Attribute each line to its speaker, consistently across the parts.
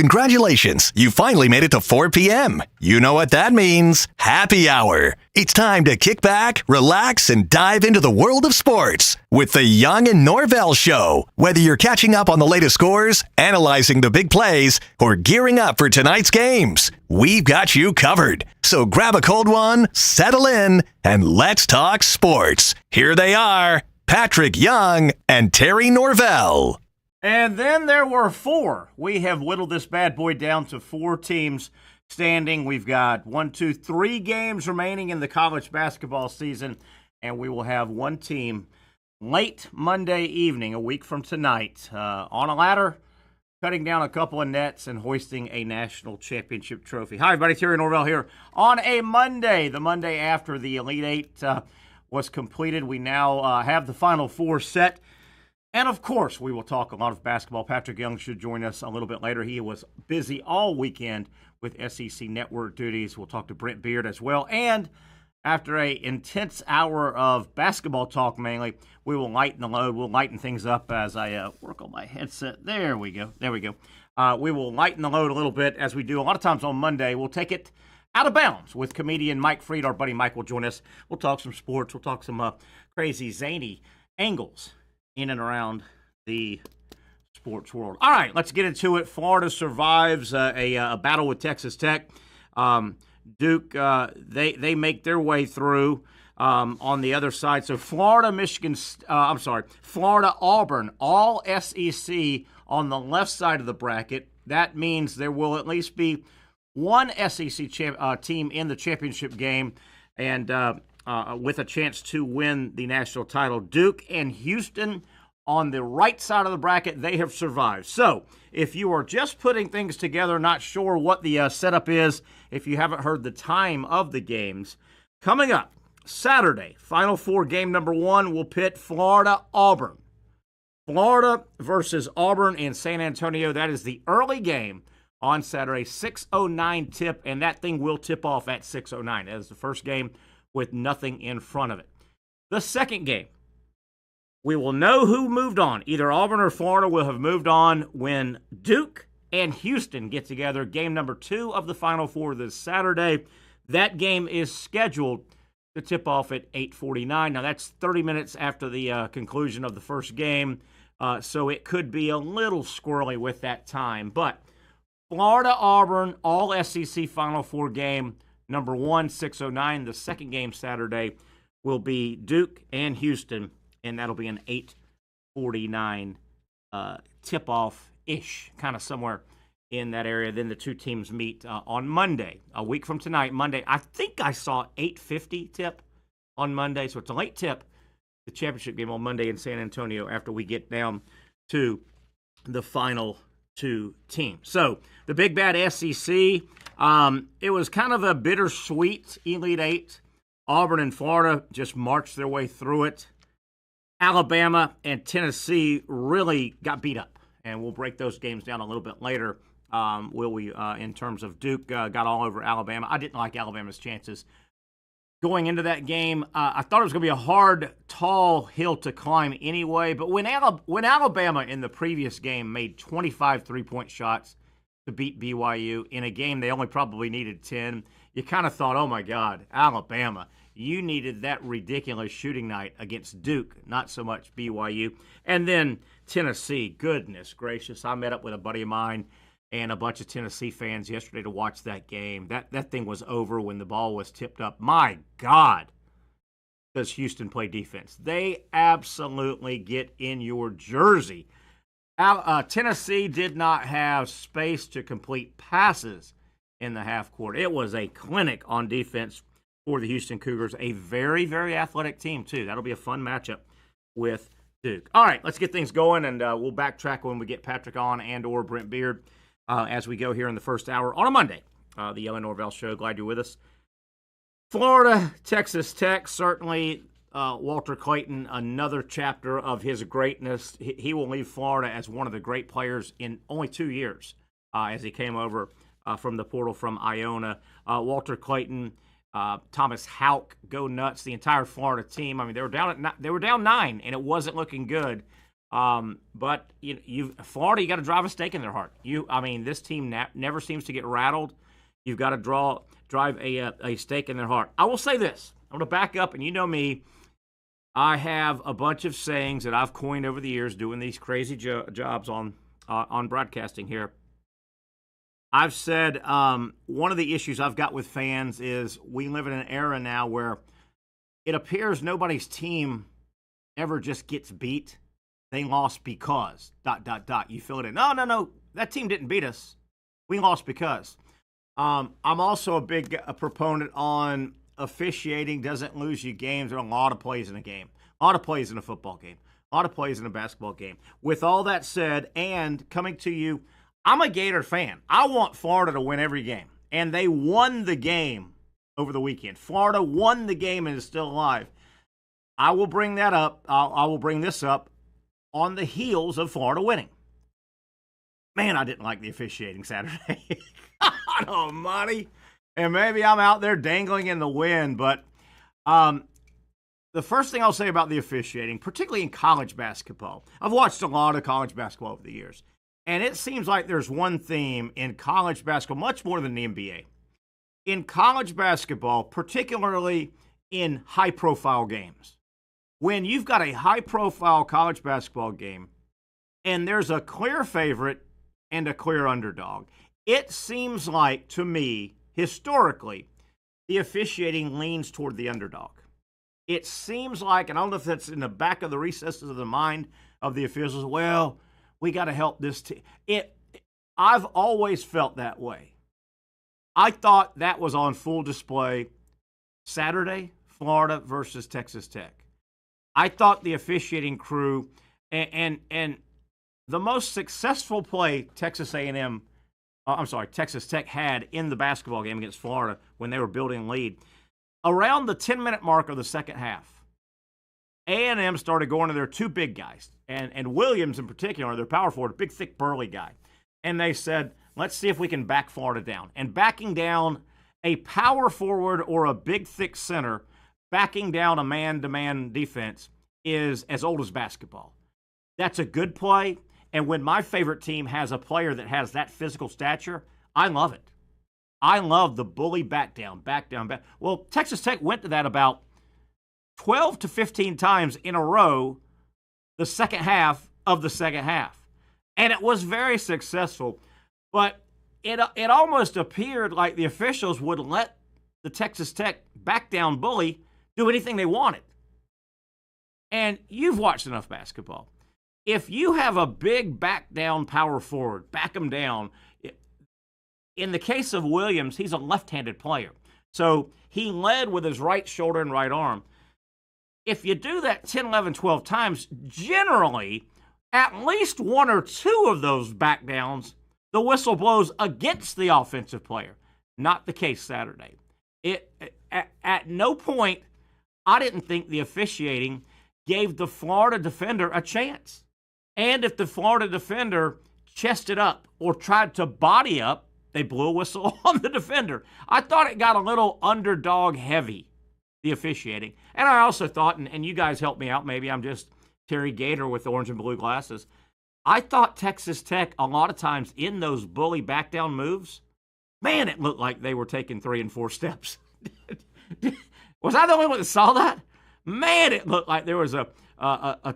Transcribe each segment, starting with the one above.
Speaker 1: Congratulations, you finally made it to 4 p.m. You know what that means. Happy hour. It's time to kick back, relax, and dive into the world of sports with the Young Norvelle Show. Whether you're catching up on the latest scores, analyzing the big plays, or gearing up for tonight's games, we've got you covered. So grab a cold one, settle in, and let's talk sports. Here they are, Patrick Young and Terry Norvelle.
Speaker 2: And then there were four. We have whittled this bad boy down to four teams standing. We've got 3 games remaining in the college basketball season, and we will have one team late Monday evening, a week from tonight, on a ladder, cutting down a couple of nets and hoisting a national championship trophy. Hi, everybody. Terry Norvelle here on a Monday, the Monday after the Elite Eight was completed. We now have the Final Four set. And, of course, we will talk a lot of basketball. Patrick Young should join us a little bit later. He was busy all weekend with SEC Network duties. We'll talk to Brent Beard as well. And after an intense hour of basketball talk mainly, we will lighten the load. We'll lighten things up as I work on my headset. There we go. We will lighten the load a little bit as we do a lot of times on Monday. We'll take it out of bounds with comedian Mike Freed. Our buddy Mike will join us. We'll talk some sports. We'll talk some crazy, zany angles in and around the sports world. All right, let's get into it. Florida survives a battle with Texas Tech. Duke, they make their way through on the other side. So Florida, Auburn, all SEC on the left side of the bracket. That means there will at least be one SEC team in the championship game and with a chance to win the national title. Duke and Houston on the right side of the bracket, they have survived. So if you are just putting things together, not sure what the setup is, if you haven't heard the time of the games, coming up Saturday, Final Four game number 1 will pit Florida-Auburn. Florida versus Auburn in San Antonio. That is the early game on Saturday, 6:09 tip, and that thing will tip off at 6:09. That is the first game with nothing in front of it. The second game, we will know who moved on. Either Auburn or Florida will have moved on when Duke and Houston get together. Game number 2 of the Final Four this Saturday. That game is scheduled to tip off at 8:49. Now, that's 30 minutes after the conclusion of the first game, so it could be a little squirrely with that time. But Florida-Auburn, all SEC Final Four game, number 1, 6:09. The second game Saturday will be Duke and Houston, and that'll be an 8:49 tip-off-ish, kind of somewhere in that area. Then the two teams meet on Monday, a week from tonight, Monday. I think I saw 8:50 tip on Monday, so it's a late tip, the championship game on Monday in San Antonio after we get down to the final 2 teams. So the big bad SEC, it was kind of a bittersweet Elite Eight. Auburn and Florida just marched their way through it. Alabama and Tennessee really got beat up, and we'll break those games down a little bit later. In terms of Duke got all over Alabama. I didn't like Alabama's chances going into that game. I thought it was going to be a hard, tall hill to climb anyway, but when Alabama in the previous game made 25 three-point shots to beat BYU in a game they only probably needed 10, you kind of thought, oh my God, Alabama, you needed that ridiculous shooting night against Duke, not so much BYU. And then Tennessee, goodness gracious, I met up with a buddy of mine and a bunch of Tennessee fans yesterday to watch that game. That thing was over when the ball was tipped up. My God, does Houston play defense? They absolutely get in your jersey. Tennessee did not have space to complete passes in the half court. It was a clinic on defense for the Houston Cougars, a very, very athletic team, too. That'll be a fun matchup with Duke. All right, let's get things going, and we'll backtrack when we get Patrick on and or Brent Beard as we go here in the first hour on a Monday. The Young Norvelle Show, glad you're with us. Florida, Texas Tech, certainly Walter Clayton, another chapter of his greatness. He will leave Florida as one of the great players in only 2 years as he came over from the portal from Iona. Walter Clayton, Thomas Houck, go nuts. The entire Florida team. I mean, they were down 9, and it wasn't looking good But Florida, you got to drive a stake in their heart. This team never seems to get rattled. You've got to drive a stake in their heart. I will say this. I'm going to back up, and you know me. I have a bunch of sayings that I've coined over the years doing these crazy jobs on broadcasting here. I've said one of the issues I've got with fans is we live in an era now where it appears nobody's team ever just gets beat. They lost because, ... You fill it in. No. That team didn't beat us. We lost because. I'm also a big proponent on officiating doesn't lose you games. There are a lot of plays in a game. A lot of plays in a football game. A lot of plays in a basketball game. With all that said, and coming to you, I'm a Gator fan. I want Florida to win every game. And they won the game over the weekend. Florida won the game and is still alive. I will bring that up. I will bring this up on the heels of Florida winning. Man, I didn't like the officiating Saturday. God almighty. And maybe I'm out there dangling in the wind, but the first thing I'll say about the officiating, particularly in college basketball, I've watched a lot of college basketball over the years. And it seems like there's one theme in college basketball, much more than the NBA. In college basketball, particularly in high-profile games, when you've got a high-profile college basketball game and there's a clear favorite and a clear underdog, it seems like, to me, historically, the officiating leans toward the underdog. It seems like, and I don't know if that's in the back of the recesses of the mind of the officials, well, we got to help this team. I've always felt that way. I thought that was on full display Saturday, Florida versus Texas Tech. I thought the officiating crew and the most successful play Texas Tech had in the basketball game against Florida when they were building a lead, around the 10-minute mark of the second half, A&M started going to their two big guys, and Williams in particular, their power forward, big, thick, burly guy. And they said, let's see if we can back Florida down. And backing down a power forward or a big, thick center, backing down a man-to-man defense is as old as basketball. That's a good play. And when my favorite team has a player that has that physical stature, I love it. I love the bully back down. Well, Texas Tech went to that about 12 to 15 times in a row the second half of the second half. And it was very successful. But it almost appeared like the officials would let the Texas Tech back down bully do anything they wanted. And you've watched enough basketball. If you have a big back down power forward, back him down. In the case of Williams, he's a left-handed player. So he led with his right shoulder and right arm. If you do that 10, 11, 12 times, generally, at least one or two of those back downs, the whistle blows against the offensive player. Not the case Saturday. At no point, I didn't think the officiating gave the Florida defender a chance. And if the Florida defender chested up or tried to body up, they blew a whistle on the defender. I thought it got a little underdog heavy, the officiating. And I also thought, and you guys help me out, maybe I'm just Terry Gator with orange and blue glasses. I thought Texas Tech, a lot of times in those bully back down moves, man, it looked like they were taking 3 and 4 steps. Was I the only one that saw that? Man, it looked like there was a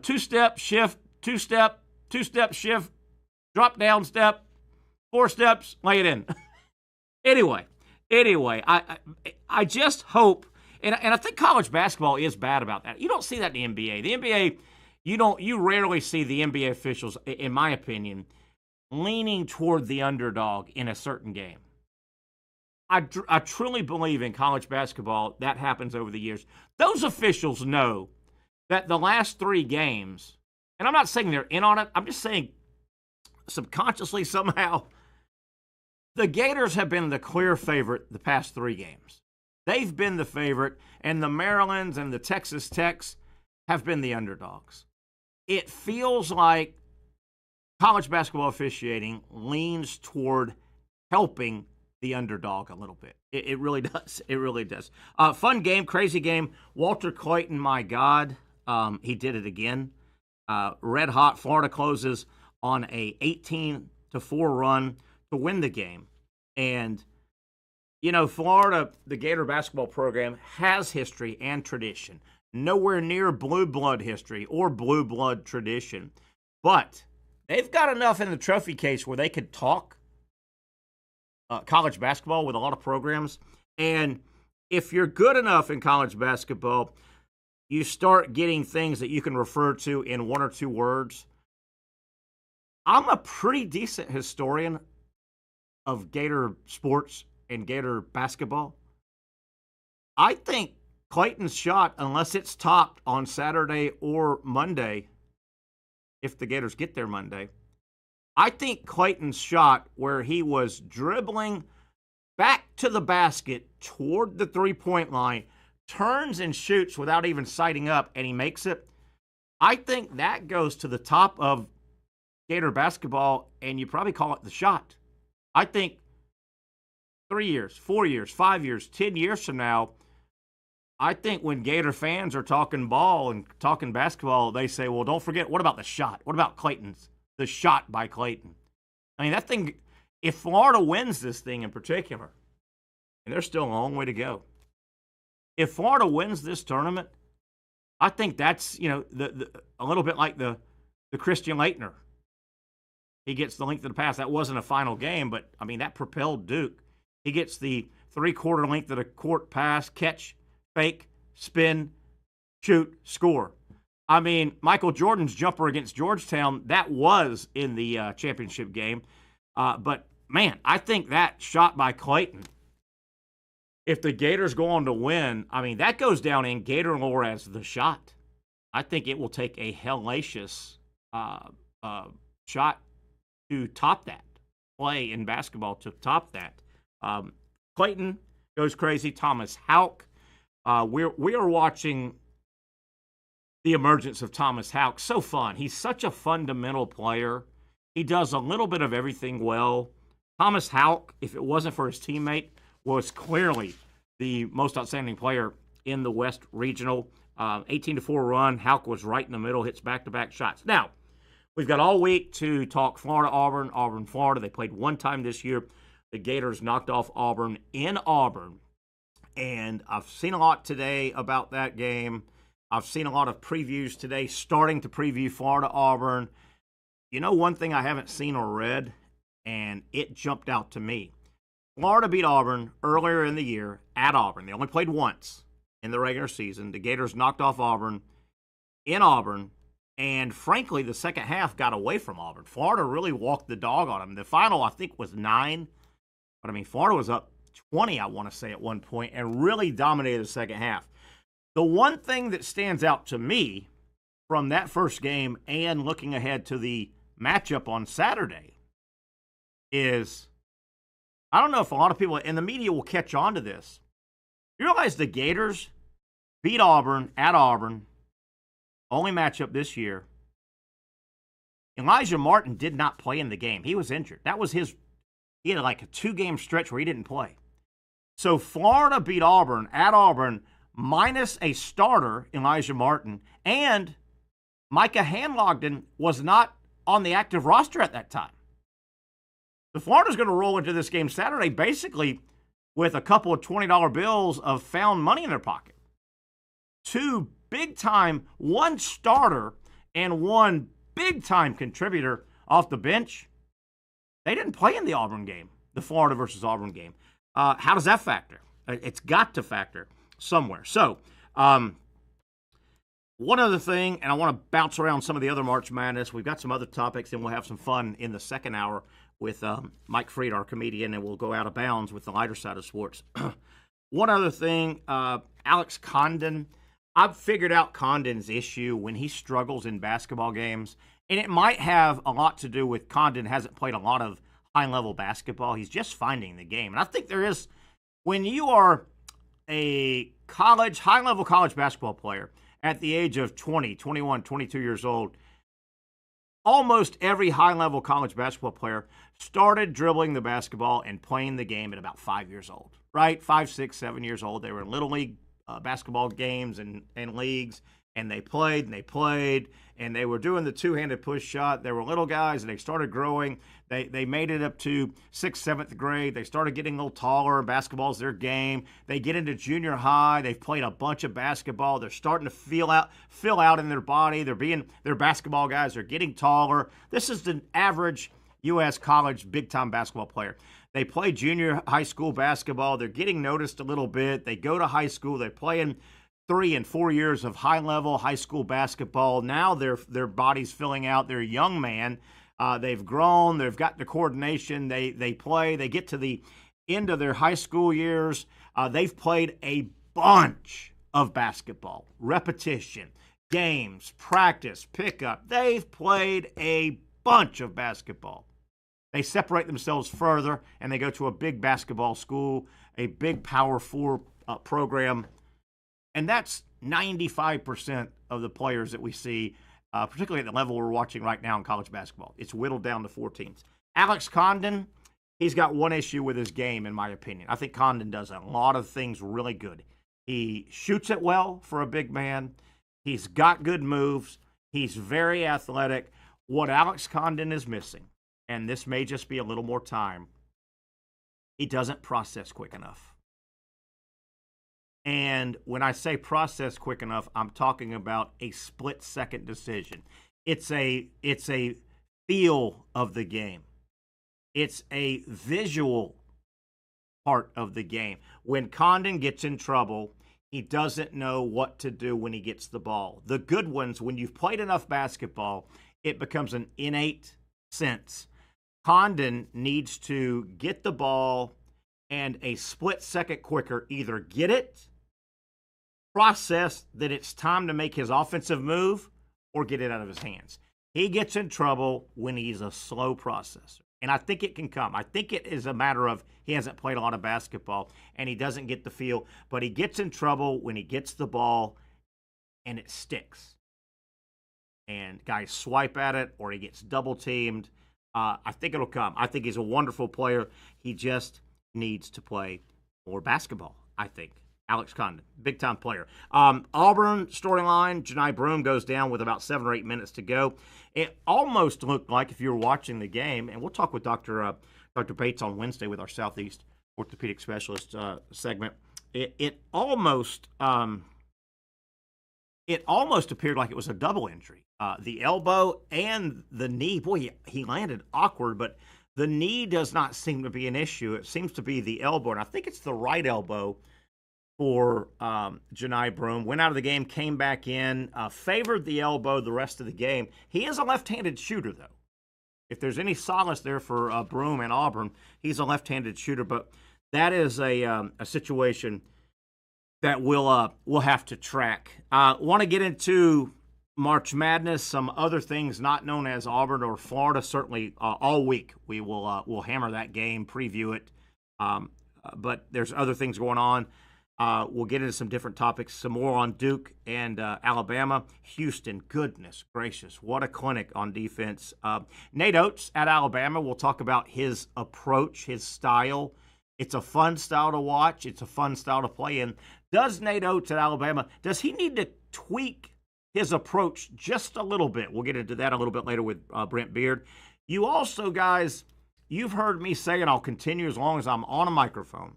Speaker 2: two-step shift, two-step shift, drop down step, 4 steps, lay it in. Anyway, I just hope, and I think college basketball is bad about that. You don't see that in the NBA. The NBA, you rarely see the NBA officials, in my opinion, leaning toward the underdog in a certain game. I truly believe in college basketball that happens over the years. Those officials know that the last 3 games, and I'm not saying they're in on it, I'm just saying subconsciously somehow, the Gators have been the clear favorite the past 3 games. They've been the favorite, and the Marylands and the Texas Techs have been the underdogs. It feels like college basketball officiating leans toward helping the underdog a little bit. It really does. It really does. Fun game, crazy game. Walter Clayton, my God, he did it again. red hot. Florida closes on a 18-4 run to win the game. And, Florida, the Gator basketball program, has history and tradition. Nowhere near blue blood history or blue blood tradition. But they've got enough in the trophy case where they could talk college basketball with a lot of programs. And if you're good enough in college basketball, you start getting things that you can refer to in one or two words. I'm a pretty decent historian of Gator sports and Gator basketball. I think Clayton's shot, unless it's topped on Saturday or Monday, if the Gators get there Monday, I think Clayton's shot where he was dribbling back to the basket toward the three-point line, turns and shoots without even sighting up, and he makes it. I think that goes to the top of Gator basketball, and you probably call it the shot. I think 3 years, 4 years, 5 years, 10 years from now, I think when Gator fans are talking ball and talking basketball, they say, well, don't forget, what about the shot? What about Clayton's? The shot by Clayton. I mean, that thing, if Florida wins this thing in particular, and there's still a long way to go, if Florida wins this tournament, I think that's, a little bit like the Christian Laettner. He gets the length of the pass. That wasn't a final game, but, I mean, that propelled Duke. He gets the three-quarter length of the court pass, catch, fake, spin, shoot, score. I mean, Michael Jordan's jumper against Georgetown, that was in the championship game. But, man, I think that shot by Clayton, if the Gators go on to win, I mean, that goes down in Gator lore as the shot. I think it will take a hellacious shot to top that, play in basketball to top that. Clayton goes crazy. Thomas Houck. We are watching the emergence of Thomas Houck. So fun. He's such a fundamental player. He does a little bit of everything well. Thomas Houck, if it wasn't for his teammate, was clearly the most outstanding player in the West Regional. 18-4 run. Houck was right in the middle, hits back-to-back shots. Now, we've got all week to talk Florida-Auburn, Auburn-Florida. They played one time this year. The Gators knocked off Auburn in Auburn. And I've seen a lot today about that game. I've seen a lot of previews today starting to preview Florida-Auburn. One thing I haven't seen or read, and it jumped out to me. Florida beat Auburn earlier in the year at Auburn. They only played once in the regular season. The Gators knocked off Auburn in Auburn, and frankly, the second half got away from Auburn. Florida really walked the dog on them. The final, I think, was 9. But, I mean, Florida was up 20, I want to say, at one point, and really dominated the second half. The one thing that stands out to me from that first game and looking ahead to the matchup on Saturday is, I don't know if a lot of people in the media will catch on to this. You realize the Gators beat Auburn at Auburn, only matchup this year. Elijah Martin did not play in the game. He was injured. That was he had like a 2-game stretch where he didn't play. So Florida beat Auburn at Auburn minus a starter, Elijah Martin, and Micah Hanlogden was not on the active roster at that time. So Florida's going to roll into this game Saturday basically with a couple of $20 bills of found money in their pocket. 2 big-time, 1 starter and 1 big-time contributor off the bench. They didn't play in the Auburn game, the Florida versus Auburn game. How does that factor? It's got to factor somewhere. So, one other thing, and I want to bounce around some of the other March Madness. We've got some other topics, and we'll have some fun in the second hour with Mike Freed, our comedian, and we'll go out of bounds with the lighter side of sports. One other thing, Alex Condon. I've figured out Condon's issue when he struggles in basketball games, and it might have a lot to do with Condon hasn't played a lot of high-level basketball. He's just finding the game. And I think there is, when you are a high-level college basketball player at the age of 20, 21, 22 years old, almost every high-level college basketball player started dribbling the basketball and playing the game at about 5 years old, right? 5, 6, 7 years old. They were in Little League basketball games and leagues, And they played and they played, and they were doing the two-handed push shot. They were little guys, and they started growing. They made it up to 6th, 7th grade. They started getting a little taller. Basketball's their game. They get into junior high. They've played a bunch of basketball. They're starting to fill out in their body. They're basketball guys. They're getting taller. This is the average U.S. college big-time basketball player. They play junior high school basketball. They're getting noticed a little bit. They go to high school. They're playing 3 and 4 years of high-level high school basketball. Now their body's filling out. They're a young man. They've grown. They've got the coordination. They play. They get to the end of their high school years. They've played a bunch of basketball, repetition, games, practice, pickup. They've played a bunch of basketball. They separate themselves further, and they go to a big basketball school, a big Power 4 program. And that's 95% of the players that we see, particularly at the level we're watching right now in college basketball. It's whittled down to 4 teams. Alex Condon, he's got one issue with his game, in my opinion. I think Condon does a lot of things really good. He shoots it well for a big man. He's got good moves. He's very athletic. What Alex Condon is missing, and this may just be a little more time, he doesn't process quick enough. And when I say process quick enough, I'm talking about a split-second decision. It's a feel of the game. It's a visual part of the game. When Condon gets in trouble, he doesn't know what to do when he gets the ball. The good ones, when you've played enough basketball, it becomes an innate sense. Condon needs to get the ball and a split second quicker either get it, process that it's time to make his offensive move, or get it out of his hands. He gets in trouble when he's a slow processor. And I think it can come. I think it is a matter of he hasn't played a lot of basketball and he doesn't get the feel. But he gets in trouble when he gets the ball and it sticks. And guys swipe at it or he gets double teamed. I think it'll come. I think he's a wonderful player. He just needs to play more basketball, I think. Alex Condon, big-time player. Auburn storyline, Johni Broome goes down with about 7 or 8 minutes to go. It almost looked like, if you were watching the game, and we'll talk with Dr. Bates on Wednesday with our Southeast Orthopedic Specialist segment, it almost appeared like it was a double injury. The elbow and the knee, boy, he landed awkward, but the knee does not seem to be an issue. It seems to be the elbow, and I think it's the right elbow for Johni Broome. Went out of the game, came back in, favored the elbow the rest of the game. He is a left-handed shooter, though. If there's any solace there for Broome and Auburn, he's a left-handed shooter. But that is a situation that we'll have to track. Want to get into March Madness, some other things not known as Auburn or Florida. Certainly all week we will hammer that game, preview it. But there's other things going on. We'll get into some different topics, some more on Duke and Alabama. Houston, goodness gracious, what a clinic on defense. Nate Oates at Alabama, we'll talk about his approach, his style. It's a fun style to watch. It's a fun style to play in. Does Nate Oates at Alabama, does he need to tweak his approach just a little bit? We'll get into that a little bit later with Brent Beard. You also, guys, you've heard me say, and I'll continue as long as I'm on a microphone,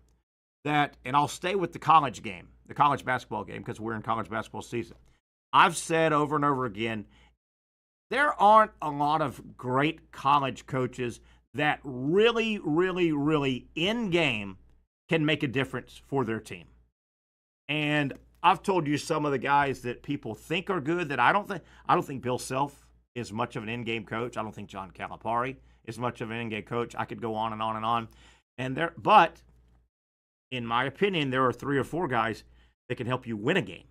Speaker 2: that, and I'll stay with the college game, the college basketball game, because we're in college basketball season. I've said over and over again, there aren't a lot of great college coaches that really, really, really in game can make a difference for their team. And I've told you some of the guys that people think are good that I don't think Bill Self is much of an in-game coach. I don't think John Calipari is much of an in-game coach. I could go on and on and on. But in my opinion, there are 3 or 4 guys that can help you win a game.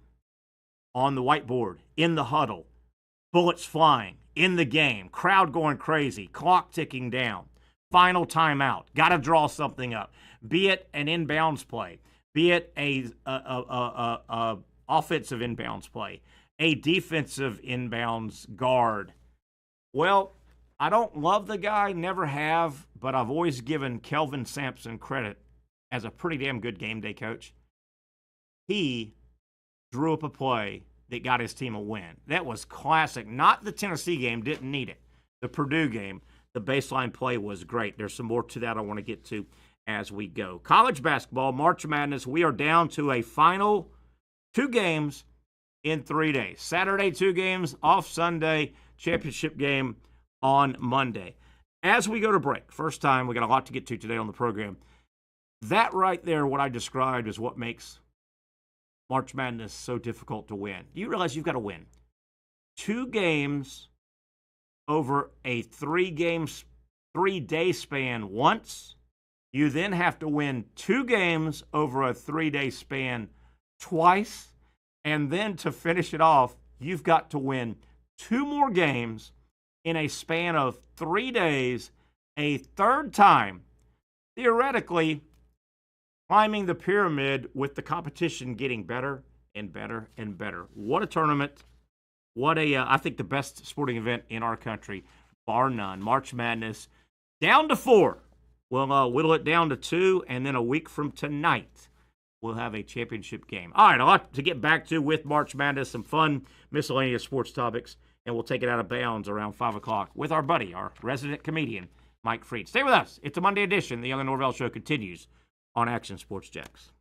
Speaker 2: On the whiteboard, in the huddle, bullets flying, in the game, crowd going crazy, clock ticking down, final timeout, got to draw something up. Be it an inbounds play, be it a offensive inbounds play, a defensive inbounds guard. Well, I don't love the guy, never have, but I've always given Kelvin Sampson credit as a pretty damn good game day coach. He drew up a play that got his team a win. That was classic. Not the Tennessee game, didn't need it. The Purdue game, the baseline play was great. There's some more to that I want to get to as we go. College basketball, March Madness, we are down to a final 2 games in 3 days. Saturday, 2 games, off Sunday, championship game on Monday. As we go to break, first time, we got a lot to get to today on the program. That right there, what I described, is what makes March Madness so difficult to win. You realize you've got to win 2 games over a 3-day span once. You then have to win 2 games over a 3-day span twice. And then to finish it off, you've got to win 2 more games in a span of 3 days, a third time, theoretically climbing the pyramid with the competition getting better and better and better. What a tournament. What I think the best sporting event in our country, bar none. March Madness, down to 4. We'll whittle it down to 2, and then a week from tonight, we'll have a championship game. All right, a lot to get back to with March Madness, some fun miscellaneous sports topics, and we'll take it out of bounds around 5 o'clock with our buddy, our resident comedian, Mike Freed. Stay with us. It's a Monday edition. The Young Norvelle Show continues on Action Sports Jacks.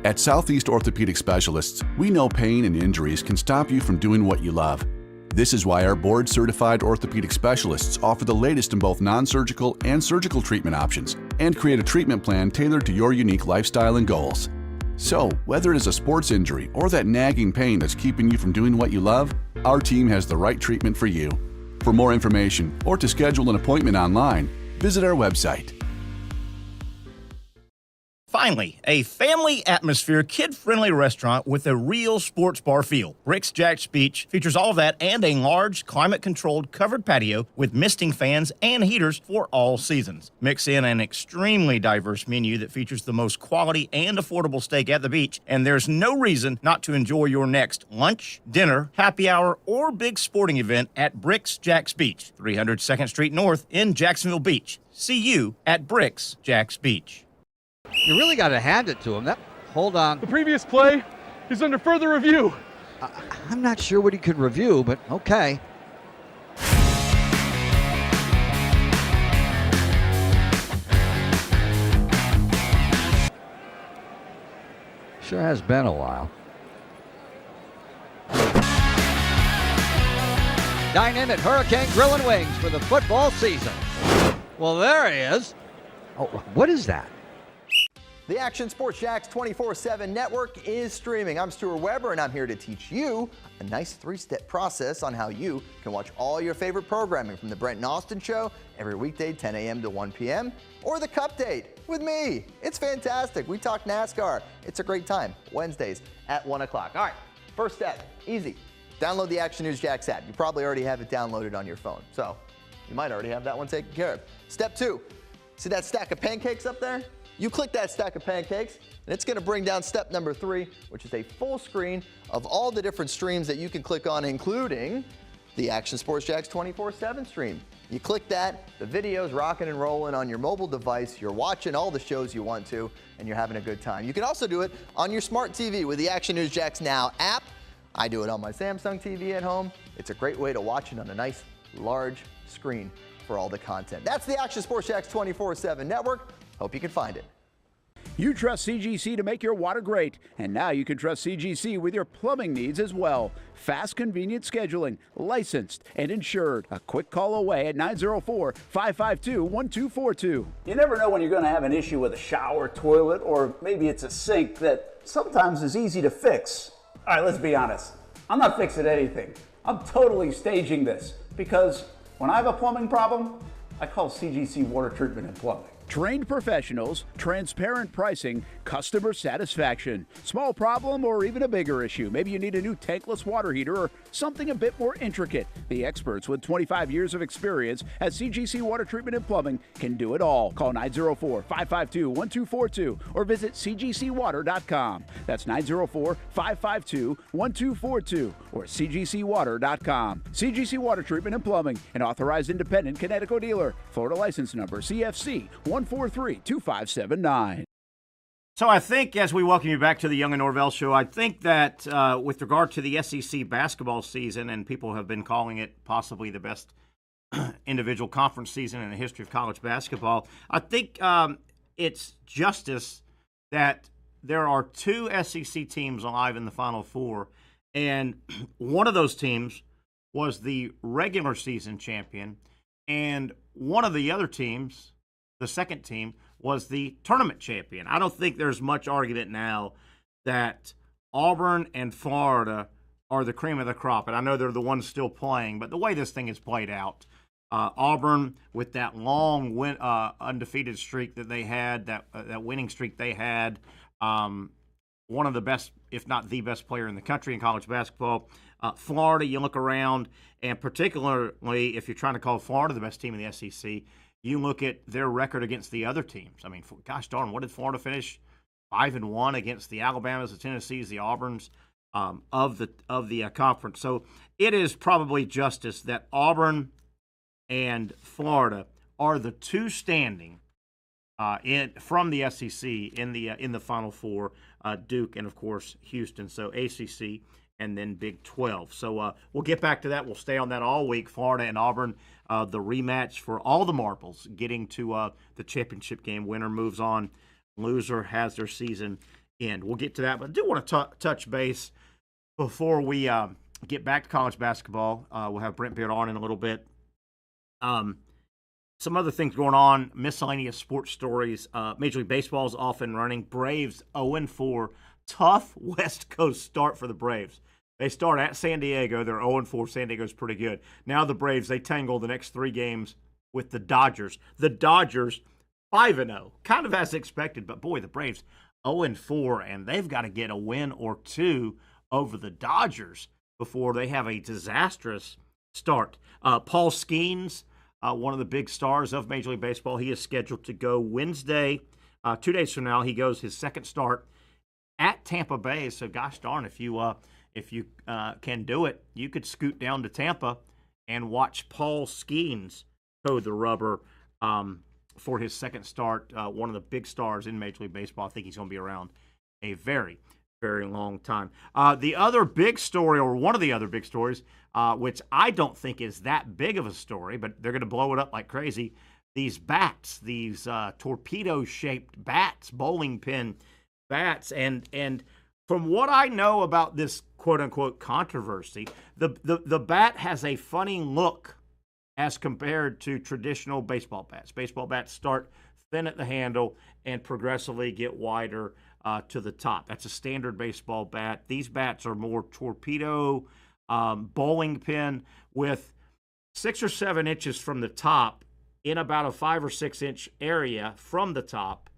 Speaker 3: At Southeast Orthopedic Specialists, we know pain and injuries can stop you from doing what you love. This is why our board-certified orthopedic specialists offer the latest in both non-surgical and surgical treatment options and create a treatment plan tailored to your unique lifestyle and goals. So, whether it is a sports injury or that nagging pain that's keeping you from doing what you love, our team has the right treatment for you. For more information or to schedule an appointment online, visit our website.
Speaker 4: Finally, a family atmosphere, kid-friendly restaurant with a real sports bar feel. Bricks Jack's Beach features all of that and a large, climate-controlled covered patio with misting fans and heaters for all seasons. Mix in an extremely diverse menu that features the most quality and affordable steak at the beach, and there's no reason not to enjoy your next lunch, dinner, happy hour, or big sporting event at Bricks Jack's Beach, 300 2nd Street North in Jacksonville Beach. See you at Bricks Jack's Beach.
Speaker 5: You really got to hand it to him. Hold on.
Speaker 6: The previous play is under further review.
Speaker 5: I'm not sure what he could review, but okay. Sure has been a while. Dynamic Hurricane Grill and Wings for the football season. Well, there he is. Oh, what is that?
Speaker 7: The Action Sports Jacks 24/7 network is streaming. I'm Stuart Weber, and I'm here to teach you a nice 3-step process on how you can watch all your favorite programming, from the Brent and Austin Show every weekday 10 a.m. to 1 p.m. or the Cup Date with me. It's fantastic. We talk NASCAR. It's a great time. Wednesdays at 1 o'clock. All right, first step, easy. Download the Action News Jacks app. You probably already have it downloaded on your phone, so you might already have that one taken care of. Step 2, see that stack of pancakes up there? You click that stack of pancakes, and it's going to bring down step number 3, which is a full screen of all the different streams that you can click on, including the Action Sports Jacks 24/7 stream. You click that, the video's rocking and rolling on your mobile device. You're watching all the shows you want to, and you're having a good time. You can also do it on your smart TV with the Action News Jacks Now app. I do it on my Samsung TV at home. It's a great way to watch it on a nice, large screen for all the content. That's the Action Sports Jacks 24/7 network. Hope you can find it.
Speaker 8: You trust CGC to make your water great, and now you can trust CGC with your plumbing needs as well. Fast, convenient scheduling, licensed and insured. A quick call away at 904-552-1242.
Speaker 9: You never know when you're going to have an issue with a shower, toilet, or maybe it's a sink that sometimes is easy to fix. All right, let's be honest. I'm not fixing anything. I'm totally staging this because when I have a plumbing problem, I call CGC Water Treatment and Plumbing.
Speaker 8: Trained professionals, transparent pricing, customer satisfaction. Small problem or even a bigger issue. Maybe you need a new tankless water heater or something a bit more intricate. The experts with 25 years of experience at CGC Water Treatment and Plumbing can do it all. Call 904-552-1242 or visit cgcwater.com. That's 904-552-1242 or cgcwater.com. CGC Water Treatment and Plumbing, an authorized independent Connecticut dealer. Florida license number CFC 1432579.
Speaker 2: So I think as we welcome you back to the Young and Norvelle Show, I think that with regard to the SEC basketball season, and people have been calling it possibly the best individual conference season in the history of college basketball, I think it's justice that there are two SEC teams alive in the Final Four, and one of those teams was the regular season champion, and one of the other teams, the second team, was the tournament champion. I don't think there's much argument now that Auburn and Florida are the cream of the crop, and I know they're the ones still playing, but the way this thing is played out, Auburn with that long undefeated streak that they had, that winning streak they had, one of the best, if not the best player in the country in college basketball. Florida, you look around, and particularly if you're trying to call Florida the best team in the SEC, you look at their record against the other teams. I mean, gosh darn, what did Florida finish? 5-1 against the Alabamas, the Tennessees, the Auburns of the conference. So it is probably justice that Auburn and Florida are the two standing from the SEC in the Final Four. Duke and of course Houston. So ACC and then Big 12. So we'll get back to that. We'll stay on that all week. Florida and Auburn, the rematch for all the marbles, getting to the championship game. Winner moves on. Loser has their season end. We'll get to that, but I do want to touch base before we get back to college basketball. We'll have Brent Beard on in a little bit. Some other things going on, miscellaneous sports stories. Major League Baseball is off and running. Braves 0-4. Tough West Coast start for the Braves. They start at San Diego. They're 0-4. San Diego's pretty good. Now the Braves, they tangle the next 3 games with the Dodgers. The Dodgers 5-0, kind of as expected, but boy, the Braves 0-4, and they've got to get a win or two over the Dodgers before they have a disastrous start. Paul Skeens, one of the big stars of Major League Baseball, he is scheduled to go Wednesday. 2 days from now, he goes his second start at Tampa Bay. So, gosh darn, if you can do it, you could scoot down to Tampa and watch Paul Skeens toe the rubber for his second start. One of the big stars in Major League Baseball. I think he's going to be around a very, very long time. The other big story, or one of the other big stories, which I don't think is that big of a story, but they're going to blow it up like crazy. These bats, these torpedo-shaped bats, bowling pin bats, and from what I know about this quote-unquote controversy, the bat has a funny look as compared to traditional baseball bats. Baseball bats start thin at the handle and progressively get wider to the top. That's a standard baseball bat. These bats are more torpedo, bowling pin with 6 or 7 inches from the top in about a 5 or 6 inch area from the top.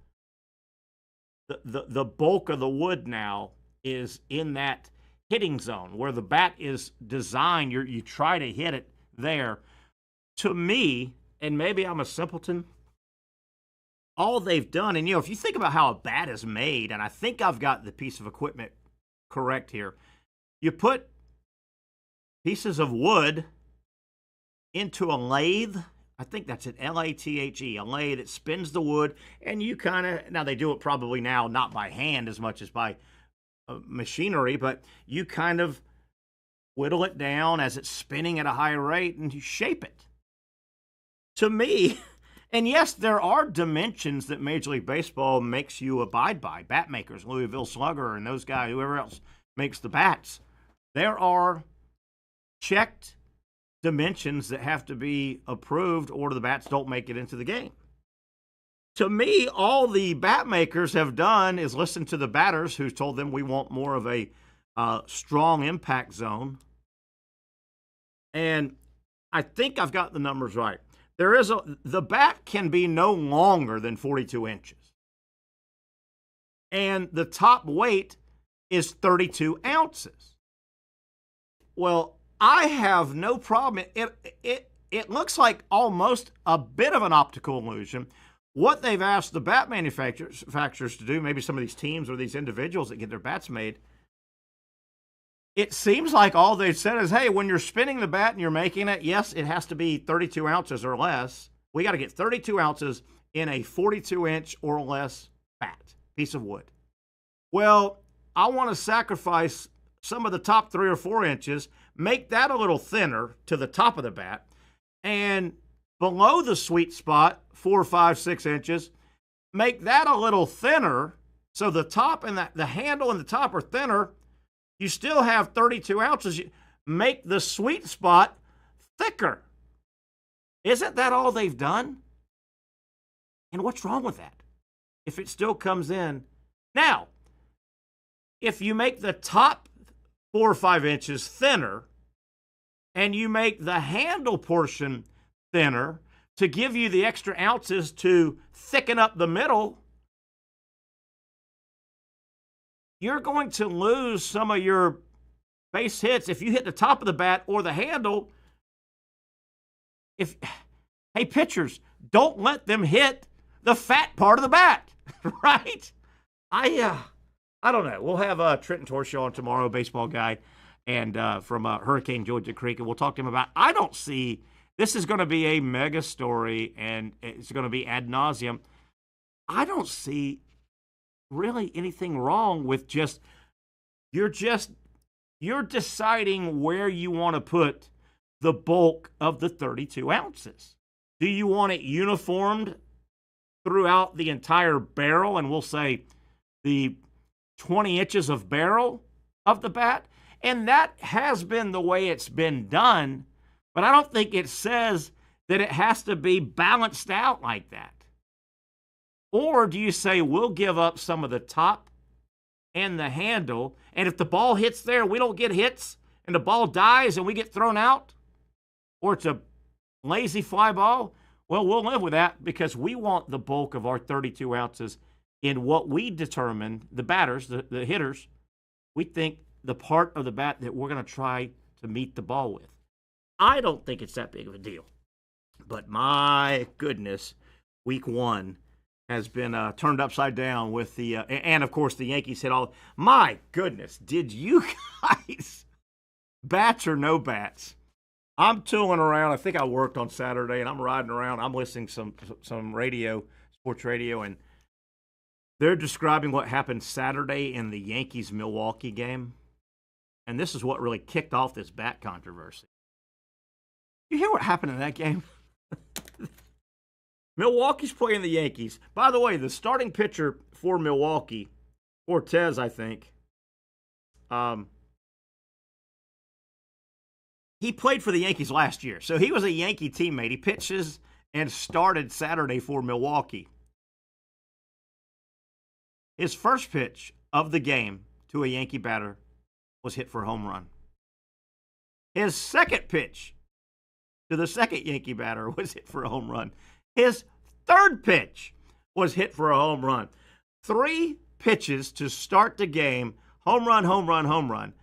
Speaker 2: The bulk of the wood now is in that hitting zone where the bat is designed. You try to hit it there. To me, and maybe I'm a simpleton, all they've done, and if you think about how a bat is made, and I think I've got the piece of equipment correct here, you put pieces of wood into a lathe. I think that's it, L-A-T-H-E, a lathe that spins the wood, and you kind of, now they do it probably now not by hand as much as by machinery, but you kind of whittle it down as it's spinning at a high rate and you shape it. To me, and yes, there are dimensions that Major League Baseball makes you abide by. Bat makers, Louisville Slugger and those guys, whoever else makes the bats. There are checked dimensions that have to be approved or the bats don't make it into the game. To me, all the bat makers have done is listen to the batters who told them we want more of a strong impact zone. And I think I've got the numbers right. the bat can be no longer than 42 inches. And the top weight is 32 ounces. Well, I have no problem. It looks like almost a bit of an optical illusion. What they've asked the bat manufacturers to do, maybe some of these teams or these individuals that get their bats made, it seems like all they've said is, hey, when you're spinning the bat and you're making it, yes, it has to be 32 ounces or less. We got to get 32 ounces in a 42-inch or less bat, piece of wood. Well, I want to sacrifice some of the top 3 or 4 inches, make that a little thinner to the top of the bat, and below the sweet spot, 4, 5, 6 inches, make that a little thinner so the top and the handle and the top are thinner. You still have 32 ounces. Make the sweet spot thicker. Isn't that all they've done? And what's wrong with that? If it still comes in. Now, if you make the top 4 or 5 inches thinner and you make the handle portion thinner to give you the extra ounces to thicken up the middle, you're going to lose some of your base hits if you hit the top of the bat or the handle. Hey, pitchers, don't let them hit the fat part of the bat, right? I don't know. We'll have Trenton Torshaw on tomorrow, baseball guy, and from Hurricane Georgia Creek, and we'll talk to him about. I don't see this is going to be a mega story, and it's going to be ad nauseum. I don't see really anything wrong with you're deciding where you want to put the bulk of the 32 ounces. Do you want it uniformed throughout the entire barrel, and we'll say the 20 inches of barrel of the bat? And that has been the way it's been done, but I don't think it says that it has to be balanced out like that. Or do you say we'll give up some of the top and the handle, and if the ball hits there, we don't get hits, and the ball dies and we get thrown out? Or it's a lazy fly ball? Well, we'll live with that because we want the bulk of our 32 ounces in what we determine, the batters, the hitters, we think the part of the bat that we're going to try to meet the ball with. I don't think it's that big of a deal. But my goodness, week 1 has been turned upside down with the, and of course the Yankees hit all. My goodness, did you guys, bats or no bats? I'm tooling around. I think I worked on Saturday, and I'm riding around. I'm listening to some radio, sports radio, and they're describing what happened Saturday in the Yankees-Milwaukee game. And this is what really kicked off this bat controversy. You hear what happened in that game? Milwaukee's playing the Yankees. By the way, the starting pitcher for Milwaukee, Cortez, I think, he played for the Yankees last year. So he was a Yankee teammate. He pitches and started Saturday for Milwaukee. His first pitch of the game to a Yankee batter was hit for a home run. His second pitch to the second Yankee batter was hit for a home run. His third pitch was hit for a home run. 3 pitches to start the game, home run, home run, home run.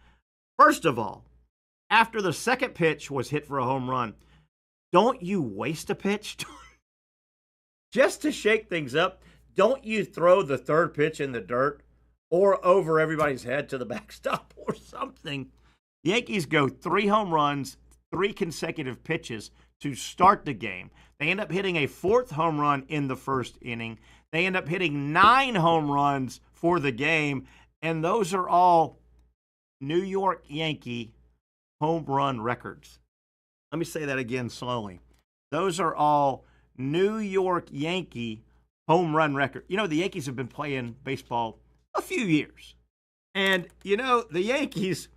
Speaker 2: First of all, after the second pitch was hit for a home run, don't you waste a pitch? Just to shake things up, don't you throw the third pitch in the dirt or over everybody's head to the backstop or something? Yankees go 3 home runs, 3 consecutive pitches to start the game. They end up hitting a 4th home run in the first inning. They end up hitting 9 home runs for the game, and those are all New York Yankee home run records. Let me say that again slowly. Those are all New York Yankee home run record. You know, the Yankees have been playing baseball a few years. And, you know, the Yankees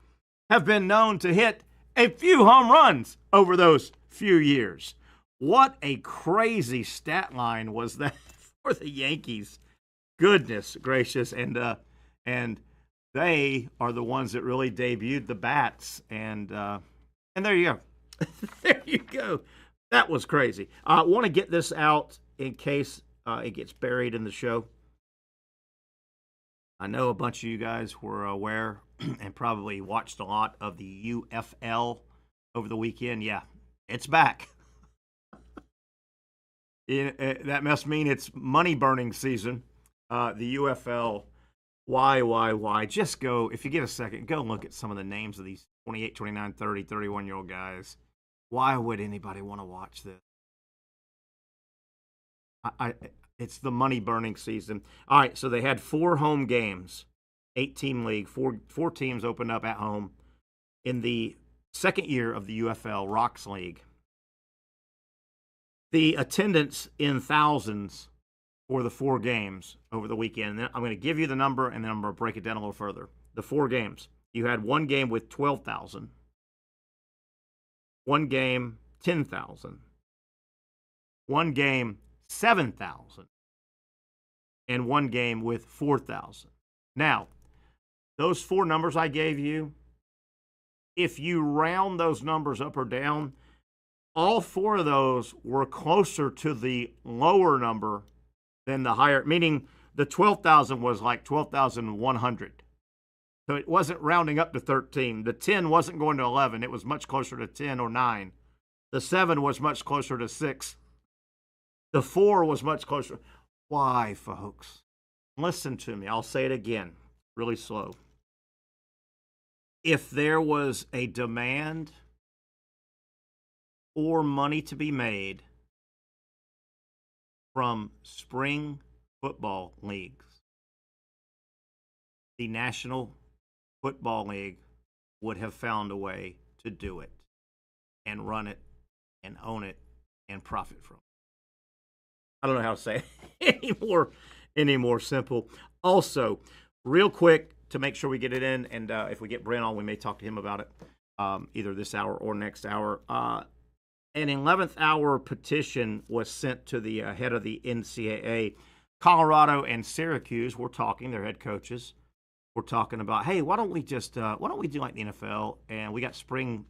Speaker 2: have been known to hit a few home runs over those few years. What a crazy stat line was that for the Yankees. Goodness gracious. And they are the ones that really debuted the bats. And there you go. There you go. That was crazy. I want to get this out in case it gets buried in the show. I know a bunch of you guys were aware and probably watched a lot of the UFL over the weekend. Yeah, it's back. That must mean it's money-burning season. The UFL, why? Just go, if you get a second, go look at some of the names of these 28, 29, 30, 31-year-old guys. Why would anybody want to watch this? It's the money-burning season. All right, so they had 4 home games, 8-team league, four teams opened up at home in the second year of the UFL Rocks League. The attendance in thousands for the 4 games over the weekend. And then I'm going to give you the number, and then I'm going to break it down a little further. The 4 games. You had one game with 12,000. One game, 10,000. One game, 7,000. And one game with 4,000. Now, those 4 numbers I gave you, if you round those numbers up or down, all 4 of those were closer to the lower number than the higher, meaning the 12,000 was like 12,100. So it wasn't rounding up to 13. The 10 wasn't going to 11. It was much closer to 10 or 9. The 7 was much closer to 6. The 4 was much closer. Why, folks? Listen to me. I'll say it again, really slow. If there was a demand or money to be made from spring football leagues, the National Football League would have found a way to do it and run it and own it and profit from it. I don't know how to say it any more simple. Also, real quick, to make sure we get it in, and if we get Brent on, we may talk to him about it either this hour or next hour. An 11th hour petition was sent to the head of the NCAA. Colorado and Syracuse were talking, their head coaches were talking about, hey, why don't we do like the NFL? And we got spring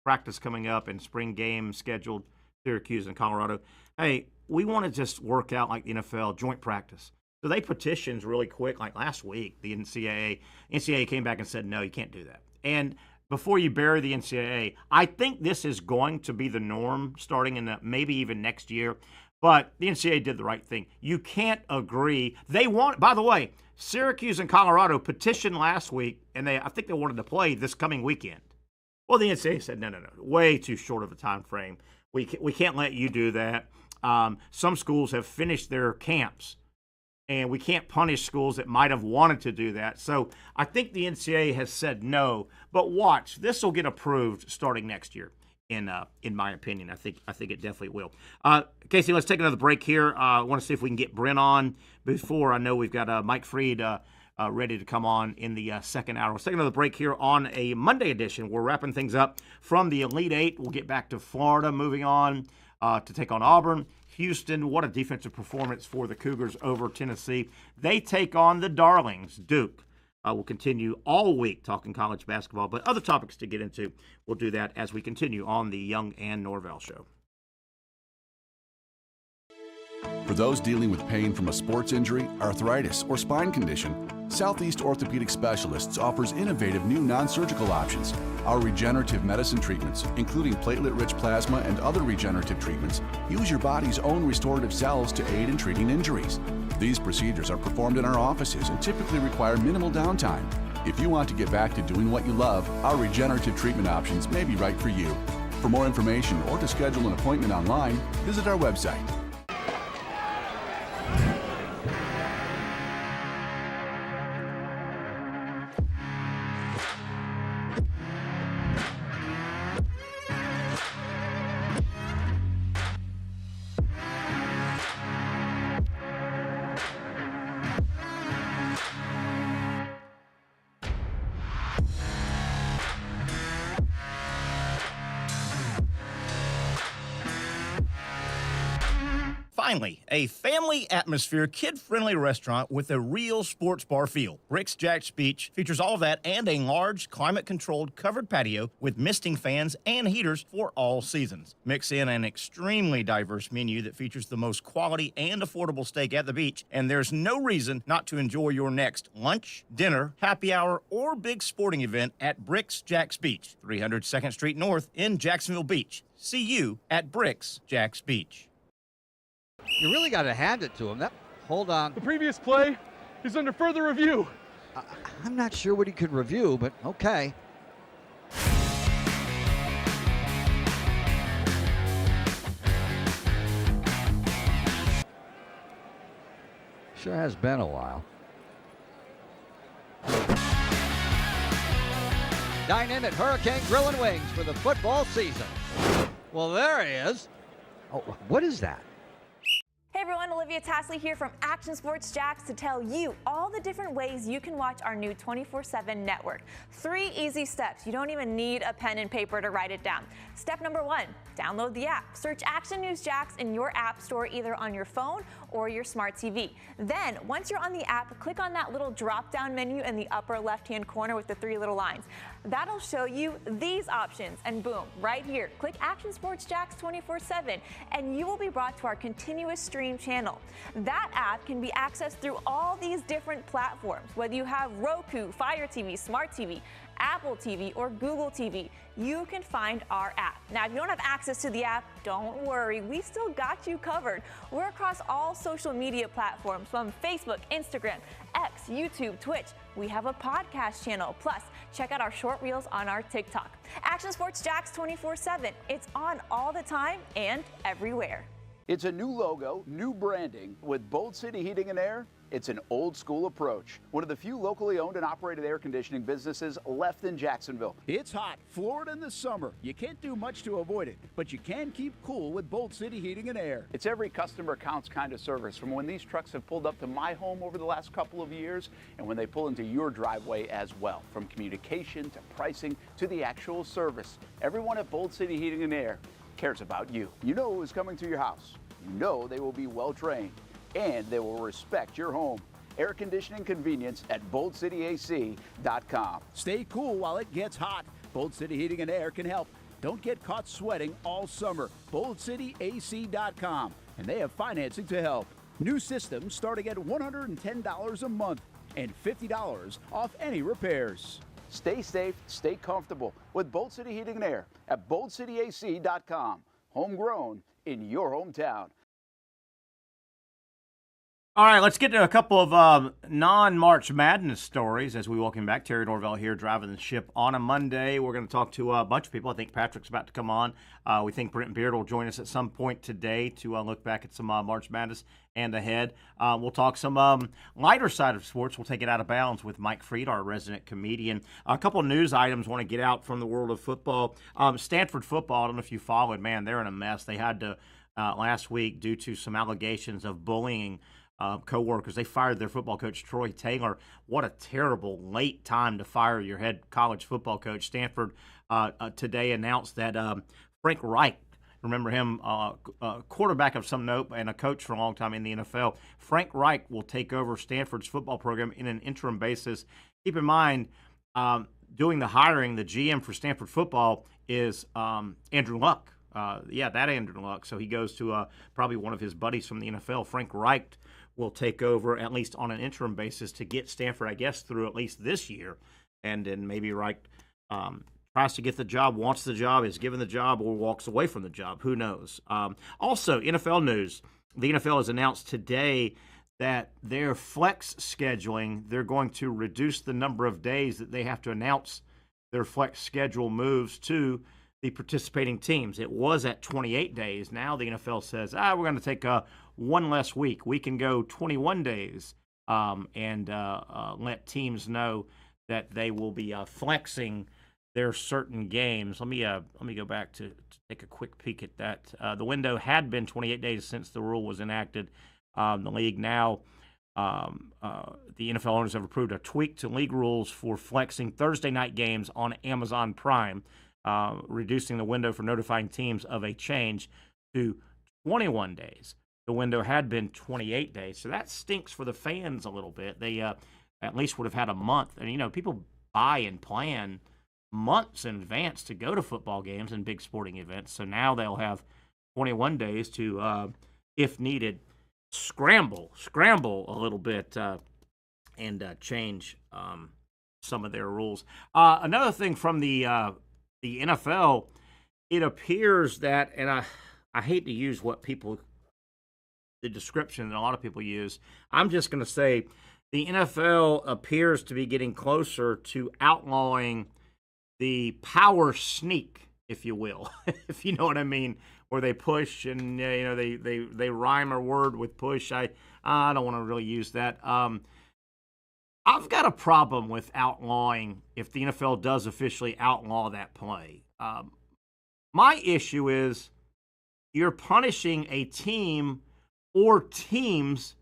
Speaker 2: practice coming up and spring games scheduled, Syracuse and Colorado. Hey, we want to just work out like the NFL, joint practice. So they petitioned really quick, like last week, the NCAA. NCAA came back and said, no, you can't do that. And before you bury the NCAA, I think this is going to be the norm starting in maybe even next year. But the NCAA did the right thing. You can't agree. By the way, Syracuse and Colorado petitioned last week, and I think they wanted to play this coming weekend. Well, the NCAA said, no, way too short of a time frame. We can't let you do that. Some schools have finished their camps, and we can't punish schools that might have wanted to do that. So I think the NCAA has said no. But watch, this will get approved starting next year. In my opinion, I think it definitely will. Casey, let's take another break here. I want to see if we can get Brent on before. I know we've got Mike Freed ready to come on in the second hour. Let's take another break here on a Monday edition. We're wrapping things up from the Elite Eight. We'll get back to Florida, moving on to take on Auburn. Houston, what a defensive performance for the Cougars over Tennessee. They take on the Darlings, Duke. We'll continue all week talking college basketball, but other topics to get into, we'll do that as we continue on the Young and Norvelle Show.
Speaker 3: For those dealing with pain from a sports injury, arthritis, or spine condition, Southeast Orthopedic Specialists offers innovative new non-surgical options. Our regenerative medicine treatments, including platelet-rich plasma and other regenerative treatments, use your body's own restorative cells to aid in treating injuries. These procedures are performed in our offices and typically require minimal downtime. If you want to get back to doing what you love, our regenerative treatment options may be right for you. For more information or to schedule an appointment online, visit our website.
Speaker 4: Finally, a family atmosphere, kid-friendly restaurant with a real sports bar feel. Rick's Jack's Beach features all of that and a large, climate-controlled covered patio with misting fans and heaters for all seasons. Mix in an extremely diverse menu that features the most quality and affordable steak at the beach, and there's no reason not to enjoy your next lunch, dinner, happy hour, or big sporting event at Rick's Jack's Beach, 300 2nd Street North in Jacksonville Beach. See you at Rick's Jack's Beach.
Speaker 5: You really got to hand it to him. Hold on.
Speaker 6: The previous play is under further review.
Speaker 5: I'm not sure what he could review, but okay. Sure has been a while. Dine in at Hurricane Grill and Wings for the football season. Well, there he is. Oh, what is that?
Speaker 10: Hey everyone, Olivia Tasley here from Action Sports Jacks to tell you all the different ways you can watch our new 24/7 network. 3 easy steps. You don't even need a pen and paper to write it down. Step number 1, download the app. Search Action News Jacks in your app store either on your phone or your smart TV. Then, once you're on the app, click on that little drop-down menu in the upper left-hand corner with the 3 little lines. That'll show you these options, and boom, right here, click Action Sports Jacks 24/7, and you will be brought to our continuous stream channel. That app can be accessed through all these different platforms, whether you have Roku, Fire TV, Smart TV, Apple TV, or Google TV. You can find our app. Now, if you don't have access to the app, don't worry. We still got you covered. We're across all social media platforms from Facebook, Instagram, X, YouTube, Twitch. We have a podcast channel. Plus, check out our short reels on our TikTok. Action Sports Jacks 24/7. It's on all the time and everywhere.
Speaker 8: It's a new logo, new branding. With Bold City Heating and Air, it's an old school approach. One of the few locally owned and operated air conditioning businesses left in Jacksonville. It's hot, Florida in the summer. You can't do much to avoid it, but you can keep cool with Bold City Heating and Air. It's every customer counts kind of service, from when these trucks have pulled up to my home over the last couple of years and when they pull into your driveway as well. From communication to pricing to the actual service, everyone at Bold City Heating and Air cares about you. You know who's coming to your house. You know they will be well trained, and they will respect your home. Air conditioning convenience at boldcityac.com. Stay cool while it gets hot. Bold City Heating and Air can help. Don't get caught sweating all summer. boldcityac.com, and they have financing to help. New systems starting at $110 a month and $50 off any repairs. Stay safe, stay comfortable with Bold City Heating and Air at boldcityac.com. Homegrown in your hometown.
Speaker 2: All right, let's get to a couple of non-March Madness stories as we welcome back. Terry Norvelle here, driving the ship on a Monday. We're going to talk to a bunch of people. I think Patrick's about to come on. We think Brent Beard will join us at some point today to look back at some March Madness and ahead. We'll talk some lighter side of sports. We'll take it out of bounds with Mike Freed, our resident comedian. A couple of news items I want to get out from the world of football. Stanford football, I don't know if you followed, man, they're in a mess. They had to, last week, due to some allegations of bullying co-workers, they fired their football coach, Troy Taylor. What a terrible late time to fire your head college football coach. Stanford today announced that Frank Reich, remember him, quarterback of some note and a coach for a long time in the NFL, Frank Reich will take over Stanford's football program in an interim basis. Keep in mind, doing the hiring, the GM for Stanford football is Andrew Luck. That Andrew Luck. So he goes to probably one of his buddies from the NFL. Frank Reich will take over, at least on an interim basis, to get Stanford, I guess, through at least this year. And then maybe Reich tries to get the job, wants the job, is given the job, or walks away from the job. Who knows? Also, NFL news. The NFL has announced today that their flex scheduling, they're going to reduce the number of days that they have to announce their flex schedule moves to the participating teams. It was at 28 days. Now the NFL says, we're going to take one less week. We can go 21 days and let teams know that they will be flexing their certain games. Let me go back to take a quick peek at that. The window had been 28 days since the rule was enacted. The league now, the NFL owners have approved a tweak to league rules for flexing Thursday night games on Amazon Prime, reducing the window for notifying teams of a change to 21 days. the window had been 28 days. So that stinks for the fans a little bit. They at least would have had a month. And, people buy and plan months in advance to go to football games and big sporting events. So now they'll have 21 days to, if needed, scramble a little bit and change some of their rules. Another thing from the NFL, it appears that, and I hate to use the description that a lot of people use. I'm just going to say the NFL appears to be getting closer to outlawing the power sneak, if you will, if you know what I mean, where they push and they rhyme a word with push. I don't want to really use that. I've got a problem with outlawing if the NFL does officially outlaw that play. My issue is you're punishing a team or teams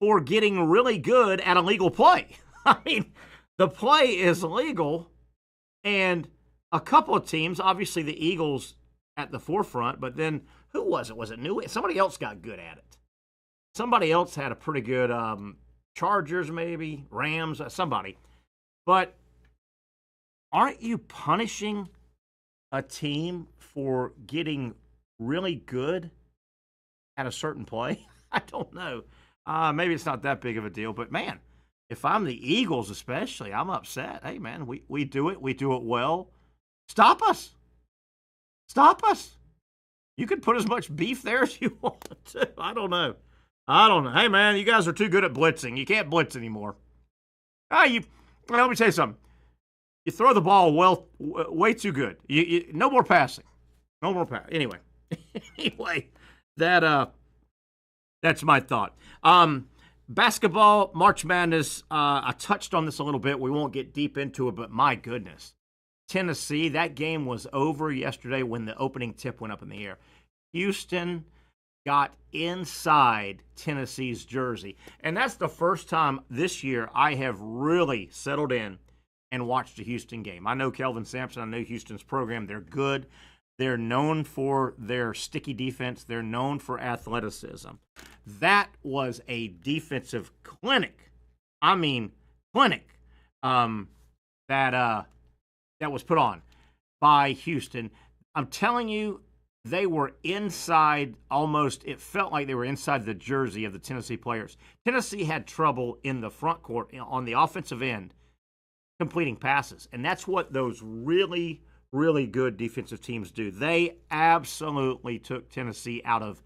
Speaker 2: for getting really good at a legal play. I mean, the play is legal, and a couple of teams, obviously the Eagles at the forefront, but then who was it? Was it New? Somebody else got good at it. Somebody else had a pretty good Chargers, maybe, Rams, somebody. But aren't you punishing a team for getting really good at a certain play? I don't know. Maybe it's not that big of a deal, but man, if I'm the Eagles especially, I'm upset. Hey, man, we do it. We do it well. Stop us. Stop us. You can put as much beef there as you want to. I don't know. Hey, man, you guys are too good at blitzing. You can't blitz anymore. Let me tell you something. You throw the ball way too good. No more passing. No more passing. Anyway, that's my thought. Basketball, March Madness, I touched on this a little bit. We won't get deep into it, but my goodness. Tennessee, that game was over yesterday when the opening tip went up in the air. Houston got inside Tennessee's jersey. And that's the first time this year I have really settled in and watched a Houston game. I know Kelvin Sampson. I know Houston's program. They're good. They're known for their sticky defense. They're known for athleticism. That was a defensive clinic. I mean, clinic that was put on by Houston. I'm telling you, they were inside almost, it felt like they were inside the jersey of the Tennessee players. Tennessee had trouble in the front court on the offensive end completing passes, and that's what those really, really good defensive teams do. They absolutely took Tennessee out of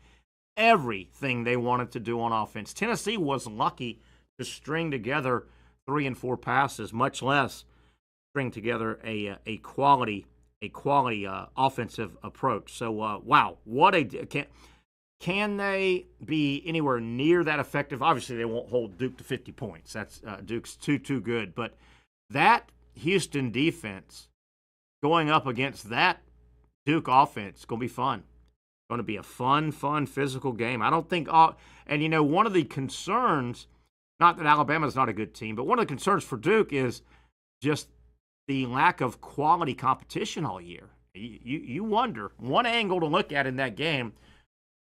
Speaker 2: everything they wanted to do on offense. Tennessee was lucky to string together 3 and 4 passes, much less string together a quality offensive approach. So, wow, what can they be anywhere near that effective? Obviously, they won't hold Duke to 50 points. That's Duke's too good. But that Houston defense going up against that Duke offense is going to be fun. Going to be a fun, physical game. I don't think one of the concerns, not that Alabama's not a good team, but one of the concerns for Duke is just the lack of quality competition all year. You wonder, one angle to look at in that game,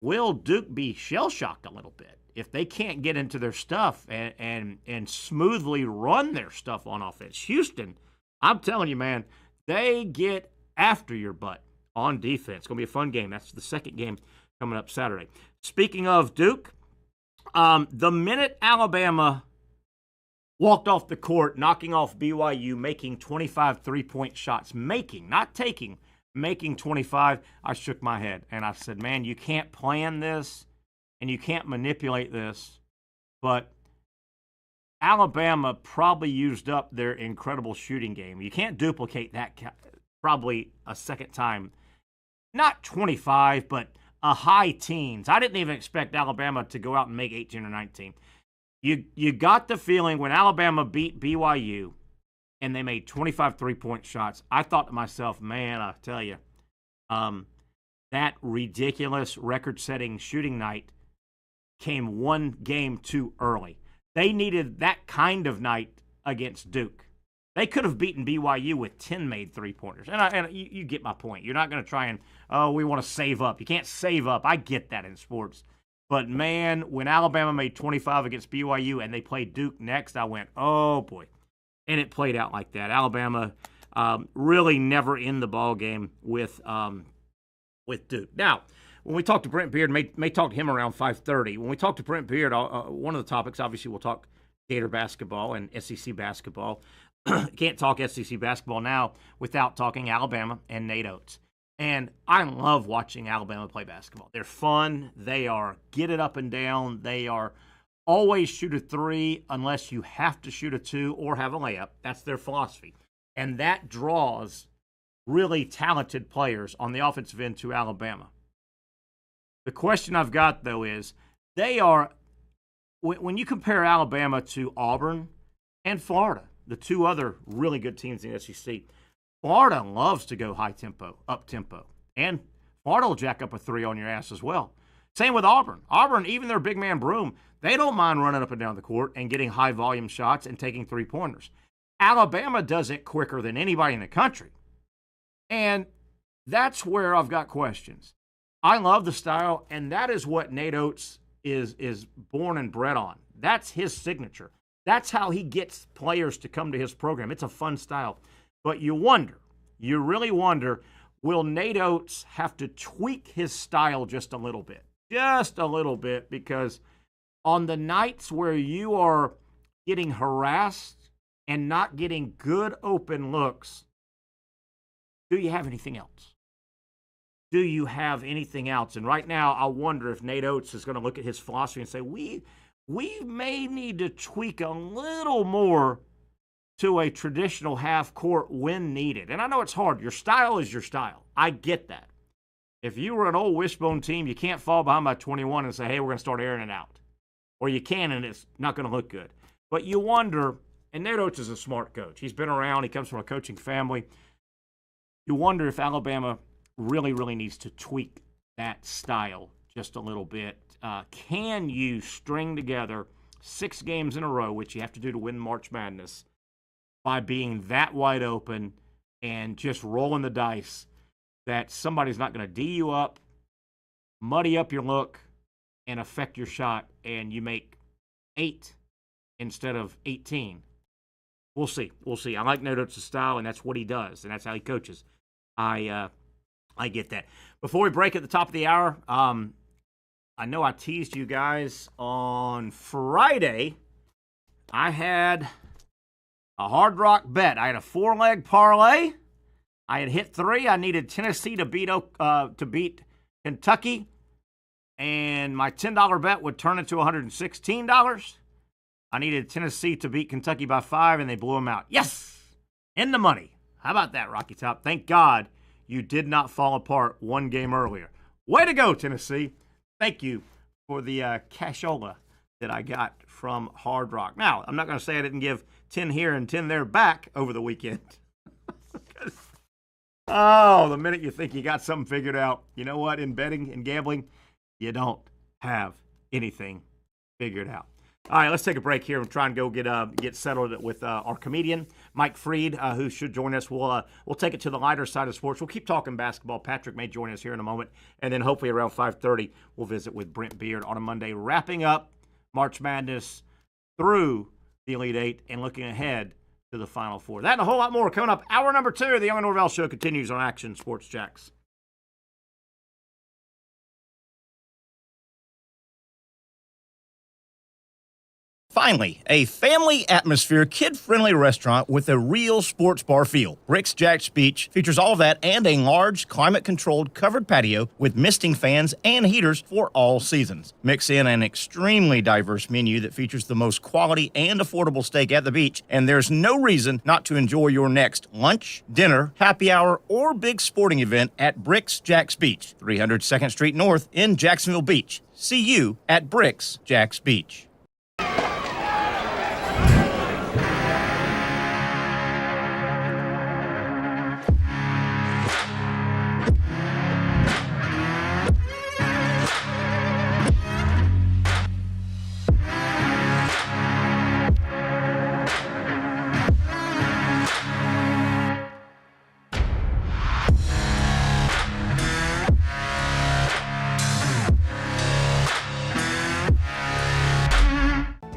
Speaker 2: will Duke be shell-shocked a little bit if they can't get into their stuff and smoothly run their stuff on offense? Houston, I'm telling you, man, they get after your butt on defense. It's going to be a fun game. That's the second game coming up Saturday. Speaking of Duke, the minute Alabama walked off the court, knocking off BYU, making 25 three-point shots. Not taking, making 25. I shook my head, and I said, man, you can't plan this, and you can't manipulate this. But Alabama probably used up their incredible shooting game. You can't duplicate that probably a second time. Not 25, but a high teens. I didn't even expect Alabama to go out and make 18 or 19. You got the feeling when Alabama beat BYU and they made 25 three-point shots, I thought to myself, man, I tell you, that ridiculous record-setting shooting night came one game too early. They needed that kind of night against Duke. They could have beaten BYU with 10 made three-pointers. And you get my point. You're not going to try and, we want to save up. You can't save up. I get that in sports. But, man, when Alabama made 25 against BYU and they played Duke next, I went, oh, boy. And it played out like that. Alabama really never in the ball game with Duke. Now, when we talk to Brent Beard, may talk to him around 5:30. When we talk to Brent Beard, one of the topics, obviously, we'll talk Gator basketball and SEC basketball. Can't talk SEC basketball now without talking Alabama and Nate Oates. And I love watching Alabama play basketball. They're fun. They are get it up and down. They are always shoot a three unless you have to shoot a two or have a layup. That's their philosophy. And that draws really talented players on the offensive end to Alabama. The question I've got, though, is they are, when you compare Alabama to Auburn and Florida, the two other really good teams in the SEC, Florida loves to go high tempo, up tempo. And Florida will jack up a three on your ass as well. Same with Auburn. Auburn, even their big man Broom, they don't mind running up and down the court and getting high volume shots and taking three-pointers. Alabama does it quicker than anybody in the country. And that's where I've got questions. I love the style, and that is what Nate Oates is born and bred on. That's his signature. That's how he gets players to come to his program. It's a fun style. But you really wonder, will Nate Oates have to tweak his style just a little bit? Just a little bit, because on the nights where you are getting harassed and not getting good open looks, do you have anything else? Do you have anything else? And right now, I wonder if Nate Oates is going to look at his philosophy and say, we may need to tweak a little more to a traditional half-court when needed. And I know it's hard. Your style is your style. I get that. If you were an old wishbone team, you can't fall behind by 21 and say, hey, we're going to start airing it out. Or you can, and it's not going to look good. But you wonder, and Nate Oates is a smart coach. He's been around. He comes from a coaching family. You wonder if Alabama really, really needs to tweak that style just a little bit. Can you string together 6 games in a row, which you have to do to win March Madness, by being that wide open and just rolling the dice that somebody's not going to D you up, muddy up your look, and affect your shot, and you make 8 instead of 18? We'll see. We'll see. I like Nate Oates' style, and that's what he does, and that's how he coaches. I get that. Before we break at the top of the hour, I know I teased you guys on Friday. I had a Hard Rock bet. I had a 4-leg parlay. I had hit 3. I needed Tennessee to beat Kentucky, and my $10 bet would turn into $116. I needed Tennessee to beat Kentucky by 5, and they blew them out. Yes! In the money. How about that, Rocky Top? Thank God you did not fall apart one game earlier. Way to go, Tennessee. Thank you for the cashola that I got from Hard Rock. Now, I'm not going to say I didn't give 10 here and 10 there back over the weekend. The minute you think you got something figured out, you know what? In betting and gambling, you don't have anything figured out. All right, let's take a break here and try and go get settled with our comedian, Mike Freed, who should join us. We'll take it to the lighter side of sports. We'll keep talking basketball. Patrick may join us here in a moment. And then hopefully around 5:30, we'll visit with Brent Beard on a Monday, wrapping up March Madness through the Elite Eight and looking ahead to the Final Four. That and a whole lot more coming up. Hour number 2 of the Young Norvelle Show continues on Action Sports Jacks.
Speaker 4: Finally, a family atmosphere, kid-friendly restaurant with a real sports bar feel. Rick's Jack's Beach features all of that and a large, climate-controlled covered patio with misting fans and heaters for all seasons. Mix in an extremely diverse menu that features the most quality and affordable steak at the beach, and there's no reason not to enjoy your next lunch, dinner, happy hour, or big sporting event at Rick's Jack's Beach, 300 2nd Street North in Jacksonville Beach. See you at Rick's Jack's Beach.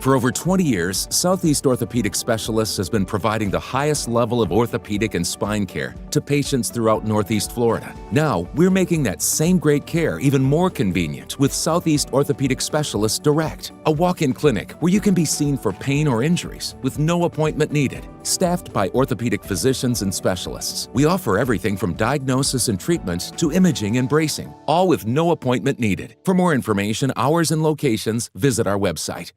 Speaker 11: For over 20 years, Southeast Orthopedic Specialists has been providing the highest level of orthopedic and spine care to patients throughout Northeast Florida. Now, we're making that same great care even more convenient with Southeast Orthopedic Specialists Direct, a walk-in clinic where you can be seen for pain or injuries with no appointment needed. Staffed by orthopedic physicians and specialists, we offer everything from diagnosis and treatment to imaging and bracing, all with no appointment needed. For more information, hours, and locations, visit our website.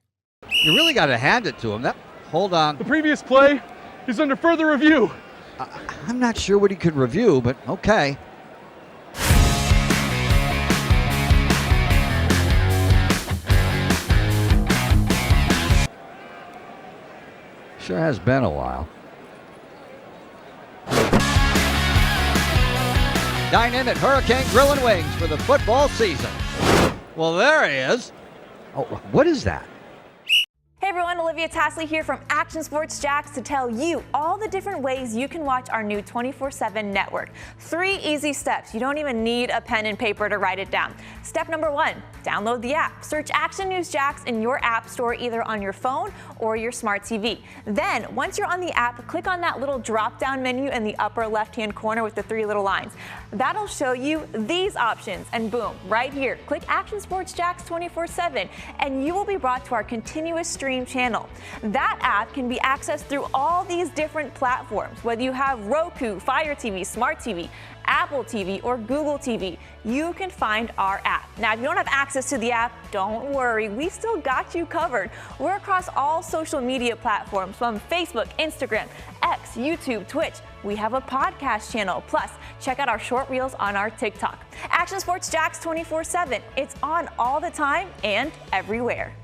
Speaker 5: You really got to hand it to him. Hold on.
Speaker 6: The previous play is under further review.
Speaker 5: I'm not sure what he could review, but okay. Sure has been a while. Dynamic Hurricane Grill and Wings for the football season. Well, there he is. Oh, what is that?
Speaker 10: Hey everyone, Olivia Tasley here from Action Sports Jacks to tell you all the different ways you can watch our new 24/7 network. 3 easy steps. You don't even need a pen and paper to write it down. Step number 1, download the app. Search Action News Jacks in your app store either on your phone or your smart TV. Then, once you're on the app, click on that little drop-down menu in the upper left-hand corner with the 3 little lines. That'll show you these options, and boom, right here, click Action Sports Jacks 24/7, and you will be brought to our continuous stream channel. That app can be accessed through all these different platforms, whether you have Roku, Fire TV, Smart TV, Apple TV, or Google TV. You can find our app. Now, if you don't have access to the app, don't worry. We still got you covered. We're across all social media platforms from Facebook, Instagram, X, YouTube, Twitch. We have a podcast channel. Plus, check out our short reels on our TikTok. Action Sports Jacks 24/7. It's on all the time and everywhere.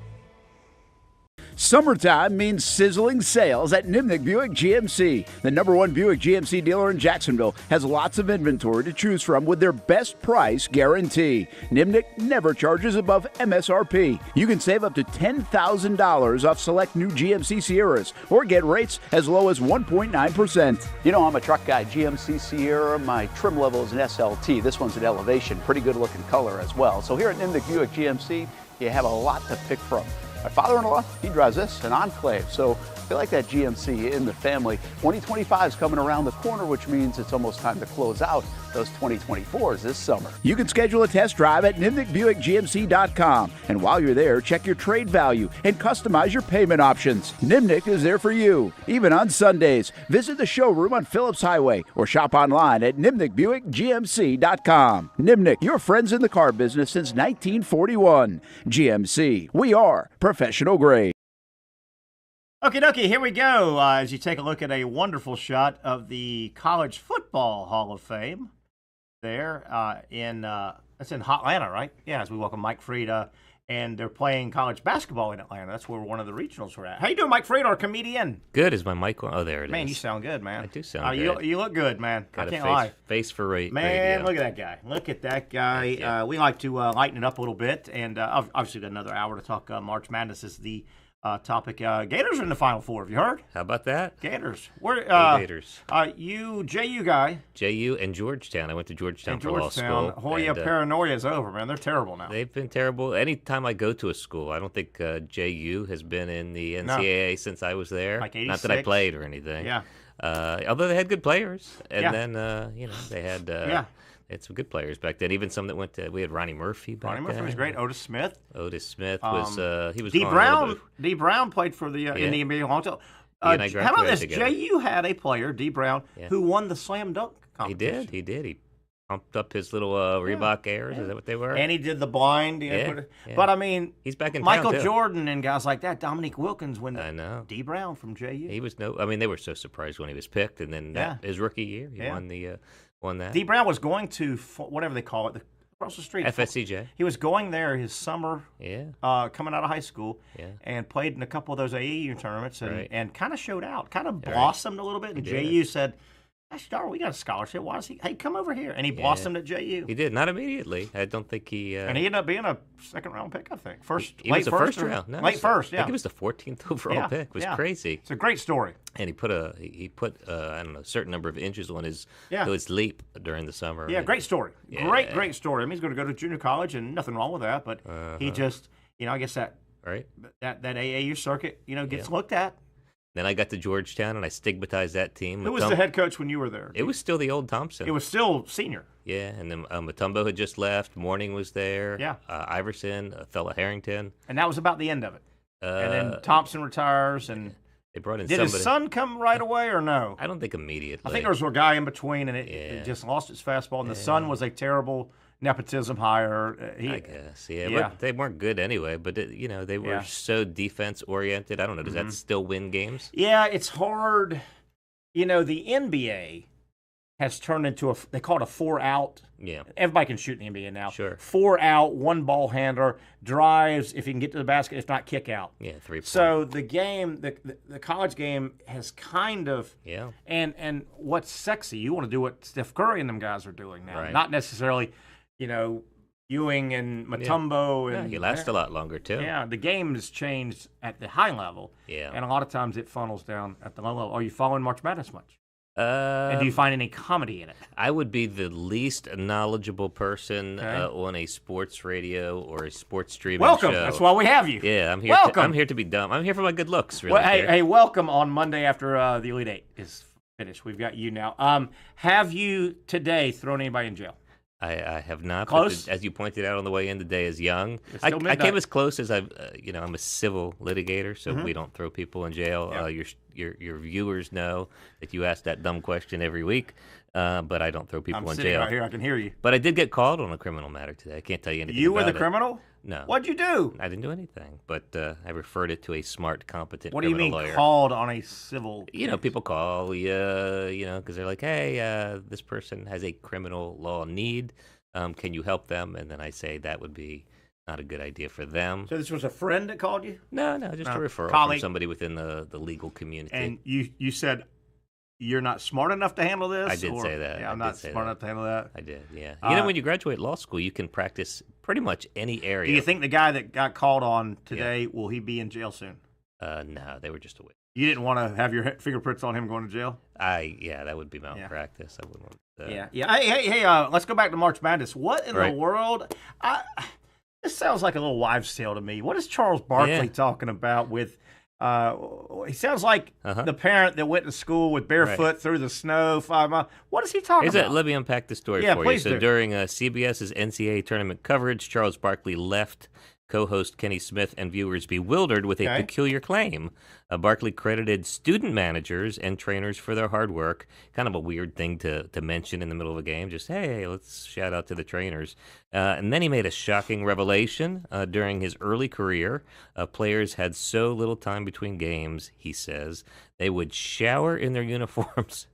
Speaker 8: Summertime means sizzling sales at Nimnick Buick GMC. The #1 Buick GMC dealer in Jacksonville has lots of inventory to choose from with their best price guarantee. Nimnick never charges above MSRP. You can save up to $10,000 off select new GMC Sierras or get rates as low as 1.9%.
Speaker 9: You know I'm a truck guy. GMC Sierra, my trim level is an SLT. This one's an Elevation. Pretty good looking color as well. So here at Nimnick Buick GMC, you have a lot to pick from. My father-in-law, he drives this, an Enclave, so I like that GMC in the family. 2025 is coming around the corner, which means it's almost time to close out those 2024s this summer.
Speaker 8: You can schedule a test drive at NimnickBuickGMC.com. And while you're there, check your trade value and customize your payment options. Nimnick is there for you, even on Sundays. Visit the showroom on Phillips Highway or shop online at NimnickBuickGMC.com. Nimnick, your friends in the car business since 1941. GMC, we are professional grade.
Speaker 4: Okie dokie, here we go. As you take a look at a wonderful shot of the College Football Hall of Fame there it's in Atlanta, right? Yeah, as we welcome Mike Freed, and they're playing college basketball in Atlanta. That's where one of the regionals are at. How you doing, Mike Freed, our comedian?
Speaker 12: Good. Is my mic on? Oh, there it is.
Speaker 4: Man, you sound good, man.
Speaker 12: I do sound good.
Speaker 4: You look good, man.
Speaker 12: Got
Speaker 4: I can't
Speaker 12: a face,
Speaker 4: lie.
Speaker 12: face for radio.
Speaker 4: Man, look at that guy. Look at that guy. We like to lighten it up a little bit, and obviously we've got another hour to talk March Madness is the topic. Gators are in the Final Four. Have you heard?
Speaker 12: How about that?
Speaker 4: Gators. Where?
Speaker 12: Gators.
Speaker 4: You JU guy.
Speaker 12: JU and Georgetown. I went to Georgetown for law school.
Speaker 4: Hoya paranoia is over, man. They're terrible now.
Speaker 12: They've been terrible. Anytime I go to a school, I don't think JU has been in the NCAA since I was there.
Speaker 4: Like 86.
Speaker 12: Not that I played or anything.
Speaker 4: Yeah.
Speaker 12: Although they had good players, and then they had. They had some good players back then. Even some that went to. We had Ronnie Murphy back then.
Speaker 4: Ronnie Murphy was great. Otis Smith.
Speaker 12: Otis Smith was. He was.
Speaker 4: D. Brown. D. Brown played for the in the NBA long time. How about this?
Speaker 12: Together.
Speaker 4: JU had a player, D. Brown, who won the slam dunk competition.
Speaker 12: He did. He pumped up his little Reebok Airs. Is that what they were?
Speaker 4: And he did the blind. But I mean,
Speaker 12: he's back in
Speaker 4: Michael
Speaker 12: town, too.
Speaker 4: Jordan and guys like that. Dominique Wilkins when
Speaker 12: I know
Speaker 4: D. Brown from JU.
Speaker 12: He was I mean, they were so surprised when he was picked, and then his rookie year, he won that.
Speaker 4: D. Brown was going to whatever they call it, across the street.
Speaker 12: FSCJ.
Speaker 4: He was going there his summer. Coming out of high school. And played in a couple of those AAU tournaments and kind of showed out, kind of blossomed a little bit. And JU said, "Gosh, darn, we got a scholarship. Why is he? Hey, come over here." And he blossomed at JU.
Speaker 12: He did, not immediately. I don't think he.
Speaker 4: And he ended up being a second-round pick, I think.
Speaker 12: He was the first round. No,
Speaker 4: late first.
Speaker 12: I think he was the 14th overall pick. It was crazy.
Speaker 4: It's a great story.
Speaker 12: And he put I don't know, a certain number of inches on his leap during the summer.
Speaker 4: Yeah, great story. Great story. I mean, he's going to go to junior college, and nothing wrong with that. But he just, I guess that
Speaker 12: Right.
Speaker 2: That AAU circuit, gets looked at.
Speaker 12: Then I got to Georgetown, and I stigmatized that team.
Speaker 2: Who was the head coach when you were there?
Speaker 12: It was still the old Thompson.
Speaker 2: It was still senior.
Speaker 12: Yeah, and then Matumbo had just left. Morning was there.
Speaker 2: Yeah.
Speaker 12: Iverson, Fella Harrington.
Speaker 2: And that was about the end of it. And then Thompson retires, and
Speaker 12: they brought in
Speaker 2: did
Speaker 12: somebody.
Speaker 2: his son come right away or no?
Speaker 12: I don't think immediately.
Speaker 2: I think there was a guy in between, and it just lost its fastball. And the son was a terrible nepotism hire.
Speaker 12: I guess, but they weren't good anyway. But they were so defense oriented. I don't know. Does that still win games?
Speaker 2: Yeah, it's hard. The NBA has turned into they call it a 4-out.
Speaker 12: Yeah,
Speaker 2: everybody can shoot in the NBA now.
Speaker 12: Sure,
Speaker 2: 4-out, one ball handler, drives if you can get to the basket, if not kick out.
Speaker 12: Yeah, 3-point.
Speaker 2: So the game, the college game has kind of and what's sexy? You want to do what Steph Curry and them guys are doing now, not necessarily. Ewing and Matumbo. And
Speaker 12: he lasts a lot longer, too.
Speaker 2: Yeah, the game has changed at the high level.
Speaker 12: Yeah.
Speaker 2: And a lot of times it funnels down at the low level. Are you following March Madness much? And do you find any comedy in it?
Speaker 12: I would be the least knowledgeable person on a sports radio or a sports streaming
Speaker 2: welcome.
Speaker 12: show.
Speaker 2: That's why we have you.
Speaker 12: Yeah, I'm here.
Speaker 2: Welcome.
Speaker 12: I'm here to be dumb. I'm here for my good looks, really.
Speaker 2: Well, hey, welcome on Monday after the Elite Eight is finished. We've got you now. Have you today thrown anybody in jail?
Speaker 12: I have not.
Speaker 2: Close?
Speaker 12: As you pointed out on the way in, the day is young. I came as close as I'm a civil litigator, so we don't throw people in jail.
Speaker 2: Yeah.
Speaker 12: Your viewers know that you ask that dumb question every week, but I don't throw people in jail.
Speaker 2: I'm sitting right here. I can hear you.
Speaker 12: But I did get called on a criminal matter today. I can't tell you anything
Speaker 2: You
Speaker 12: about
Speaker 2: were the criminal?
Speaker 12: No.
Speaker 2: What'd you do?
Speaker 12: I didn't do anything, but I referred it to a smart, competent
Speaker 2: What do you
Speaker 12: criminal
Speaker 2: mean
Speaker 12: lawyer.
Speaker 2: called on a civil case?
Speaker 12: People call, because they're like, hey, this person has a criminal law need. Can you help them? And then I say that would be not a good idea for them.
Speaker 2: So this was a friend that called you?
Speaker 12: No, just a referral
Speaker 2: colleague.
Speaker 12: from somebody within the legal community.
Speaker 2: And you said you're not smart enough to handle this?
Speaker 12: I did say that.
Speaker 2: Yeah, I'm not smart enough to handle that.
Speaker 12: I did, yeah. When you graduate law school, you can practice pretty much any area.
Speaker 2: Do you think the guy that got called on today, will he be in jail soon?
Speaker 12: No, they were just away.
Speaker 2: You didn't want to have your fingerprints on him going to jail?
Speaker 12: That would be malpractice. I wouldn't want that.
Speaker 2: Yeah. Hey, let's go back to March Madness. What in the world? This sounds like a little wives' tale to me. What is Charles Barkley talking about with he sounds like the parent that went to school with barefoot through the snow 5 miles. What is he talking about?
Speaker 12: Let me unpack the story for you. So during CBS's NCAA tournament coverage, Charles Barkley left co-host Kenny Smith and viewers bewildered with a peculiar claim. Barkley credited student managers and trainers for their hard work. Kind of a weird thing to mention in the middle of a game. Just, hey, let's shout out to the trainers. And then he made a shocking revelation. During his early career, players had so little time between games, he says, they would shower in their uniforms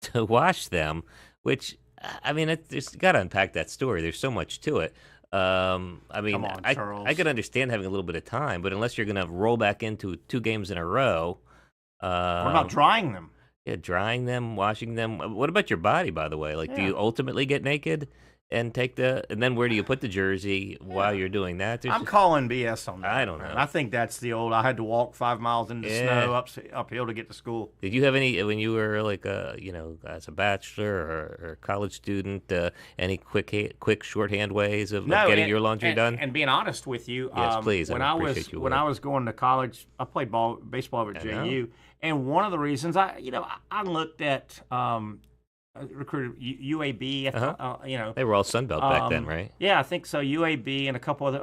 Speaker 12: to wash them, which, there's got to unpack that story. There's so much to it. I could understand having a little bit of time, but unless you're going to roll back into 2 games in a row.
Speaker 2: What about drying them?
Speaker 12: Yeah, drying them, washing them. What about your body, by the way? Do you ultimately get naked and and then where do you put the jersey while you're doing that?
Speaker 2: I'm calling BS on that.
Speaker 12: I don't know.
Speaker 2: I think that's the old, I had to walk 5 miles in the snow uphill to get to school.
Speaker 12: Did you have any, when you were as a bachelor or college student, any quick shorthand ways of getting your laundry done?
Speaker 2: And being honest with you,
Speaker 12: yes, please.
Speaker 2: When I was going to college, I played baseball at JU, and one of the reasons I looked at recruited UAB.
Speaker 12: They were all Sunbelt back then, right?
Speaker 2: Yeah, I think so. UAB and a couple other.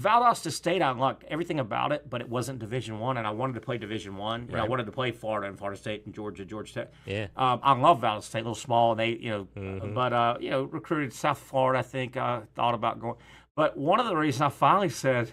Speaker 2: Valdosta State, I liked everything about it, but it wasn't Division I, and I wanted to play Division I. I wanted to play Florida and Florida State and Georgia Tech.
Speaker 12: Yeah.
Speaker 2: I love Valdosta State, a little small. They, but recruited South Florida. I think I thought about going, but one of the reasons I finally said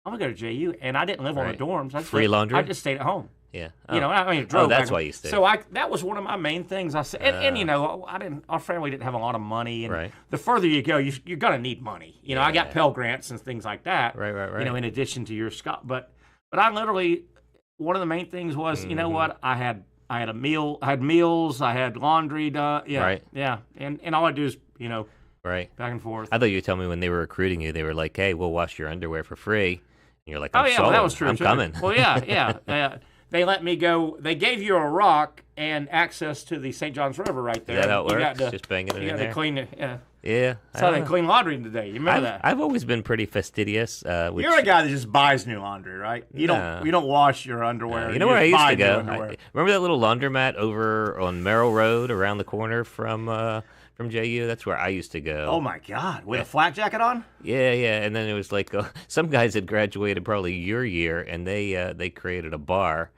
Speaker 2: I'm gonna go to JU, and I didn't live on the dorms.
Speaker 12: Free laundry.
Speaker 2: I just stayed at home.
Speaker 12: Yeah.
Speaker 2: Drove
Speaker 12: that's
Speaker 2: back.
Speaker 12: why you stayed.
Speaker 2: So that was one of my main things. I said, our family didn't have a lot of money, and the further you go, you're gonna need money. I got Pell Grants and things like that.
Speaker 12: Right.
Speaker 2: In addition to your but I literally, one of the main things was, I had a meal, I had meals, I had laundry done. Yeah.
Speaker 12: Right.
Speaker 2: Yeah. And all I do is,
Speaker 12: right,
Speaker 2: back and forth.
Speaker 12: I thought you would tell me when they were recruiting you, they were like, "Hey, we'll wash your underwear for free." And you're like, "I'm sold.
Speaker 2: That was true.
Speaker 12: I'm coming."
Speaker 2: Well, yeah. They let me go. They gave you a rock and access to the St. Johns River right there.
Speaker 12: Is that how it works? Just banging it in there?
Speaker 2: You got to clean it. Yeah. Yeah. So they clean laundry today. You remember that?
Speaker 12: I've always been pretty fastidious.
Speaker 2: You're a guy that just buys new laundry, right? You don't wash your underwear.
Speaker 12: You know where I used to go? Remember that little laundromat over on Merrill Road around the corner from JU? That's where I used to go.
Speaker 2: Oh, my God. With a flak jacket on?
Speaker 12: Yeah. And then it was like some guys had graduated probably your year, and they created a bar,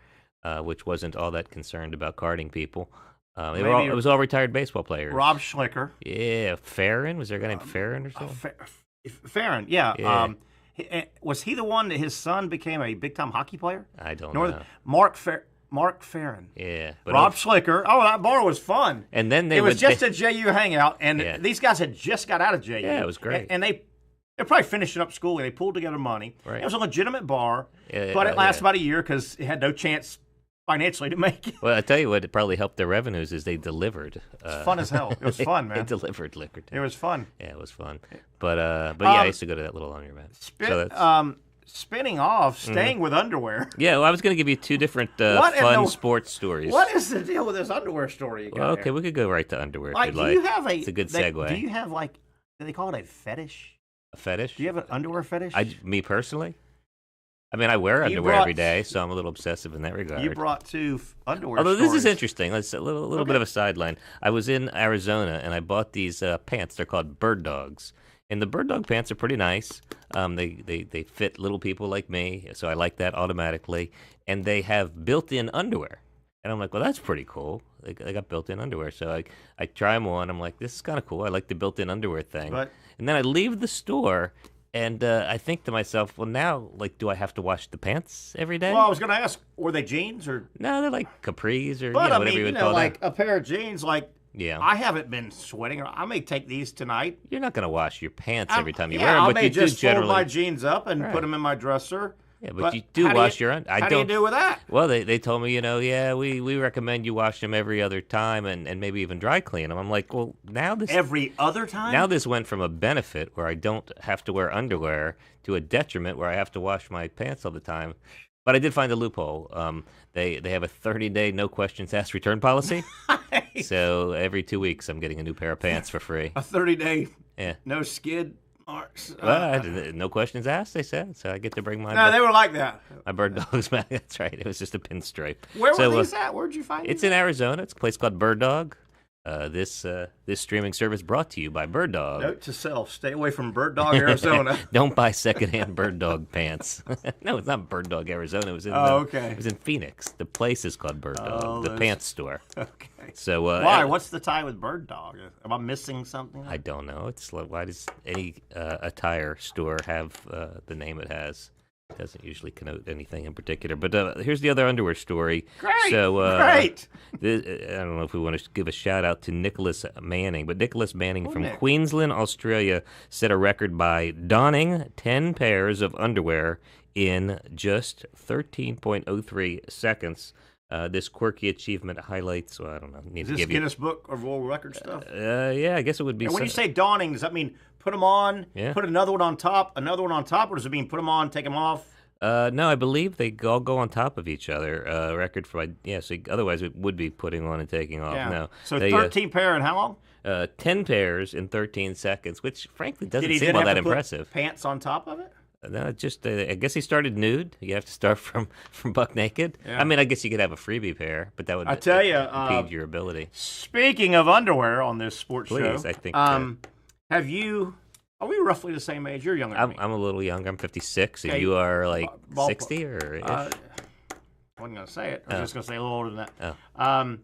Speaker 12: which wasn't all that concerned about carding people. It was all retired baseball players.
Speaker 2: Rob Schlicker.
Speaker 12: Yeah. Farron? Was there a guy named Farron or something?
Speaker 2: Farron, yeah. Was he the one that his son became a big-time hockey player?
Speaker 12: I don't know.
Speaker 2: Mark Farron.
Speaker 12: Yeah.
Speaker 2: Rob Schlicker. Oh, that bar was fun.
Speaker 12: And then
Speaker 2: it was just a JU hangout, and these guys had just got out of JU.
Speaker 12: Yeah, it was great.
Speaker 2: And they're probably finishing up school, and they pulled together money.
Speaker 12: Right.
Speaker 2: It was a legitimate bar, but it lasted about a year because it had no chance financially to make it.
Speaker 12: Well, I tell you what, it probably helped their revenues is they delivered.
Speaker 2: It's fun as hell. It was fun, man.
Speaker 12: They delivered liquor.
Speaker 2: It was fun.
Speaker 12: Yeah, it was fun. But yeah, I used to go to that little laundromat.
Speaker 2: Spinning off, staying with underwear.
Speaker 12: Yeah, well, I was going to give you two different fun sports stories.
Speaker 2: What is the deal with this underwear story you got
Speaker 12: Well, okay,
Speaker 2: here?
Speaker 12: We could go right to underwear
Speaker 2: Like,
Speaker 12: if
Speaker 2: do
Speaker 12: you'd
Speaker 2: you
Speaker 12: like.
Speaker 2: have
Speaker 12: It's a good segue.
Speaker 2: Do you have, do they call it a fetish?
Speaker 12: A fetish?
Speaker 2: Do you have an underwear fetish?
Speaker 12: Me personally? I mean, I wear underwear every day, so I'm a little obsessive in that regard.
Speaker 2: You brought two underwear
Speaker 12: Although
Speaker 2: stories.
Speaker 12: this is interesting. Let's a little bit of a sideline. I was in Arizona, and I bought these pants. They're called Bird Dogs. And the Bird Dog pants are pretty nice. They fit little people like me, so I like that automatically. And they have built-in underwear. And I'm like, well, that's pretty cool. They got built-in underwear. So I try them on. I'm like, this is kind of cool. I like the built-in underwear thing. And then I leave the store, and I think to myself, well, now, do I have to wash the pants every day?
Speaker 2: Well, I was going to ask, were they jeans or?
Speaker 12: No, they're like capris or
Speaker 2: but,
Speaker 12: whatever you would call
Speaker 2: like
Speaker 12: them.
Speaker 2: a pair of jeans,
Speaker 12: Yeah.
Speaker 2: I haven't been sweating. I may take these tonight.
Speaker 12: You're not going to wash your pants every time you wear them,
Speaker 2: I
Speaker 12: but
Speaker 2: may
Speaker 12: you
Speaker 2: just
Speaker 12: do generally
Speaker 2: fold my jeans up and put them in my dresser.
Speaker 12: Yeah, but you do wash your own.
Speaker 2: How do you do with that?
Speaker 12: Well, they told me, we recommend you wash them every other time and maybe even dry clean them. I'm like, well, now this
Speaker 2: every other time.
Speaker 12: Now this went from a benefit where I don't have to wear underwear to a detriment where I have to wash my pants all the time. But I did find a loophole. They have a 30-day no questions asked return policy. So every 2 weeks I'm getting a new pair of pants for free.
Speaker 2: A 30-day no skid marks.
Speaker 12: Well, no questions asked, they said. So I get to bring my
Speaker 2: No, they were like that.
Speaker 12: My Bird Dogs back. That's right. It was just a pinstripe.
Speaker 2: Where were these at? Where'd you find
Speaker 12: It's in Arizona. It's a place called Bird Dog. This streaming service brought to you by Bird Dog.
Speaker 2: Note to self: stay away from Bird Dog, Arizona.
Speaker 12: Don't buy secondhand Bird Dog pants. No, it's not Bird Dog, Arizona. It was in It was in Phoenix. The place is called Bird Dog, the pants store.
Speaker 2: Okay.
Speaker 12: So
Speaker 2: why? What's the tie with Bird Dog? Am I missing something?
Speaker 12: I don't know. It's like, why does any attire store have the name it has? It doesn't usually connote anything in particular. But here's the other underwear story.
Speaker 2: Great.
Speaker 12: So,
Speaker 2: great.
Speaker 12: I don't know if we want to give a shout out to Nicholas Manning, but Nicholas Manning from Queensland, Australia, set a record by donning 10 pairs of underwear in just 13.03 seconds. This quirky achievement highlights, I don't know.
Speaker 2: Is this Guinness Book of World Record stuff?
Speaker 12: Yeah, I guess it would be.
Speaker 2: And when you say donning, does that mean put them on, put another one on top, or does it mean put them on, take them off?
Speaker 12: No, I believe they all go on top of each other. Record for, so otherwise it would be putting on and taking off.
Speaker 2: Yeah.
Speaker 12: No.
Speaker 2: So 13 pair in how long?
Speaker 12: 10 pairs in 13 seconds, which frankly doesn't
Speaker 2: Did he
Speaker 12: seem all
Speaker 2: have
Speaker 12: that
Speaker 2: to put
Speaker 12: impressive.
Speaker 2: Pants on top of it?
Speaker 12: No, just I guess he started nude. You have to start from buck naked.
Speaker 2: Yeah.
Speaker 12: I mean, I guess you could have a freebie pair, but that would impede your ability.
Speaker 2: Speaking of underwear on this sports show,
Speaker 12: I think.
Speaker 2: Have you? Are we roughly the same age? You're younger than me.
Speaker 12: I'm a little younger. I'm 56. And you are like 60 or ish?
Speaker 2: I wasn't going to say it. I was just going to say a little older than that.
Speaker 12: Oh.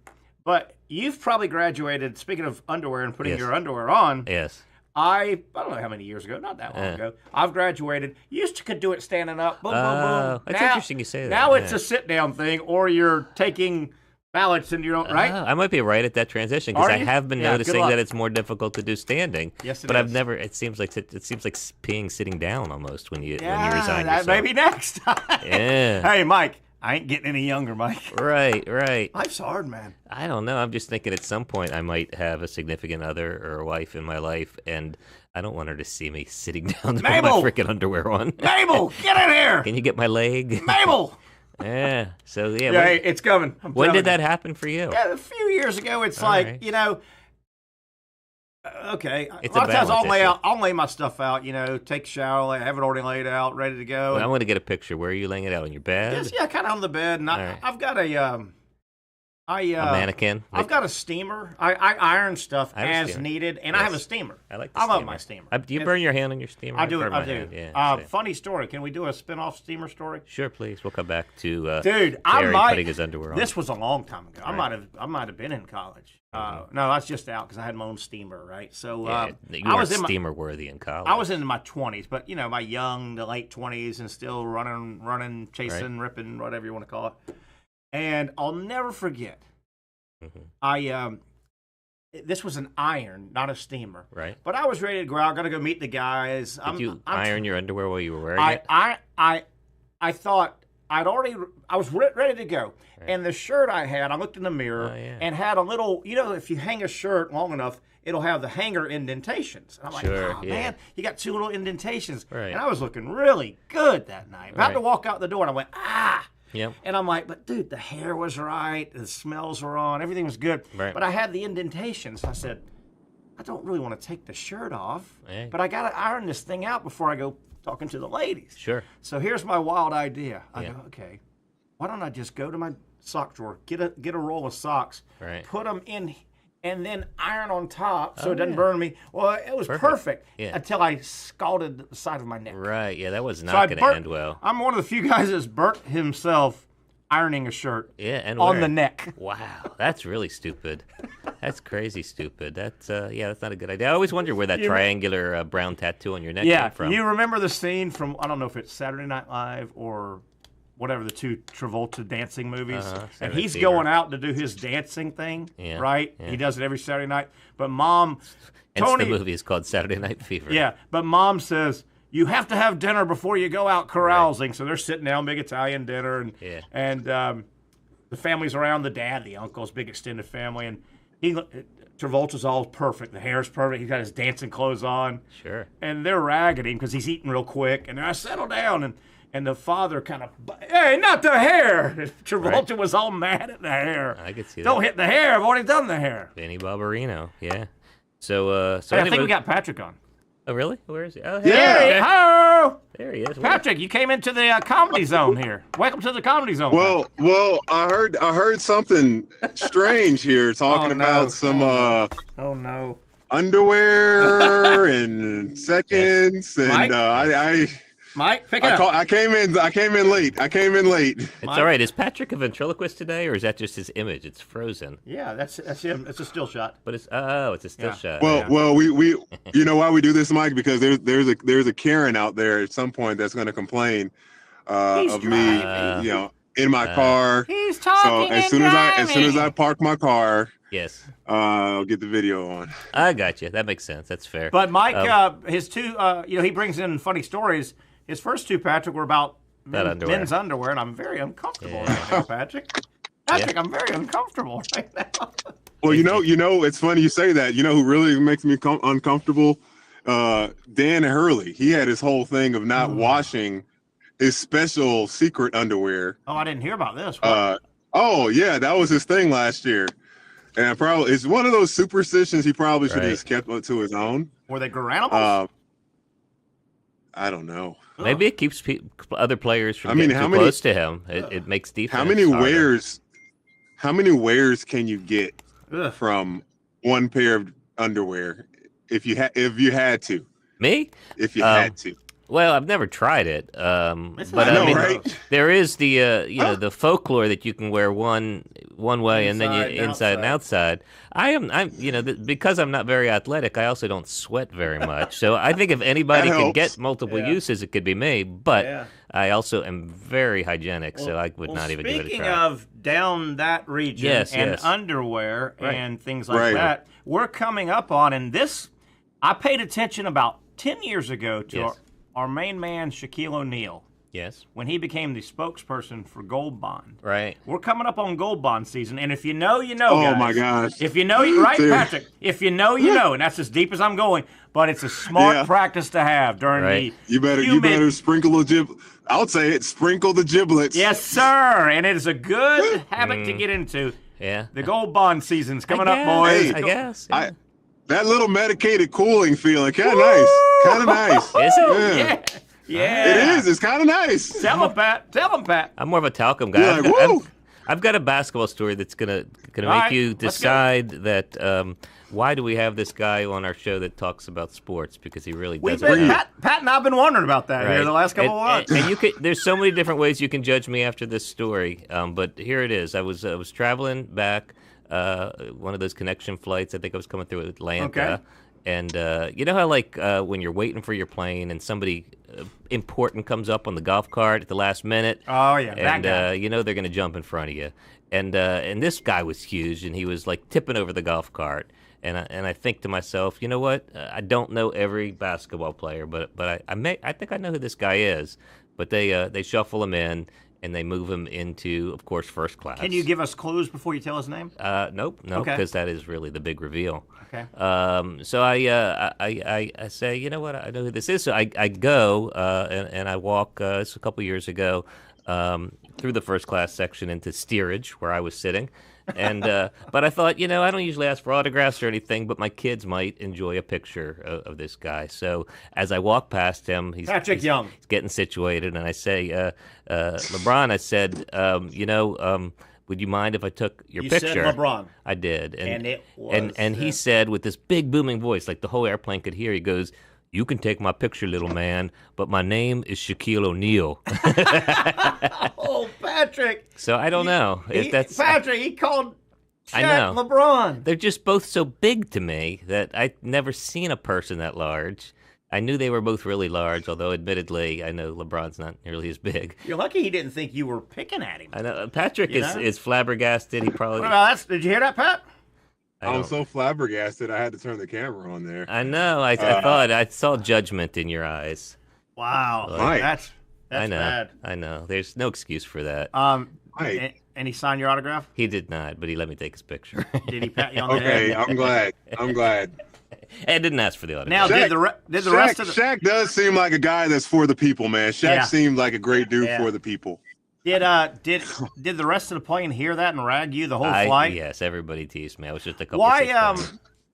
Speaker 2: But you've probably graduated, speaking of underwear and putting your underwear on.
Speaker 12: Yes.
Speaker 2: I don't know how many years ago, not that long ago. I've graduated. Could do it standing up. Boom, boom, boom.
Speaker 12: That's interesting you say that.
Speaker 2: Now it's a sit-down thing, or you're taking ballots and you don't, right?
Speaker 12: I might be right at that transition because I have been noticing that it's more difficult to do standing.
Speaker 2: Yes,
Speaker 12: but I've never. It seems like peeing sitting down almost when you resign yourself.
Speaker 2: Maybe next time.
Speaker 12: Yeah.
Speaker 2: Hey, Mike. I ain't getting any younger, Mike.
Speaker 12: Right.
Speaker 2: Life's hard, man.
Speaker 12: I don't know. I'm just thinking at some point I might have a significant other or a wife in my life, and I don't want her to see me sitting down to put my freaking underwear on.
Speaker 2: Mabel, get in here!
Speaker 12: Can you get my leg?
Speaker 2: Mabel!
Speaker 12: Yeah. So, yeah.
Speaker 2: It's coming.
Speaker 12: When did that happen for you?
Speaker 2: Yeah, a few years ago. It's like, Okay.
Speaker 12: It's
Speaker 2: a lot of times
Speaker 12: balance
Speaker 2: I'll lay my stuff out, take a shower, have it already laid out, ready to go.
Speaker 12: Well, I want to get a picture. Where are you laying it out, on your bed?
Speaker 2: Yes, yeah, kind of on the bed. And I've got a
Speaker 12: mannequin.
Speaker 2: I've got a steamer. I iron stuff as needed, and I have a steamer.
Speaker 12: I like.
Speaker 2: I love my steamer.
Speaker 12: Do you burn your hand on your steamer?
Speaker 2: I do.
Speaker 12: I
Speaker 2: do.
Speaker 12: Yeah,
Speaker 2: funny story. Can we do a spin-off steamer story?
Speaker 12: Sure, please. We'll come back to
Speaker 2: Dude.
Speaker 12: Barry putting his underwear on.
Speaker 2: This was a long time ago. I might have been in college. No, that's just out because I had my own steamer, right? So
Speaker 12: you were steamer worthy in college.
Speaker 2: I was in my 20s, but my young to late 20s, and still running, chasing, ripping, whatever you want to call it. And I'll never forget. This was an iron, not a steamer.
Speaker 12: Right.
Speaker 2: But I was ready to go out. Got to go meet the guys.
Speaker 12: Did you iron your underwear while you were wearing it?
Speaker 2: I thought I was ready to go. Right. And the shirt I had, I looked in the mirror and had a little, if you hang a shirt long enough, it'll have the hanger indentations. And I'm like, man, you got 2 little indentations.
Speaker 12: Right.
Speaker 2: And I was looking really good that night. About to walk out the door, and I went,
Speaker 12: Yep.
Speaker 2: And I'm like, but dude, the hair was right, the smells were on, everything was good.
Speaker 12: Right.
Speaker 2: But I had the indentations. I said, I don't really want to take the shirt off, but I got to iron this thing out before I go talking to the ladies.
Speaker 12: Sure.
Speaker 2: So here's my wild idea. I go, okay, why don't I just go to my sock drawer, get a roll of socks, put them in, and then iron on top so it doesn't burn me. Well, it was perfect until I scalded the side of my neck.
Speaker 12: Right, yeah, that was not going to end well.
Speaker 2: I'm one of the few guys that's burnt himself ironing a shirt on the neck.
Speaker 12: Wow, that's really stupid. That's crazy stupid. That's that's not a good idea. I always wonder where that triangular brown tattoo on your neck came from.
Speaker 2: You remember the scene from, I don't know if it's Saturday Night Live or whatever, the 2 Travolta dancing movies, and he's going out to do his dancing thing, right? Yeah. He does it every Saturday night. But Mom, Tony,
Speaker 12: the movie is called Saturday Night Fever.
Speaker 2: Yeah, but Mom says, you have to have dinner before you go out carousing. Right. So they're sitting down, big Italian dinner, and the family's around, the dad, the uncles, big extended family, and Travolta's all perfect. The hair's perfect. He's got his dancing clothes on.
Speaker 12: Sure.
Speaker 2: And they're ragging him because he's eating real quick, and I settle down, and the father kind of, hey, not the hair. Travolta was all mad at the hair.
Speaker 12: I could see that.
Speaker 2: Don't hit the hair. I've already done the hair.
Speaker 12: Benny Barbarino, yeah. So
Speaker 2: hey, I think we got Patrick on.
Speaker 12: Oh, really? Where is he? Oh,
Speaker 2: hey. Hello.
Speaker 12: There he is.
Speaker 2: Patrick, you came into the comedy zone here. Welcome to the comedy zone.
Speaker 13: Well, I heard something strange here talking about some underwear and seconds, and
Speaker 2: Mike, pick it up.
Speaker 13: I came in late.
Speaker 12: It's all right. Is Patrick a ventriloquist today, or is that just his image? It's frozen.
Speaker 2: Yeah, that's him. It's a still shot.
Speaker 12: But it's a still shot.
Speaker 13: Well, we you know why we do this, Mike? Because there's a Karen out there at some point that's going to complain of me, in my car.
Speaker 2: He's talking.
Speaker 13: So as soon as I park my car.
Speaker 12: Yes.
Speaker 13: I'll get the video on.
Speaker 12: I got you. That makes sense. That's fair.
Speaker 2: But Mike, his 2, he brings in funny stories. His first 2, Patrick, were about men's underwear, and I'm very uncomfortable right now, Patrick. I'm very uncomfortable right now.
Speaker 13: Well, it's funny you say that. You know who really makes me uncomfortable? Dan Hurley. He had his whole thing of not washing his special secret underwear.
Speaker 2: Oh, I didn't hear about this.
Speaker 13: That was his thing last year. And it's one of those superstitions he probably should have just kept to his own.
Speaker 2: Were they animals?
Speaker 13: I don't know.
Speaker 12: Maybe it keeps other players from getting too close to him. It makes defense.
Speaker 13: How many wears can you get from one pair of underwear if you had to?
Speaker 12: Me?
Speaker 13: If you had to.
Speaker 12: Well, I've never tried it, but there is the the folklore that you can wear one way and then you inside and outside. I'm because I'm not very athletic, I also don't sweat very much. So I think if anybody can get multiple uses, it could be me. But I also am very hygienic, so I would not even give it a try.
Speaker 2: Speaking of down that region underwear and things like that, we're coming up on, and this I paid attention about 10 years ago to our main man, Shaquille O'Neal.
Speaker 12: Yes.
Speaker 2: When he became the spokesperson for Gold Bond.
Speaker 12: Right.
Speaker 2: We're coming up on Gold Bond season, and if you know, you know, guys.
Speaker 13: Oh, my gosh.
Speaker 2: If you know, right, Patrick? If you know, you know, and that's as deep as I'm going, but it's a smart practice to have during the
Speaker 13: You better sprinkle the I'll say it, sprinkle the giblets.
Speaker 2: Yes, sir, and it is a good habit to get into.
Speaker 12: Yeah.
Speaker 2: The Gold Bond season's coming up, boys.
Speaker 12: I guess.
Speaker 13: that little medicated cooling feeling, kind of nice. Kind of nice.
Speaker 12: Is it?
Speaker 2: Yeah.
Speaker 13: It is. It's kind of nice.
Speaker 2: Tell him, Pat.
Speaker 12: I'm more of a talcum guy. I've got a basketball story that's gonna make you decide that. Why do we have this guy on our show that talks about sports? Because he really doesn't.
Speaker 2: Pat and I've been wondering about that here the last couple of months.
Speaker 12: And you could. There's so many different ways you can judge me after this story. But here it is. I was traveling back. One of those connection flights. I think I was coming through Atlanta. Okay. And you know how when you're waiting for your plane and somebody important comes up on the golf cart at the last minute.
Speaker 2: Oh yeah,
Speaker 12: and you know they're going to jump in front of you. And this guy was huge, and he was like tipping over the golf cart. And I think to myself, you know what? I don't know every basketball player, but I think I know who this guy is. But they shuffle him in. And they move him into, of course, first class.
Speaker 2: Can you give us clues before you tell his name?
Speaker 12: Nope, because that is really the big reveal.
Speaker 2: Okay.
Speaker 12: So I say, you know what? I know who this is. So I go and I walk. This a couple years ago through the first class section into steerage where I was sitting. And but I thought, I don't usually ask for autographs or anything, but my kids might enjoy a picture of this guy. So as I walk past him, he's
Speaker 2: Young.
Speaker 12: He's getting situated, and I say, LeBron, I said, would you mind if I took your picture?
Speaker 2: You said LeBron.
Speaker 12: I did,
Speaker 2: and it was.
Speaker 12: And he said with this big booming voice, like the whole airplane could hear. He goes, "You can take my picture, little man, but my name is Shaquille O'Neal."
Speaker 2: Oh, Patrick.
Speaker 12: So I don't know if that's
Speaker 2: Patrick. He called
Speaker 12: I know.
Speaker 2: LeBron.
Speaker 12: They're just both so big to me that I've never seen a person that large. I knew they were both really large, although admittedly I know LeBron's not nearly as big.
Speaker 2: You're lucky he didn't think you were picking at him.
Speaker 12: I know Patrick is flabbergasted. He probably.
Speaker 2: Did you hear that, Pat?
Speaker 13: I'm so flabbergasted. I had to turn the camera on there.
Speaker 12: I know. I thought I saw judgment in your eyes.
Speaker 2: Wow, that's bad.
Speaker 12: I know. There's no excuse for that.
Speaker 2: And he signed your autograph?
Speaker 12: He did not, but he let me take his picture.
Speaker 2: Did he pat you on the head?
Speaker 13: Okay, I'm glad.
Speaker 12: I didn't ask for the autograph.
Speaker 2: Now, did the rest of the
Speaker 13: Shaq does seem like a guy that's for the people, man. Shaq seemed like a great dude for the people.
Speaker 2: Did the rest of the plane hear that and rag you the whole flight?
Speaker 12: Yes, everybody teased me. I was just a couple.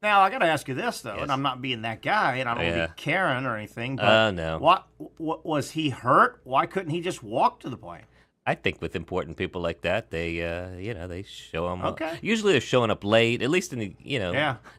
Speaker 2: Now I got to ask you this though, and I'm not being that guy, and I don't want to be Karen or anything. But
Speaker 12: no.
Speaker 2: What was he hurt? Why couldn't he just walk to the plane?
Speaker 12: I think with important people like that, they they show them.
Speaker 2: Okay.
Speaker 12: Usually they're showing up late. At least in the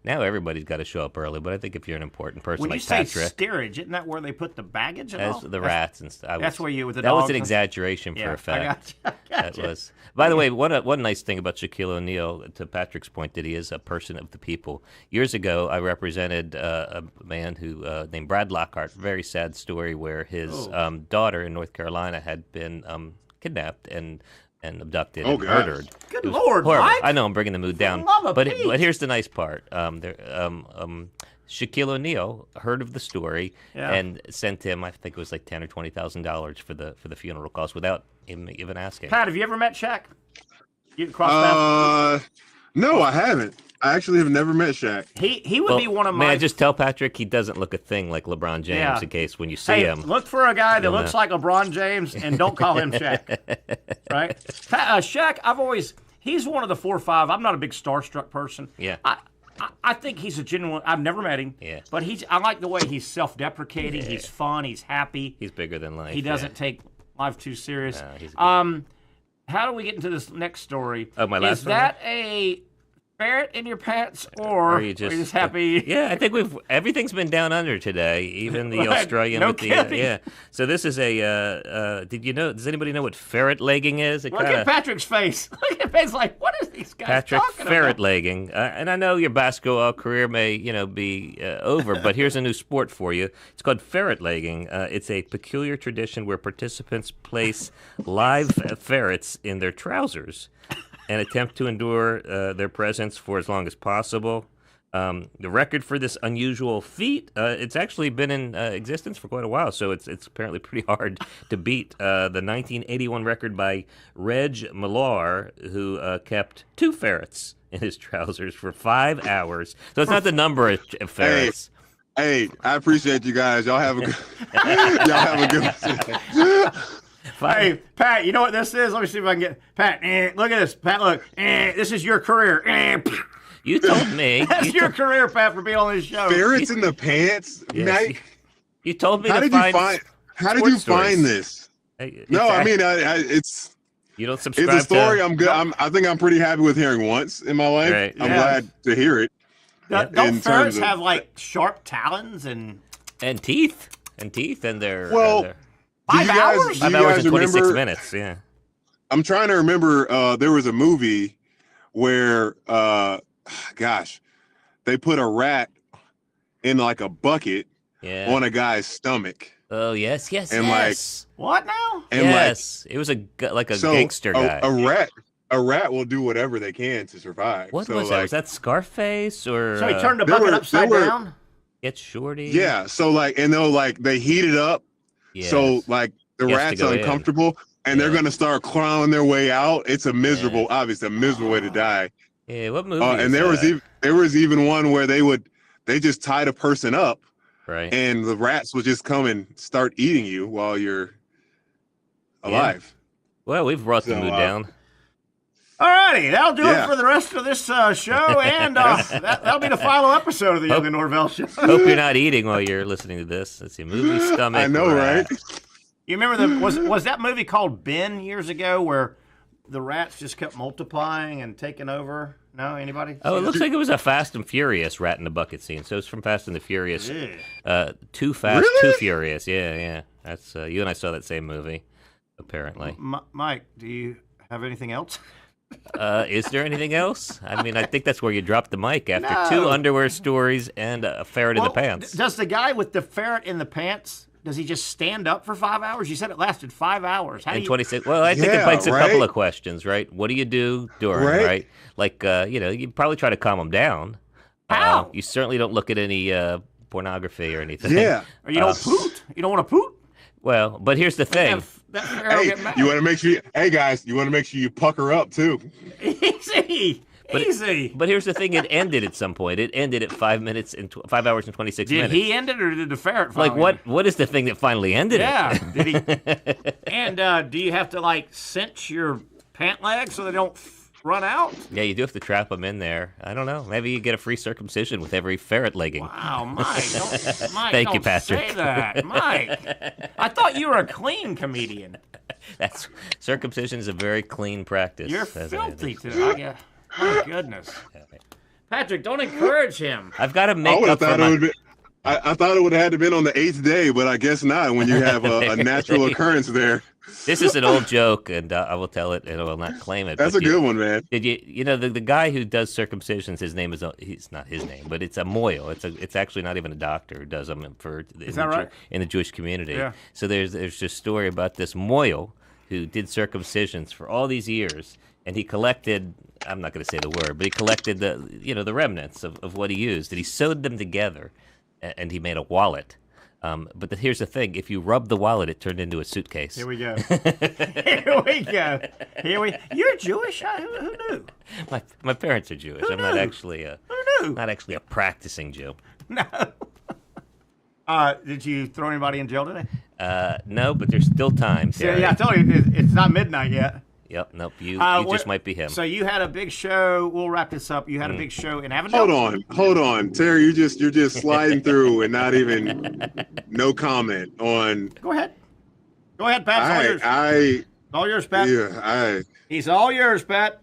Speaker 12: now everybody's got to show up early. But I think if you're an important person
Speaker 2: when
Speaker 12: like
Speaker 2: you say
Speaker 12: Patrick,
Speaker 2: steerage, isn't that where they put the baggage and all?
Speaker 12: The rats and stuff.
Speaker 2: That's where you with the
Speaker 12: that
Speaker 2: dogs.
Speaker 12: was an exaggeration for effect.
Speaker 2: I got you.
Speaker 12: That was. By the way, one nice thing about Shaquille O'Neal, to Patrick's point, that he is a person of the people. Years ago, I represented a man who named Brad Lockhart. Very sad story where his daughter in North Carolina had been kidnapped and abducted and murdered.
Speaker 2: Good Lord,
Speaker 12: horrible.
Speaker 2: Mike.
Speaker 12: I know I'm bringing the mood down, but here's the nice part. Shaquille O'Neal heard of the story and sent him, I think it was like $10,000 or $20,000 for the funeral costs without him even asking.
Speaker 2: Pat, have you ever met Shaq? You crossed paths?
Speaker 13: No, I haven't. I actually have never met Shaq.
Speaker 2: He would be one of my.
Speaker 12: May I just tell Patrick he doesn't look a thing like LeBron James in case when you see him.
Speaker 2: Look for a guy that looks like LeBron James and don't call him Shaq. Right? Shaq, he's one of the 4 or 5. I'm not a big starstruck person.
Speaker 12: Yeah.
Speaker 2: I think he's a genuine. I've never met him.
Speaker 12: Yeah.
Speaker 2: But I like the way he's self-deprecating. He's fun. He's happy.
Speaker 12: He's bigger than life.
Speaker 2: He doesn't take life too serious.
Speaker 12: No, he's
Speaker 2: how do we get into this next story?
Speaker 12: Oh, my last story?
Speaker 2: Is that a ferret in your pants, or are you just happy?
Speaker 12: Yeah, I think everything's been down under today, even the Australian.
Speaker 2: No kidding.
Speaker 12: So this is a. Does anybody know what ferret legging is?
Speaker 2: Look at Patrick's face. Look at his like. What is these guys
Speaker 12: Patrick
Speaker 2: talking
Speaker 12: ferret
Speaker 2: about?
Speaker 12: legging, and I know your basketball career may be over, but here's a new sport for you. It's called ferret legging. It's a peculiar tradition where participants place live ferrets in their trousers and attempt to endure their presence for as long as possible. The record for this unusual feat, it's actually been in existence for quite a while, so it's apparently pretty hard to beat. The 1981 record by Reg Millar, who kept 2 ferrets in his trousers for 5 hours. So it's not the number of ferrets.
Speaker 13: Hey, I appreciate you guys. Y'all have a good
Speaker 2: Hey, Pat, you know what this is? Let me see if I can get Pat. Look at this, Pat. Look, this is your career.
Speaker 12: You told me.
Speaker 2: That's your career path for being on this show.
Speaker 13: Ferrets in the pants?
Speaker 12: Yes. You told me
Speaker 13: How
Speaker 12: to
Speaker 13: did
Speaker 12: find
Speaker 13: you find? How did you find this? No, I mean, it's.
Speaker 12: You don't subscribe.
Speaker 13: It's a story.
Speaker 12: To,
Speaker 13: I'm good. I think I'm pretty happy with hearing once in my life.
Speaker 12: Right.
Speaker 13: I'm glad to hear it.
Speaker 2: Don't ferrets have like sharp talons and
Speaker 12: teeth and their
Speaker 2: 5 hours?
Speaker 12: 5 hours and 26 minutes. Yeah.
Speaker 13: I'm trying to remember. There was a movie where, they put a rat in like a bucket on a guy's stomach.
Speaker 12: Oh yes,
Speaker 13: and
Speaker 2: what now?
Speaker 13: And
Speaker 12: yes, it was a gangster guy.
Speaker 13: A rat will do whatever they can to survive.
Speaker 12: What was that? Was that Scarface or?
Speaker 2: So he turned the bucket upside down.
Speaker 12: Get Shorty.
Speaker 13: Yeah. So they heat it up.
Speaker 12: Yes.
Speaker 13: So the rat's uncomfortable, and they're gonna start clawing their way out. It's a miserable, obviously a miserable way to die.
Speaker 12: Yeah. What movie?
Speaker 13: And there was even one where they just tied a person up.
Speaker 12: Right.
Speaker 13: And the rats will just come and start eating you while you're alive.
Speaker 12: Yeah. Well, we've brought the mood down.
Speaker 2: All righty, that'll do it for the rest of this show, and that'll be the final episode of the Young Norvelle Show.
Speaker 12: Hope you're not eating while you're listening to this. Let's see, movie stomach.
Speaker 13: I know, right?
Speaker 2: You remember was that movie called Ben years ago where the rats just kept multiplying and taking over? No, anybody?
Speaker 12: Oh, it looks like it was a Fast and Furious rat in the bucket scene. So it's from Fast and the Furious. Too Fast, Too Furious. Yeah. That's you and I saw that same movie, apparently.
Speaker 2: Mike, do you have anything else?
Speaker 12: Is there anything else? I mean, I think that's where you dropped the mic after 2 underwear stories and a ferret in the pants.
Speaker 2: Does the guy with the ferret in the pants, does he just stand up for 5 hours? You said it lasted 5 hours.
Speaker 12: And 26. Well, I think it begs a couple of questions, right? What do you do during, right? Like, you probably try to calm him down.
Speaker 2: How?
Speaker 12: You certainly don't look at any pornography or anything.
Speaker 13: Yeah.
Speaker 2: Or you don't poot? You don't want to poot?
Speaker 12: Well, but here's the thing.
Speaker 13: Hey, you want to make sure. Hey guys, you want to make sure you pucker up too.
Speaker 2: Easy.
Speaker 12: But here's the thing. It ended at some point. It ended at 5 minutes and 5 hours and 26 minutes.
Speaker 2: Did he end it or did the ferret?
Speaker 12: What is the thing that finally ended
Speaker 2: it? Did he? And do you have to cinch your pant legs so they don't run out?
Speaker 12: Yeah, you do have to trap them in there. I don't know. Maybe you get a free circumcision with every ferret legging.
Speaker 2: Wow, Mike.
Speaker 12: Thank you, Patrick.
Speaker 2: Say that, Mike. I thought you were a clean comedian.
Speaker 12: Circumcision is a very clean practice.
Speaker 2: You're filthy today. My goodness. Patrick, don't encourage him.
Speaker 12: I've got to make up for my...
Speaker 13: I thought it would have had to been on the 8th day, but I guess not when you have a natural occurrence there.
Speaker 12: This is an old joke, and I will tell it, and I will not claim it.
Speaker 13: That's a good one, man.
Speaker 12: Did you know the guy who does circumcisions? His name is he's not his name, but it's a moil. It's actually not even a doctor who does them in the Jewish community.
Speaker 2: Yeah.
Speaker 12: So there's this story about this moil who did circumcisions for all these years, and he collected. I'm not going to say the word, but he collected the remnants of what he used, and he sewed them together, and he made a wallet. But here's the thing: if you rub the wallet, it turned into a suitcase.
Speaker 2: Here we go. Here we go. You're Jewish? Who knew?
Speaker 12: My parents are Jewish.
Speaker 2: Who
Speaker 12: I'm
Speaker 2: knew?
Speaker 12: not actually not actually a practicing Jew.
Speaker 2: No. Did you throw anybody in jail today?
Speaker 12: No, but there's still time. Terry.
Speaker 2: Yeah, I told you it's not midnight yet.
Speaker 12: Yep. Nope. You just might be him.
Speaker 2: So you had a big show. We'll wrap this up. You had a big show in Avondale.
Speaker 13: Hold on, Terry. You're just sliding through and not even no comment on.
Speaker 2: Go ahead, Pat. All yours, Pat.
Speaker 13: Yeah,
Speaker 2: He's all yours, Pat.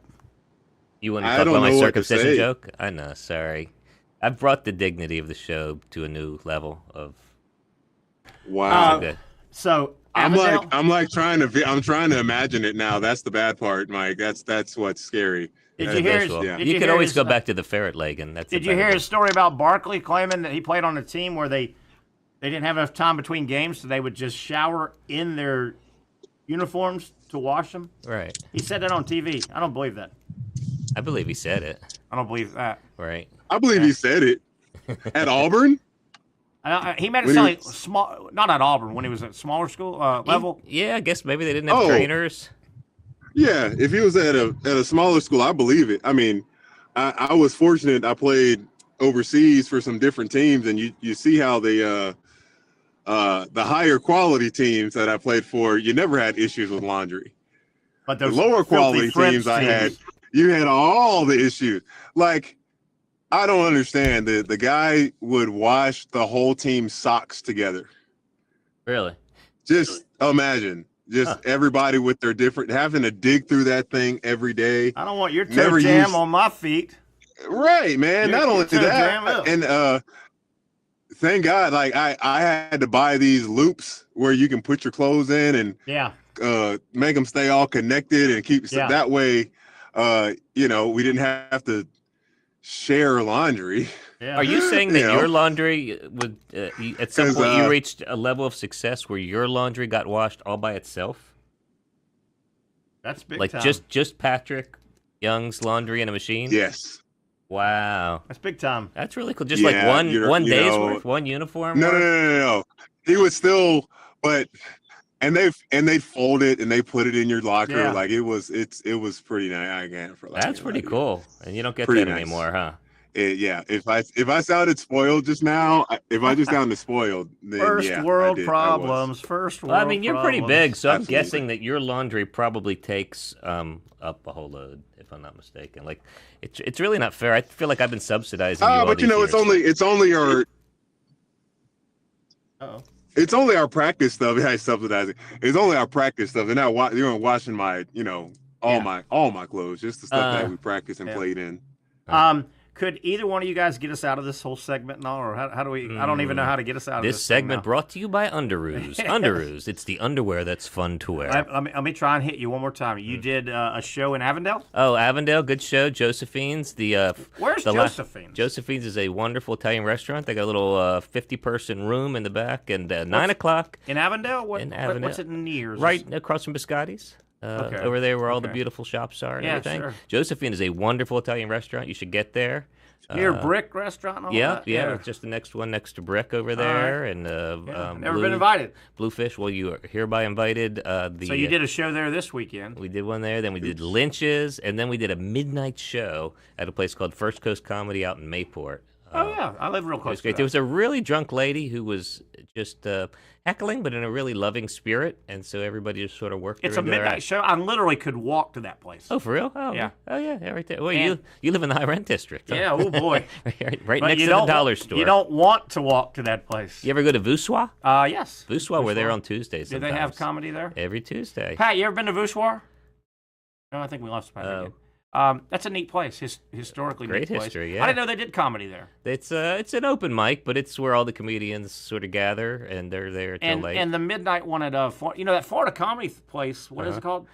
Speaker 12: You want to talk about my circumcision joke? I know. Sorry, I've brought the dignity of the show to a new level of.
Speaker 13: Wow.
Speaker 2: So.
Speaker 13: I'm trying to imagine it now. That's the bad part, Mike. That's what's scary.
Speaker 2: Did you hear?
Speaker 12: You could always go back to the ferret leg, and that's.
Speaker 2: Did you hear his story about Barkley claiming that he played on a team where they didn't have enough time between games, so they would just shower in their uniforms to wash them?
Speaker 12: Right.
Speaker 2: He said that on TV. I don't believe that.
Speaker 12: I believe he said it.
Speaker 2: I don't believe that.
Speaker 12: Right.
Speaker 13: I believe he said it at Auburn.
Speaker 2: He made it sound like small, not at Auburn, when he was at smaller school level.
Speaker 12: Yeah, I guess maybe they didn't have trainers.
Speaker 13: Yeah, if he was at a smaller school, I believe it. I mean, I was fortunate. I played overseas for some different teams, and you see how the higher quality teams that I played for, you never had issues with laundry.
Speaker 2: But
Speaker 13: the lower quality teams I had, you had all the issues. Like I don't understand. The guy would wash the whole team's socks together.
Speaker 12: Really?
Speaker 13: Just imagine. Just everybody with their different, having to dig through that thing every day.
Speaker 4: I don't want your toe jam on my feet.
Speaker 13: Right, man. Not only that, and thank God, like I had to buy these loops where you can put your clothes in and make them stay all connected and keep that way. We didn't have to share laundry.
Speaker 12: Yeah. Are you saying that your laundry would at some point you reached a level of success where your laundry got washed all by itself?
Speaker 4: That's big
Speaker 12: like
Speaker 4: time.
Speaker 12: just Patrick Young's laundry in a machine?
Speaker 13: Yes.
Speaker 12: Wow.
Speaker 4: That's big time.
Speaker 12: That's really cool. Just like one day's worth, one uniform?
Speaker 13: No. He was still, they'd fold it and they put it in your locker.
Speaker 12: Yeah.
Speaker 13: Like it was pretty nice.
Speaker 12: That's pretty cool. And you don't get that anymore, huh?
Speaker 13: If I sounded spoiled just now, then
Speaker 4: first world problems.
Speaker 12: I mean, you're pretty big, so I'm guessing that your laundry probably takes up a whole load, if I'm not mistaken. Like, it's really not fair. I feel like I've been subsidizing you all
Speaker 13: but
Speaker 12: these years.
Speaker 13: it's only our practice stuff. Yeah, subsidizing. It's only our practice stuff. They're not washing my, all my clothes, just the stuff that we practiced and played in.
Speaker 4: Could either one of you guys get us out of this whole segment now, or how do we? I don't even know how to get us out of this.
Speaker 12: This segment brought to you by Underoos. Underoos. It's the underwear that's fun to wear.
Speaker 4: Let me try and hit you one more time. You did a show in Avondale?
Speaker 12: Oh, Avondale, good show. Josephine's.
Speaker 4: Where's Josephine's?
Speaker 12: Josephine's is a wonderful Italian restaurant. They got a little 50-person room in the back, and 9 o'clock.
Speaker 4: In Avondale?
Speaker 12: In Avondale.
Speaker 4: What's it near?
Speaker 12: Right across from Biscotti's. Over there where all the beautiful shops are and everything.
Speaker 4: Sure.
Speaker 12: Josephine is a wonderful Italian restaurant. You should get there.
Speaker 4: Near Brick Restaurant and all that?
Speaker 12: Yeah. It's just the next one next to Brick over there.
Speaker 4: Right.
Speaker 12: And
Speaker 4: never been invited.
Speaker 12: Bluefish, well, you are hereby invited.
Speaker 4: So you did a show there this weekend.
Speaker 12: We did one there. Then we did Lynch's. And then we did a midnight show at a place called First Coast Comedy out in Mayport.
Speaker 4: I live real close to that.
Speaker 12: There was a really drunk lady who was just heckling, but in a really loving spirit, and so everybody just sort of worked.
Speaker 4: It's a midnight show. I literally could walk to that place.
Speaker 12: Oh, for real? Oh,
Speaker 4: yeah.
Speaker 12: Oh, yeah, right there. Well, you live in the high rent district.
Speaker 4: Yeah. Oh boy.
Speaker 12: right next to the dollar store.
Speaker 4: You don't want to walk to that place.
Speaker 12: You ever go to Voussoir?
Speaker 4: Yes.
Speaker 12: Voussoir, we're there on Tuesdays.
Speaker 4: Do they have comedy there?
Speaker 12: Every Tuesday.
Speaker 4: Pat, you ever been to Voussoir? No, I think we lost Pat again. That's a neat place, historically
Speaker 12: Great
Speaker 4: neat place.
Speaker 12: history, yeah.
Speaker 4: I didn't know they did comedy there.
Speaker 12: It's an open mic, but it's where all the comedians sort of gather, and they're there till late.
Speaker 4: And the midnight one at that Florida comedy place. What is it called?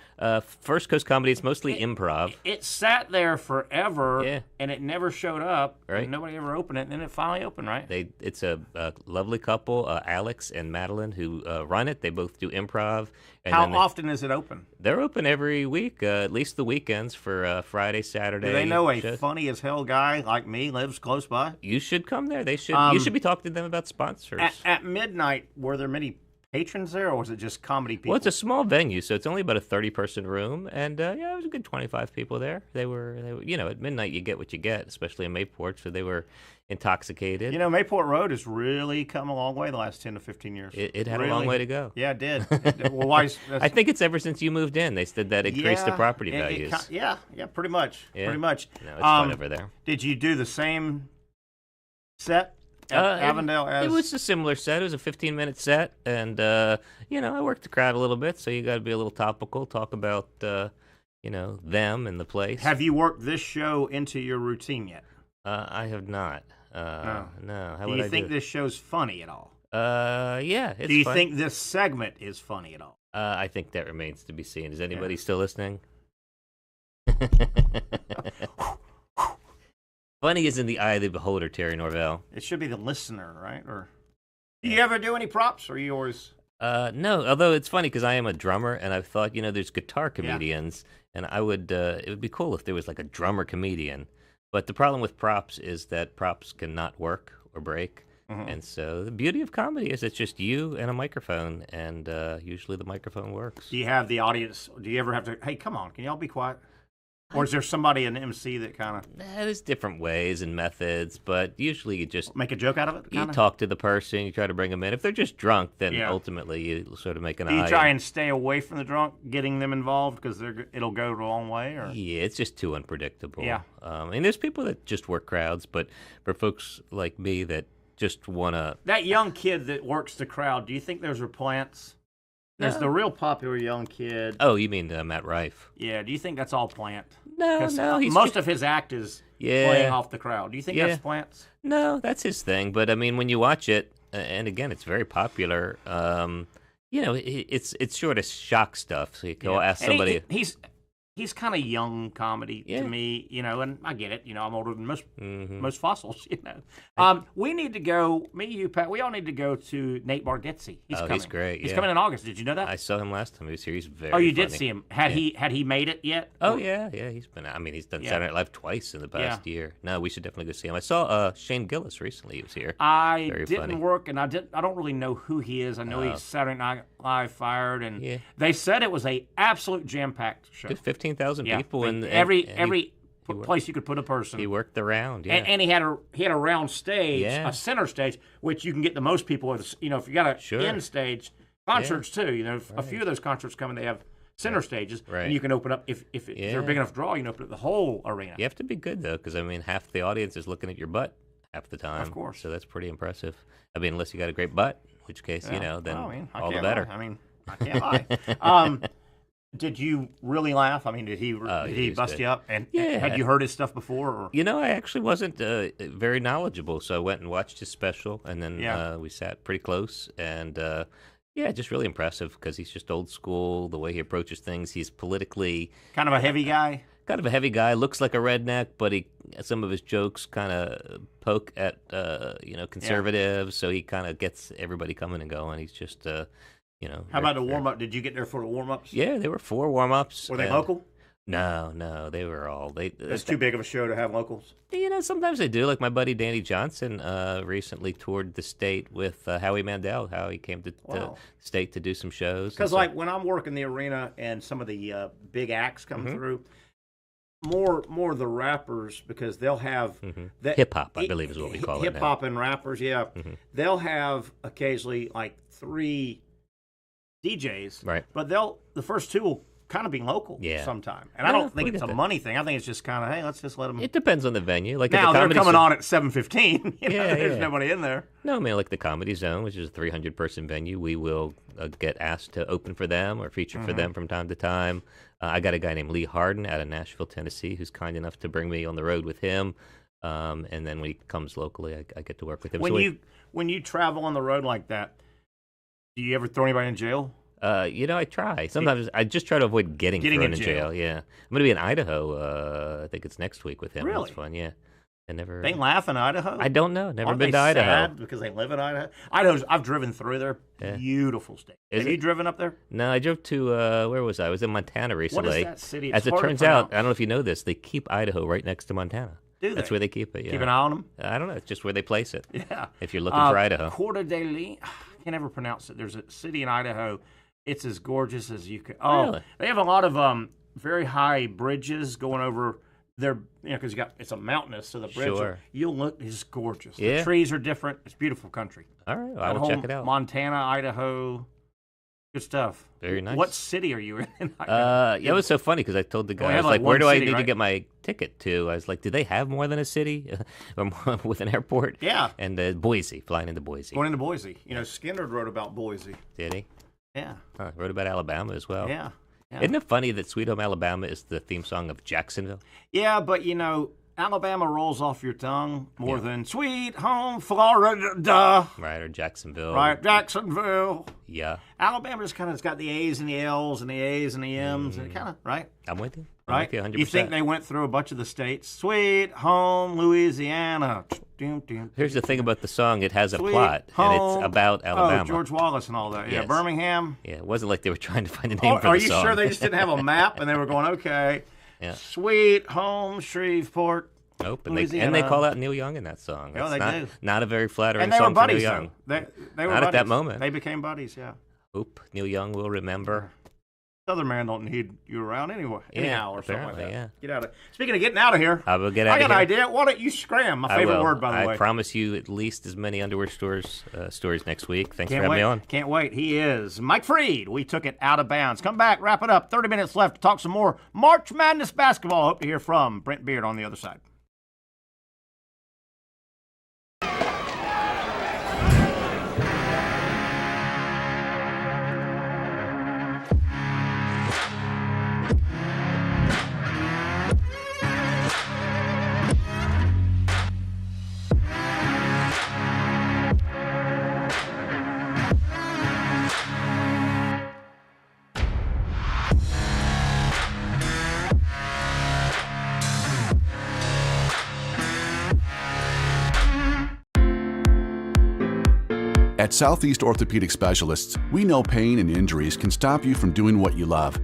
Speaker 12: First Coast Comedy. It's mostly improv.
Speaker 4: It sat there forever,
Speaker 12: Yeah.
Speaker 4: and it never showed up.
Speaker 12: Right.
Speaker 4: And nobody ever opened it, and then it finally opened. Right.
Speaker 12: It's a lovely couple, Alex and Madeline, who run it. They both do improv. And
Speaker 4: How often is it open?
Speaker 12: They're open every week, at least the weekends for Friday, Saturday.
Speaker 4: Do they know a funny as hell guy like me lives close by?
Speaker 12: You should come there. They should. You should be talking to them about sponsors.
Speaker 4: At midnight, were there many patrons there, or was it just comedy people?
Speaker 12: Well, it's a small venue, so it's only about a 30-person room, and it was a good 25 people there. They were, at midnight you get what you get, especially in Mayport, so they were intoxicated.
Speaker 4: Mayport Road has really come a long way the last 10 to 15 years.
Speaker 12: It had a long way to go.
Speaker 4: Yeah, it did. Well, why?
Speaker 12: I think it's ever since you moved in. They said that increased the property values.
Speaker 4: Yeah, pretty much.
Speaker 12: Yeah.
Speaker 4: Pretty much.
Speaker 12: No, it's fun over there.
Speaker 4: Did you do the same set at Avondale as?
Speaker 12: It was a similar set. It was a 15-minute set, and I worked the crowd a little bit, so you got to be a little topical, talk about them and the place.
Speaker 4: Have you worked this show into your routine yet?
Speaker 12: I have not. No. How
Speaker 4: do
Speaker 12: would
Speaker 4: you
Speaker 12: I
Speaker 4: think
Speaker 12: do
Speaker 4: this show's funny at all?
Speaker 12: Yeah. It's
Speaker 4: do you
Speaker 12: fun.
Speaker 4: think this segment is funny at all?
Speaker 12: I think that remains to be seen. Is anybody still listening? Funny is in the eye of the beholder, Terry Norvelle.
Speaker 4: It should be the listener, right? Or do you ever do any props, or you always?
Speaker 12: No, although it's funny because I am a drummer, and I've thought, there's guitar comedians, and I would, it would be cool if there was like a drummer comedian. But the problem with props is that props cannot work or break. Mm-hmm. And so the beauty of comedy is it's just you and a microphone, and usually the microphone works.
Speaker 4: Do you have the audience? Do you ever have to, hey, come on, can y'all be quiet?
Speaker 2: Or is there somebody in MC that kind of...
Speaker 12: There's different ways and methods, but usually you just...
Speaker 2: Make a joke out of it?
Speaker 12: You talk to the person, you try to bring them in. If they're just drunk, then ultimately you sort of make an eye.
Speaker 2: Do you try and stay away from the drunk, getting them involved, because it'll go the wrong way? Or?
Speaker 12: Yeah, it's just too unpredictable.
Speaker 2: Yeah.
Speaker 12: And there's people that just work crowds, but for folks like me that just want to...
Speaker 2: That young kid that works the crowd, do you think those are plants? There's the real popular young kid.
Speaker 12: Oh, you mean Matt Rife?
Speaker 2: Yeah, do you think that's all plant?
Speaker 12: No.
Speaker 2: Most of his act is playing off the crowd. Do you think that's plants?
Speaker 12: No, that's his thing. But I mean, when you watch it, and again, it's very popular. It's sort of shock stuff. So you go ask somebody.
Speaker 2: He's kind of young comedy to me, and I get it. I'm older than most fossils, we need to go, me, you, Pat, we all need to go to Nate Bargatze. He's coming.
Speaker 12: He's great.
Speaker 2: He's coming in August. Did you know that?
Speaker 12: I saw him last time he was here. He's very
Speaker 2: you
Speaker 12: funny.
Speaker 2: did see him. Had he made it yet?
Speaker 12: Oh, yeah. He's been, he's done Saturday Night Live twice in the past year. No, we should definitely go see him. I saw Shane Gillis recently. He was here.
Speaker 2: I didn't work, and I don't really know who he is. I know he's Saturday Night Live fired, and they said it was a absolute jam-packed show.
Speaker 12: 15,000 people. And
Speaker 2: every place you could put a person.
Speaker 12: He worked the round,
Speaker 2: and he had a round stage, a center stage, which you can get the most people with. If you got a end stage, concerts too. A few of those concerts come and they have center stages, and you can open up if they're a big enough draw. You can open up the whole arena.
Speaker 12: You have to be good though, because half the audience is looking at your butt half the time.
Speaker 2: Of course,
Speaker 12: so that's pretty impressive. Unless you got a great butt, in which case then all the better.
Speaker 2: I can't lie. Did you really laugh? Did he bust you up? And had you heard his stuff before? Or?
Speaker 12: I actually wasn't very knowledgeable, so I went and watched his special, and then we sat pretty close, and just really impressive because he's just old school. The way he approaches things, he's politically
Speaker 2: kind of a heavy guy.
Speaker 12: Kind of a heavy guy. Looks like a redneck, but some of his jokes kind of poke at conservatives, so he kind of gets everybody coming and going. He's just.
Speaker 2: How about the warm-up? Did you get there for the warm-ups?
Speaker 12: Yeah, there were 4 warm-ups.
Speaker 2: Were they local?
Speaker 12: No, they were all...
Speaker 2: It's too big of a show to have locals?
Speaker 12: Sometimes they do. Like my buddy Danny Johnson recently toured the state with Howie Mandel. Howie came to the state to do some shows.
Speaker 2: Because when I'm working the arena and some of the big acts come through, more of the rappers, because they'll have...
Speaker 12: hip-hop, I believe is what we call it now.
Speaker 2: Hip-hop and rappers, yeah. They'll have occasionally 3... DJs,
Speaker 12: right?
Speaker 2: But the first 2 will kind of be local sometime. And I don't think it's a money thing. I think it's just kind of, hey, let's just let them...
Speaker 12: It depends on the venue. Like
Speaker 2: now, they're coming on at 7:15. There's nobody in there.
Speaker 12: No, like the Comedy Zone, which is a 300-person venue, we will get asked to open for them or feature for them from time to time. I got a guy named Lee Harden out of Nashville, Tennessee, who's kind enough to bring me on the road with him. And then when he comes locally, I get to work with him.
Speaker 2: When you travel on the road like that, do you ever throw anybody in jail?
Speaker 12: I try. Sometimes I just try to avoid getting thrown in jail. Yeah, I'm going to be in Idaho. I think it's next week with him.
Speaker 2: Really?
Speaker 12: That's fun. Yeah.
Speaker 2: They laugh in Idaho?
Speaker 12: I don't know. Never
Speaker 2: Aren't
Speaker 12: been
Speaker 2: they
Speaker 12: to Idaho.
Speaker 2: Sad because they live in Idaho. I've driven through there. Beautiful state. Have you driven up there?
Speaker 12: No, I drove to where was I? I was in Montana recently.
Speaker 2: What is that city?
Speaker 12: As it turns out, I don't know if you know this, they keep Idaho right next to Montana.
Speaker 2: Do they?
Speaker 12: That's where they keep it. Yeah.
Speaker 2: Keep an eye on them?
Speaker 12: I don't know. It's just where they place it.
Speaker 2: Yeah.
Speaker 12: If you're looking for Idaho.
Speaker 2: Coeur d'Alene. I can't ever pronounce it. There's a city in Idaho. It's as gorgeous as you could. Oh,
Speaker 12: really?
Speaker 2: They have a lot of very high bridges going over there. Because it's a mountainous, so the bridge. You'll look. It's gorgeous.
Speaker 12: Yeah.
Speaker 2: The trees are different. It's beautiful country.
Speaker 12: All right, I will check it out.
Speaker 2: Montana, Idaho. Good stuff.
Speaker 12: Very nice.
Speaker 2: What city are you in?
Speaker 12: It was so funny because I told the guy, I was like, where do I need to get my ticket to? I was like, do they have more than a city with an airport?
Speaker 2: Yeah.
Speaker 12: And Boise, flying into Boise.
Speaker 2: Going into Boise. Skinner wrote about Boise.
Speaker 12: Did he?
Speaker 2: Yeah.
Speaker 12: Wrote about Alabama as well.
Speaker 2: Yeah.
Speaker 12: Isn't it funny that Sweet Home Alabama is the theme song of Jacksonville?
Speaker 2: Yeah, but Alabama rolls off your tongue more than Sweet Home Florida.
Speaker 12: Right, or Jacksonville.
Speaker 2: Right, Jacksonville.
Speaker 12: Yeah.
Speaker 2: Alabama just kind of got the A's and the L's and the A's and the M's and kind of, right?
Speaker 12: I'm with you.
Speaker 2: Right?
Speaker 12: I'm with you 100%.
Speaker 2: You think they went through a bunch of the states? Sweet Home Louisiana.
Speaker 12: Here's the thing about the song. It has a plot, and it's about Alabama.
Speaker 2: Oh, George Wallace and all that. Yeah,
Speaker 12: yes.
Speaker 2: Birmingham.
Speaker 12: Yeah, it wasn't like they were trying to find a name for the song.
Speaker 2: Are you sure they just didn't have a map and they were going, okay, Sweet Home Shreveport.
Speaker 12: Nope, and they call out Neil Young in that song.
Speaker 2: That's
Speaker 12: they do. Not a very flattering
Speaker 2: and they
Speaker 12: song
Speaker 2: were buddies,
Speaker 12: for Neil Young.
Speaker 2: They were
Speaker 12: not
Speaker 2: buddies.
Speaker 12: At that moment.
Speaker 2: They became buddies, yeah.
Speaker 12: Neil Young will remember.
Speaker 2: Southern man don't need you around anyway, anyhow, or something like that.
Speaker 12: Yeah.
Speaker 2: Get out of. Speaking of getting out of here,
Speaker 12: I will get out of here.
Speaker 2: I got an idea. Why don't you scram? My favorite word, by the way.
Speaker 12: I promise you at least as many underwear stories next week. Thanks for having
Speaker 2: me
Speaker 12: on.
Speaker 2: Can't wait. He is Mike Freed. We took it out of bounds. Come back, wrap it up. 30 minutes left to talk some more March Madness basketball. Hope to hear from Brent Beard on the other side.
Speaker 3: At Southeast Orthopedic Specialists, we know pain and injuries can stop you from doing what you love.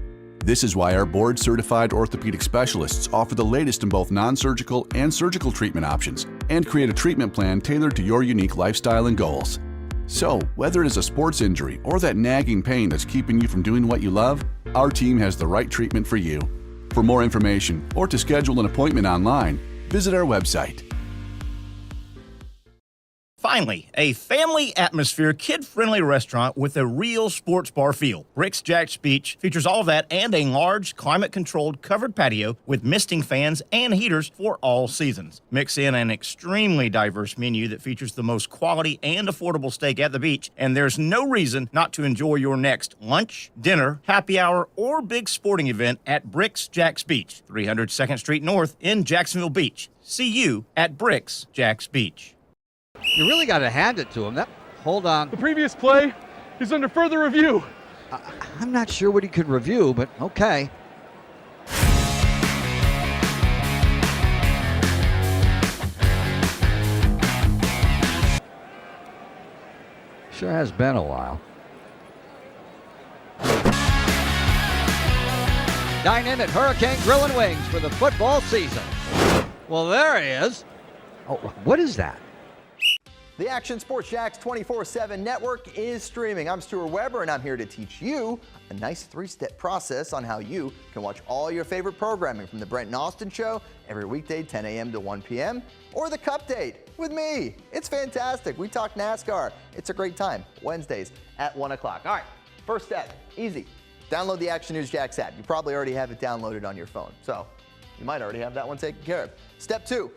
Speaker 3: This is why our board-certified orthopedic specialists offer the latest in both non-surgical and surgical treatment options and create a treatment plan tailored to your unique lifestyle and goals. So, whether it is a sports injury or that nagging pain that's keeping you from doing what you love, our team has the right treatment for you. For more information or to schedule an appointment online, visit our website.
Speaker 4: Finally, a family atmosphere, kid-friendly restaurant with a real sports bar feel. Rick's Jack's Beach features all of that and a large, climate-controlled covered patio with misting fans and heaters for all seasons. Mix in an extremely diverse menu that features the most quality and affordable steak at the beach, and there's no reason not to enjoy your next lunch, dinner, happy hour, or big sporting event at Rick's Jack's Beach, 300 2nd Street North in Jacksonville Beach. See you at Rick's Jack's Beach.
Speaker 5: You really got to hand it to him. Hold on.
Speaker 6: The previous play is under further review.
Speaker 5: I'm not sure what he could review, but okay. Sure has been a while. Dine in at Hurricane Grill and Wings for the football season. Well, there he is. Oh, what is that?
Speaker 7: The Action Sports Jacks 24/7 network is streaming. I'm Stuart Weber, and I'm here to teach you a nice three-step process on how you can watch all your favorite programming from the Brent and Austin Show every weekday 10 a.m. to 1 p.m. or the Cup Date with me. It's fantastic. We talk NASCAR. It's a great time. Wednesdays at 1 o'clock. All right, first step, easy. Download the Action News Jacks app. You probably already have it downloaded on your phone, so you might already have that one taken care of. Step 2,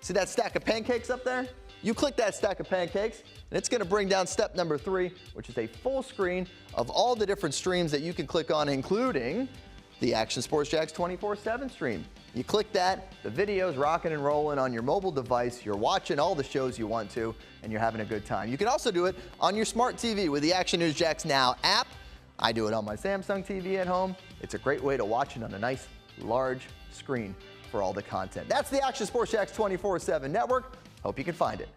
Speaker 7: see that stack of pancakes up there? You click that stack of pancakes, and it's going to bring down step number 3, which is a full screen of all the different streams that you can click on, including the Action Sports Jacks 24/7 stream. You click that, the video's rocking and rolling on your mobile device. You're watching all the shows you want to, and you're having a good time. You can also do it on your smart TV with the Action News Jacks Now app. I do it on my Samsung TV at home. It's a great way to watch it on a nice, large screen for all the content. That's the Action Sports Jacks 24/7 network. Hope you can find it.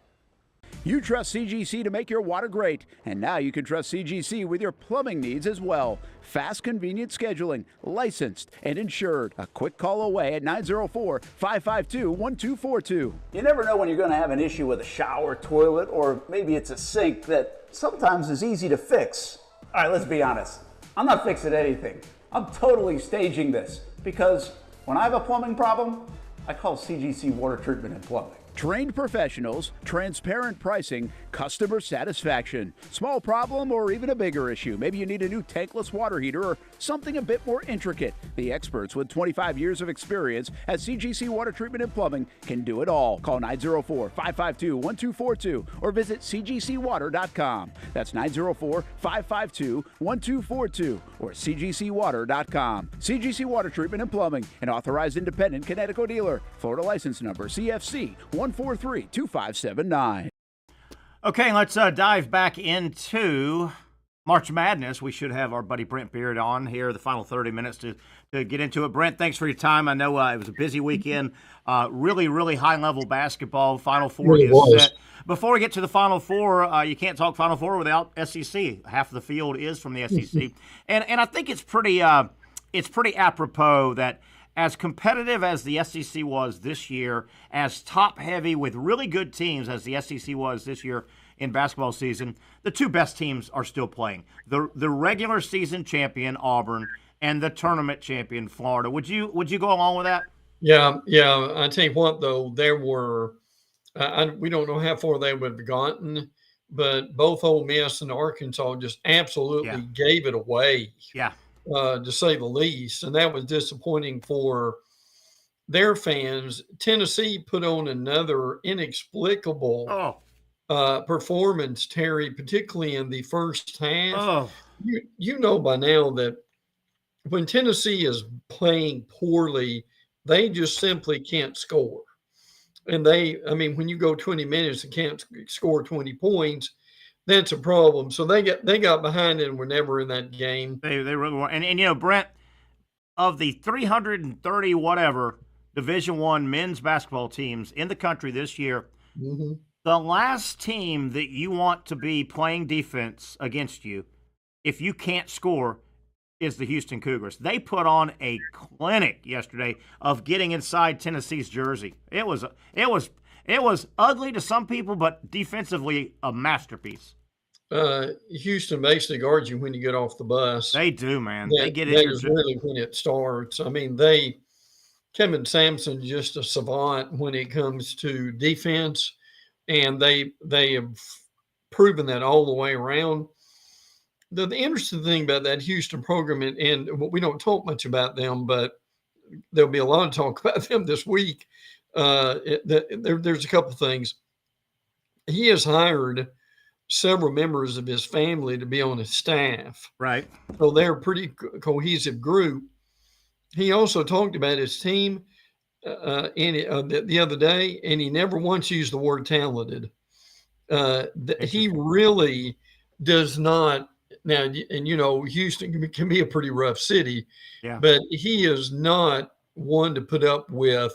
Speaker 8: You trust CGC to make your water great, and now you can trust CGC with your plumbing needs as well. Fast, convenient scheduling, licensed and insured. A quick call away at 904-552-1242.
Speaker 9: You never know when you're going to have an issue with a shower, toilet, or maybe it's a sink that sometimes is easy to fix. All right, let's be honest. I'm not fixing anything. I'm totally staging this because when I have a plumbing problem, I call CGC Water Treatment and Plumbing.
Speaker 8: Trained professionals, transparent pricing, customer satisfaction. Small problem or even a bigger issue. Maybe you need a new tankless water heater or something a bit more intricate. The experts with 25 years of experience at CGC Water Treatment and Plumbing can do it all. Call 904-552-1242 or visit cgcwater.com. That's 904-552-1242 or cgcwater.com. CGC Water Treatment and Plumbing, an authorized independent Connecticut dealer. Florida license number CFC 1432579.
Speaker 2: Okay, let's dive back into March Madness. We should have our buddy Brent Beard on here the final 30 minutes to get into it. Brent, thanks for your time. I know it was a busy weekend. Really, really high-level basketball. Final Four is set. Before we get to the Final Four, you can't talk Final Four without SEC. Half of the field is from the SEC. And I think it's pretty apropos that as competitive as the SEC was this year, as top-heavy with really good teams as the SEC was this year in basketball season, the two best teams are still playing. The regular season champion, Auburn, and the tournament champion Florida. Would you go along with that?
Speaker 14: Yeah. I tell you what, though, there were we don't know how far they would have gotten, but both Ole Miss and Arkansas just absolutely gave it away.
Speaker 2: Yeah.
Speaker 14: To say the least, and that was disappointing for their fans. Tennessee put on another inexplicable performance, Terry, particularly in the first half. You know by now that when Tennessee is playing poorly, they just simply can't score. And when you go 20 minutes and can't score 20 points, that's a problem. So they got behind and were never in that game.
Speaker 2: They really were. And Brent, of the 330 whatever Division I men's basketball teams in the country this year, the last team that you want to be playing defense against you, if you can't score, is the Houston Cougars. They put on a clinic yesterday of getting inside Tennessee's jersey. It was ugly to some people, but defensively a masterpiece.
Speaker 14: Houston basically guards you when you get off the bus.
Speaker 2: They do, man. They get in your jersey.
Speaker 14: Really when it starts. Kevin Sampson's just a savant when it comes to defense, and they have proven that all the way around. The interesting thing about that Houston program, and we don't talk much about them, but there'll be a lot of talk about them this week. There's a couple things. He has hired several members of his family to be on his staff.
Speaker 2: Right.
Speaker 14: So they're a pretty cohesive group. He also talked about his team the other day, and he never once used the word talented. He really does not. Now, and Houston can be a pretty rough city, but he is not one to put up with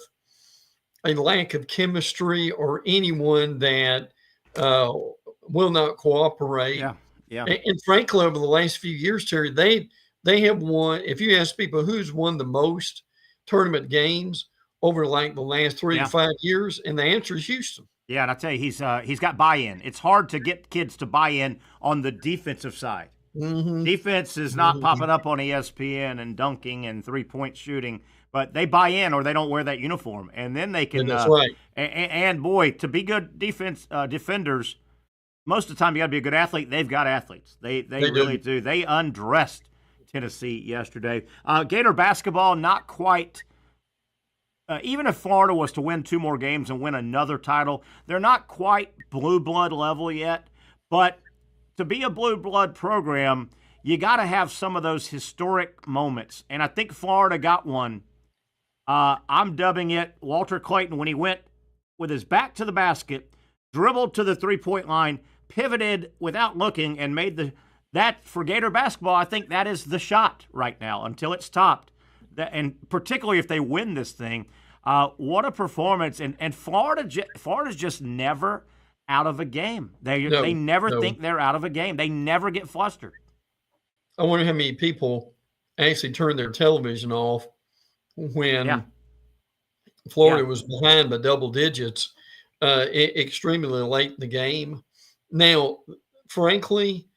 Speaker 14: a lack of chemistry or anyone that will not cooperate.
Speaker 2: Yeah.
Speaker 14: And frankly, over the last few years, Terry, they have won. If you ask people who's won the most tournament games over like the last 3 to 5 years, and the answer is Houston.
Speaker 2: Yeah, and I tell you, he's got buy-in. It's hard to get kids to buy in on the defensive side. Defense is not popping up on ESPN and dunking and three-point shooting, but they buy in or they don't wear that uniform, and then they can.
Speaker 14: That's right.
Speaker 2: And boy, to be good defenders, most of the time you got to be a good athlete. They've got athletes. They really do. They undressed Tennessee yesterday. Gator basketball, not quite. Even if Florida was to win 2 more games and win another title, they're not quite blue blood level yet. But to be a blue blood program, you got to have some of those historic moments. And I think Florida got one. I'm dubbing it Walter Clayton when he went with his back to the basket, dribbled to the three-point line, pivoted without looking, and made that for Gator basketball. I think that is the shot right now until it's topped. And particularly if they win this thing, what a performance! And Florida's just never out of a game. They never think they're out of a game. They never get flustered.
Speaker 14: I wonder how many people actually turned their television off when Florida was behind by double digits, extremely late in the game. Now, frankly,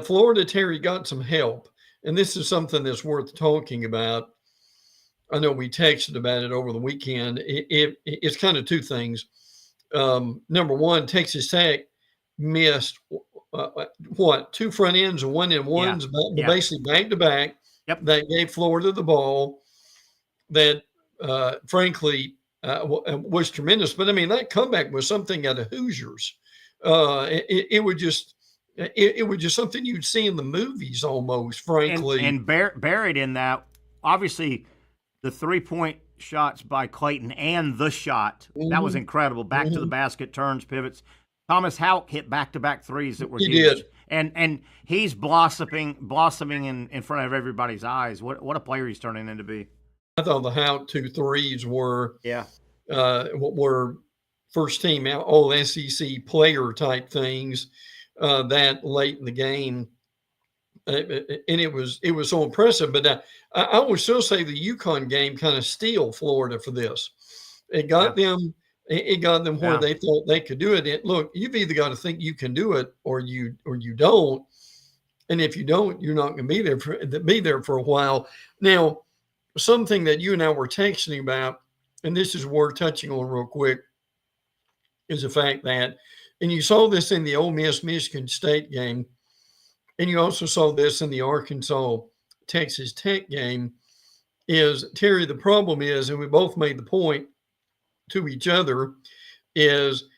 Speaker 14: Florida, Terry, got some help, and this is something that's worth talking about. I know we texted about it over the weekend. It's kind of 2 things. Number one, Texas Tech missed 2 front ends and 1 and ones, basically back to back. That gave Florida the ball. That frankly was tremendous. But that comeback was something out of Hoosiers. It was just something you'd see in the movies almost. Frankly,
Speaker 2: and buried in that, obviously, the 3-point shots by Clayton and the shot. That was incredible. Back to the basket, turns, pivots. Thomas Houck hit back-to-back threes that were huge. And he's blossoming in front of everybody's eyes. What a player he's turning into be.
Speaker 14: I thought the Houck 2 threes were first team all SEC player type things that late in the game. And it was so impressive. But I would still say the UConn game kind of steal Florida for this. It got them. It got them where they thought they could do it. Look, you've either got to think you can do it or you don't. And if you don't, you're not going to be there for a while. Now, something that you and I were texting about, and this is worth touching on real quick, is the fact that, and you saw this in the Ole Miss-Michigan State game, and you also saw this in the Arkansas-Texas Tech game, is, Terry, the problem is, and we both made the point to each other, is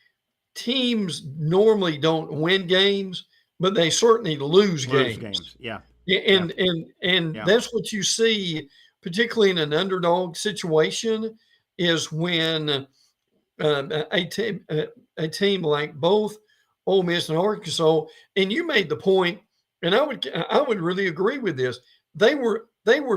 Speaker 14: teams normally don't win games, but they certainly lose games.
Speaker 2: Yeah.
Speaker 14: And that's what you see, particularly in an underdog situation, is when a team like both Ole Miss and Arkansas, and you made the point, and I would really agree with this. They were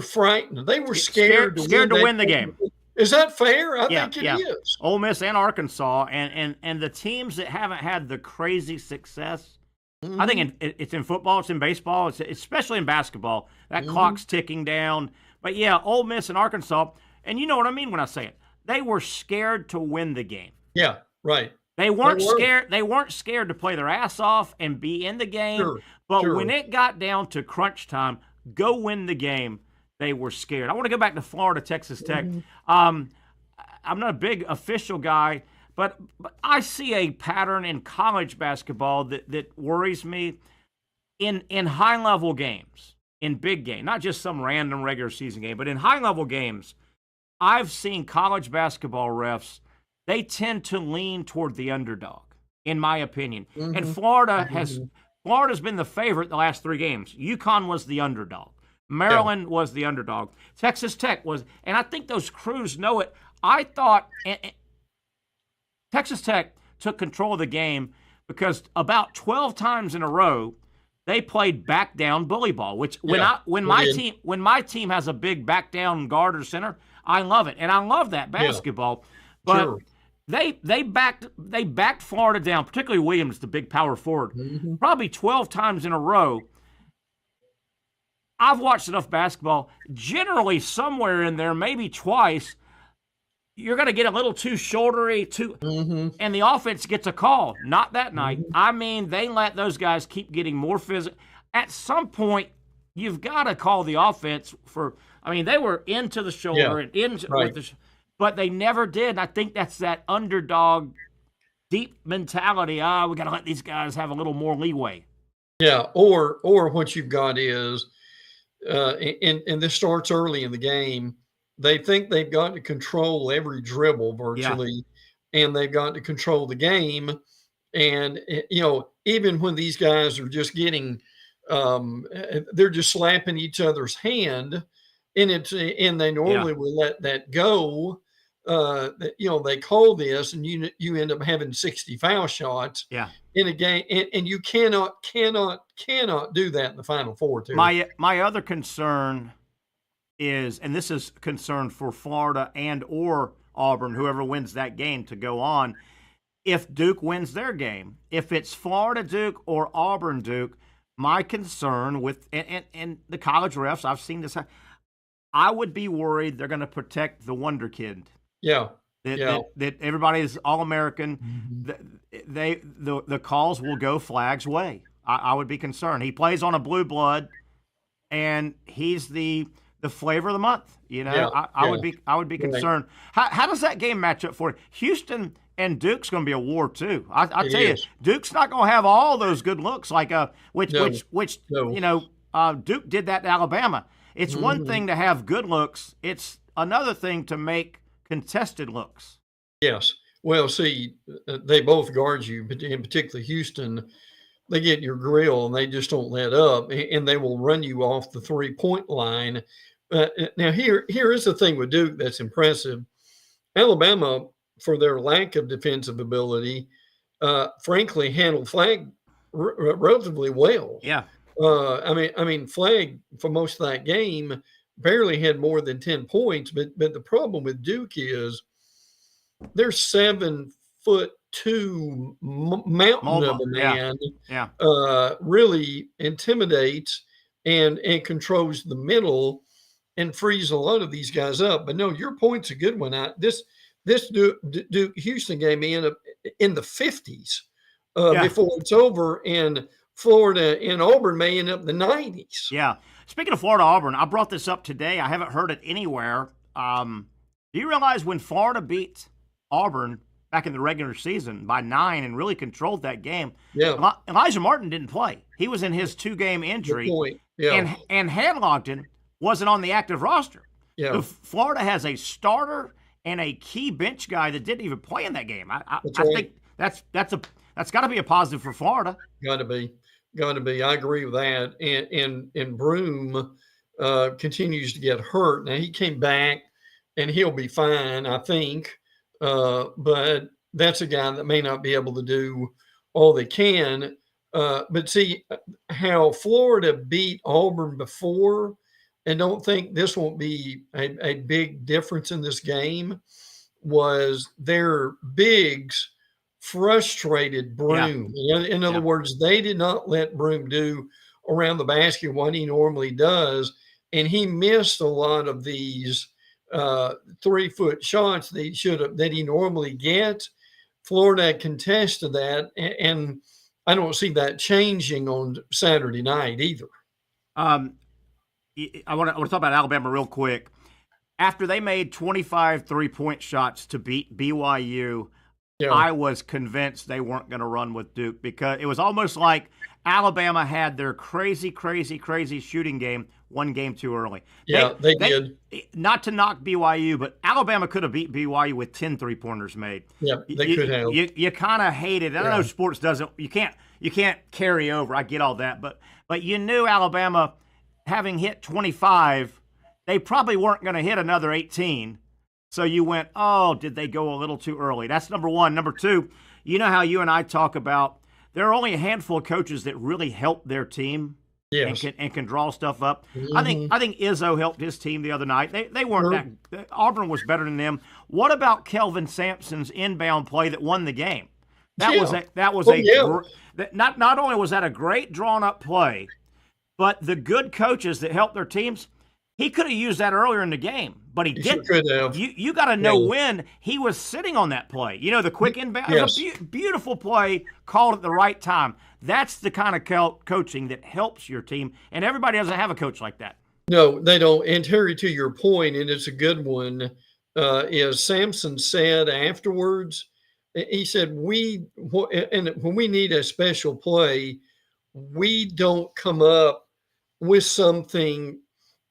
Speaker 14: frightened. They were scared
Speaker 2: to win the game.
Speaker 14: Is that fair? I think it is.
Speaker 2: Ole Miss and Arkansas, and the teams that haven't had the crazy success. Mm-hmm. I think it's in football, it's in baseball, it's especially in basketball. That clock's ticking down. But yeah, Ole Miss and Arkansas, and you know what I mean when I say it. They were scared to win the game.
Speaker 14: Yeah, right.
Speaker 2: They weren't scared. They weren't scared to play their ass off and be in the game.
Speaker 14: Sure,
Speaker 2: but when it got down to crunch time, go win the game, they were scared. I want to go back to Florida, Texas Tech. I'm not a big official guy, but I see a pattern in college basketball that worries me in high-level games, in big games, not just some random regular season game, but in high-level games. I've seen college basketball refs, they tend to lean toward the underdog, in my opinion. And Florida's been the favorite the last 3 games. UConn was the underdog. Maryland was the underdog. Texas Tech was, and I think those crews know it. I thought Texas Tech took control of the game because about 12 times in a row they played back down bully ball, which when my team has a big back down guard or center, I love it, and I love that basketball. But they backed Florida down, particularly Williams, the big power forward, probably 12 times in a row. I've watched enough basketball. Generally, somewhere in there, maybe twice, you're going to get a little too shouldery, and the offense gets a call. Not that night. I mean, they let those guys keep getting more physical. At some point, you've got to call the offense for. I mean, they were into the shoulder and into with the, but they never did. And I think that's that underdog, deep mentality. We got to let these guys have a little more leeway.
Speaker 14: Yeah, or what you've got is, and this starts early in the game. They think they've got to control every dribble virtually, and they've got to control the game. And, even when these guys are just getting, they're just slapping each other's hand, and they normally will let that go. They call this, and you end up having 60 foul shots in a game, and you cannot do that in the Final Four too.
Speaker 2: My other concern is, and this is concern for Florida and or Auburn, whoever wins that game to go on, if Duke wins their game. If it's Florida Duke or Auburn Duke, my concern with and the college refs, I've seen this, I would be worried they're going to protect the wonder kid. That everybody's All-American. The calls will go Flag's way. I would be concerned. He plays on a blue blood, and he's the flavor of the month. I would be concerned. How does that game match up for you? Houston and Duke's going to be a war too. I tell you, Duke's not going to have all those good looks like which Duke did that to Alabama. It's one thing to have good looks. It's another thing to make contested looks.
Speaker 14: Yes. Well, see, they both guard you, but in particular Houston, they get your grill and they just don't let up, and they will run you off the 3-point line. Now, here is the thing with Duke that's impressive. Alabama, for their lack of defensive ability, frankly, handled Flag relatively well.
Speaker 2: Yeah.
Speaker 14: I mean, Flag for most of that game barely had more than 10 points, but the problem with Duke is they're 7'2" mountain of a man. Really intimidates and controls the middle and frees a lot of these guys up. But no, your point's a good one. This Duke Houston game ended up in the 50s before it's over, and Florida and Auburn may end up in the 90s.
Speaker 2: Yeah. Speaking of Florida Auburn, I brought this up today. I haven't heard it anywhere. Do you realize when Florida beat Auburn back in the regular season by 9 and really controlled that game?
Speaker 14: Yeah.
Speaker 2: Elijah Martin didn't play. He was in his 2-game injury.
Speaker 14: Good point. Yeah.
Speaker 2: And Hadlogton wasn't on the active roster.
Speaker 14: Yeah.
Speaker 2: So Florida has a starter and a key bench guy that didn't even play in that game. I think that's got to be a positive for Florida.
Speaker 14: Got to be. I agree with that. And Broom continues to get hurt. Now he came back and he'll be fine, I think. But that's a guy that may not be able to do all they can. But see how Florida beat Auburn before, and don't think this won't be a big difference in this game, was their bigs frustrated Broom.
Speaker 2: Yeah.
Speaker 14: In other words, they did not let Broom do around the basket what he normally does, and he missed a lot of these 3-foot shots that he normally gets. Florida contested that, and I don't see that changing on Saturday night either.
Speaker 2: I want to talk about Alabama real quick. After they made 25 3-point shots to beat BYU, I was convinced they weren't going to run with Duke, because it was almost like Alabama had their crazy shooting game one game too early.
Speaker 14: They did.
Speaker 2: Not to knock BYU, but Alabama could have beat BYU with 10 3-pointers made.
Speaker 14: Yeah, they could have.
Speaker 2: You kind of hate it. I know sports doesn't. You can't carry over. I get all that, but you knew Alabama, having hit 25, they probably weren't going to hit another 18. So you went, oh, did they go a little too early? That's number one. Number two, you know how you and I talk about there are only a handful of coaches that really help their team and can draw stuff up.
Speaker 14: Mm-hmm.
Speaker 2: I think Izzo helped his team the other night. They weren't that. Auburn was better than them. What about Kelvin Sampson's inbound play that won the game? Not only was that a great drawn up play, but the good coaches that help their teams, he could have used that earlier in the game, but he didn't.
Speaker 14: Sure could have.
Speaker 2: You got to know when he was sitting on that play. You know, the quick inbound.
Speaker 14: Yes.
Speaker 2: It was a beautiful play called at the right time. That's the kind of coaching that helps your team, and everybody doesn't have a coach like that.
Speaker 14: No, they don't. And Terry, to your point, and it's a good one, is Sampson said afterwards, he said, when we need a special play, we don't come up with something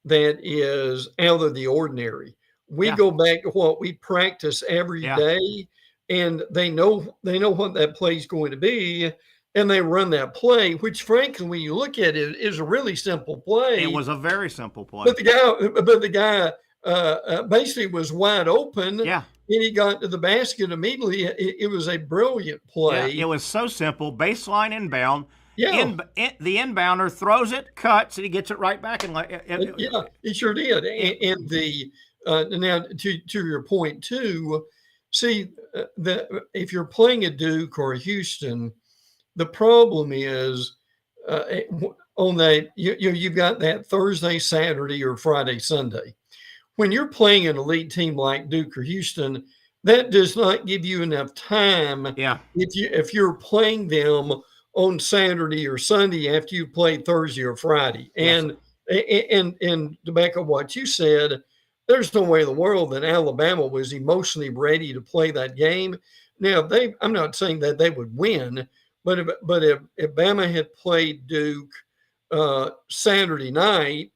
Speaker 14: that is out of the ordinary. We go back to what we practice every day, and they know what that play is going to be, and they run that play, which frankly, when you look at it, is a really simple play.
Speaker 2: It was a very simple play.
Speaker 14: But the guy basically was wide open.
Speaker 2: Yeah.
Speaker 14: And he got to the basket immediately. It was a brilliant play.
Speaker 2: Yeah, it was so simple. Baseline inbound.
Speaker 14: Yeah.
Speaker 2: The inbounder throws it, cuts, and he gets it right back.
Speaker 14: Yeah, he sure did. And now to your point too, see if you're playing a Duke or a Houston, the problem is on that you've got that Thursday, Saturday, or Friday, Sunday. When you're playing an elite team like Duke or Houston, that does not give you enough time.
Speaker 2: Yeah.
Speaker 14: If you're playing them on Saturday or Sunday after you played Thursday or Friday. And to back up what you said, there's no way in the world that Alabama was emotionally ready to play that game. Now, I'm not saying that they would win, but if Bama had played Duke Saturday night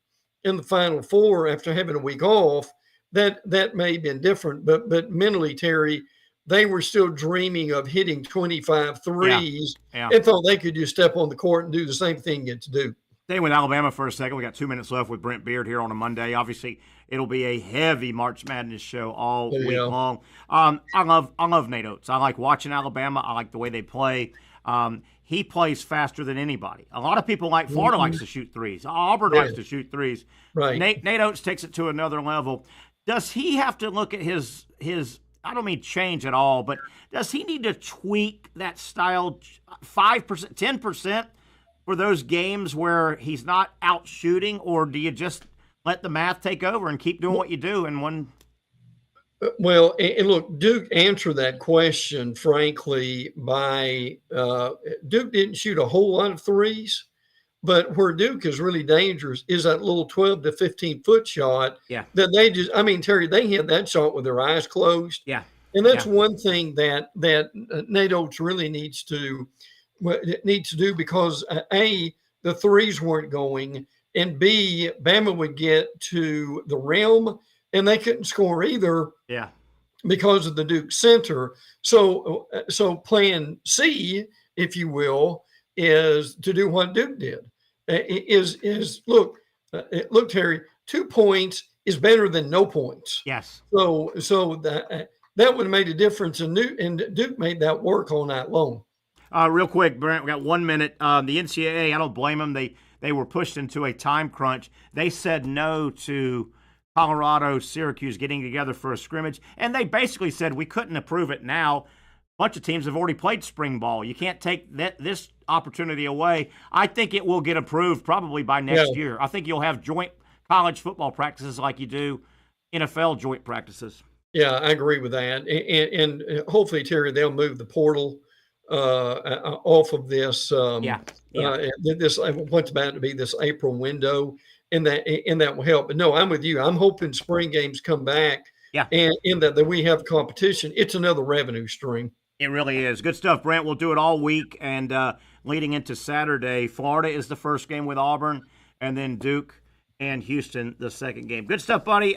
Speaker 14: in the Final Four after having a week off, that may have been different. But mentally, Terry, they were still dreaming of hitting 25 threes and thought they could just step on the court and do the same thing against Duke.
Speaker 2: Staying with Alabama for a second, we got 2 minutes left with Brent Beard here on a Monday. Obviously, it'll be a heavy March Madness show all week long. I love Nate Oates. I like watching Alabama. I like the way they play. He plays faster than anybody. A lot of people like Florida likes to shoot threes. Auburn likes to shoot threes.
Speaker 14: Right.
Speaker 2: Nate Oates takes it to another level. Does he have to look at his I don't mean change at all, but does he need to tweak that style 5%, 10% for those games where he's not out shooting, or do you just let the math take over and keep doing what you do in one?
Speaker 14: Well, and look, Duke answered that question, frankly, by Duke didn't shoot a whole lot of threes, but where Duke is really dangerous is that little 12 to 15-foot shot.
Speaker 2: Yeah.
Speaker 14: That they just, I mean, Terry, they hit that shot with their eyes closed.
Speaker 2: Yeah.
Speaker 14: And that's one thing that Nate Oates really needs to do because, A, the threes weren't going, and B, Bama would get to the rim, and they couldn't score either.
Speaker 2: Yeah.
Speaker 14: Because of the Duke center. So plan C, if you will, is to do what Duke did. Look, Terry, 2 points is better than no points.
Speaker 2: Yes.
Speaker 14: So that would have made a difference, and Duke made that work all night long.
Speaker 2: Real quick, Brent, we got 1 minute. The NCAA, I don't blame them. They were pushed into a time crunch. They said no to Colorado, Syracuse getting together for a scrimmage, and they basically said we couldn't approve it now. A bunch of teams have already played spring ball. You can't take this opportunity away. I think it will get approved probably by next year. I think you'll have joint college football practices like you do NFL joint practices.
Speaker 14: Yeah, I agree with that. And hopefully, Terry, they'll move the portal off of this. This what's about to be this April window, and that will help. But no, I'm with you. I'm hoping spring games come back.
Speaker 2: Yeah,
Speaker 14: and in that we have competition. It's another revenue stream.
Speaker 2: It really is. Good stuff, Brent. We'll do it all week, and leading into Saturday, Florida is the first game with Auburn, and then Duke and Houston the second game. Good stuff, buddy.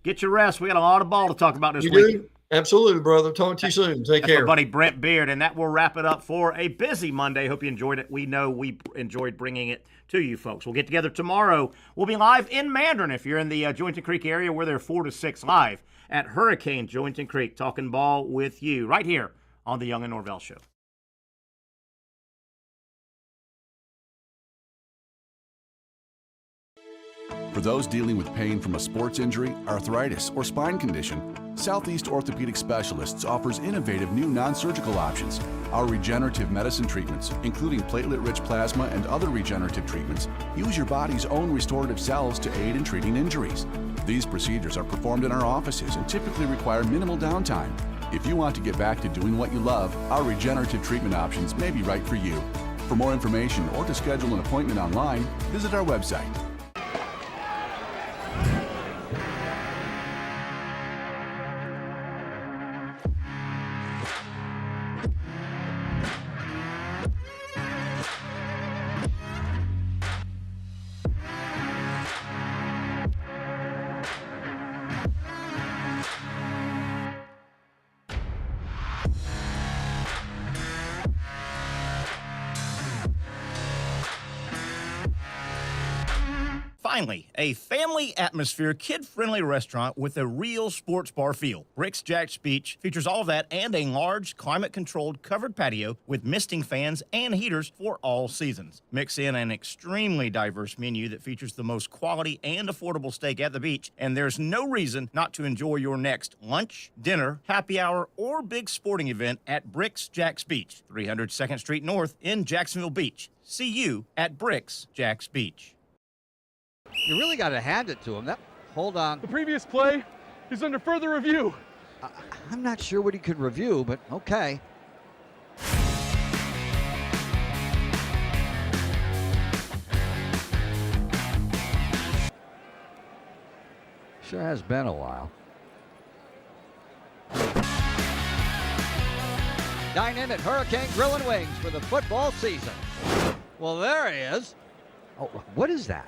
Speaker 2: Get your rest. We got a lot of ball to talk about this week.
Speaker 14: Do? Absolutely, brother. Talk to you soon. Take care.
Speaker 2: Our buddy Brent Beard, and that will wrap it up for a busy Monday. Hope you enjoyed it. We know we enjoyed bringing it to you folks. We'll get together tomorrow. We'll be live in Mandarin if you're in the Jointon Creek area. We're there 4 to 6 live at Hurricane Jointon Creek, talking ball with you right here on the Young Norvelle Show.
Speaker 3: For those dealing with pain from a sports injury, arthritis, or spine condition, Southeast Orthopedic Specialists offers innovative new non-surgical options. Our regenerative medicine treatments, including platelet-rich plasma and other regenerative treatments, use your body's own restorative cells to aid in treating injuries. These procedures are performed in our offices and typically require minimal downtime. If you want to get back to doing what you love, our regenerative treatment options may be right for you. For more information or to schedule an appointment online, visit our website.
Speaker 4: Finally, a family atmosphere, kid-friendly restaurant with a real sports bar feel. Rick's Jack's Beach features all of that and a large, climate-controlled covered patio with misting fans and heaters for all seasons. Mix in an extremely diverse menu that features the most quality and affordable steak at the beach, and there's no reason not to enjoy your next lunch, dinner, happy hour, or big sporting event at Rick's Jack's Beach, 300 2nd Street North in Jacksonville Beach. See you at Rick's Jack's Beach.
Speaker 5: You really got to hand it to him. Hold on.
Speaker 6: The previous play is under further review.
Speaker 5: I'm not sure what he could review, but okay. Sure has been a while. Dine in at Hurricane Grill and Wings for the football season. Well, there he is. Oh, what is that?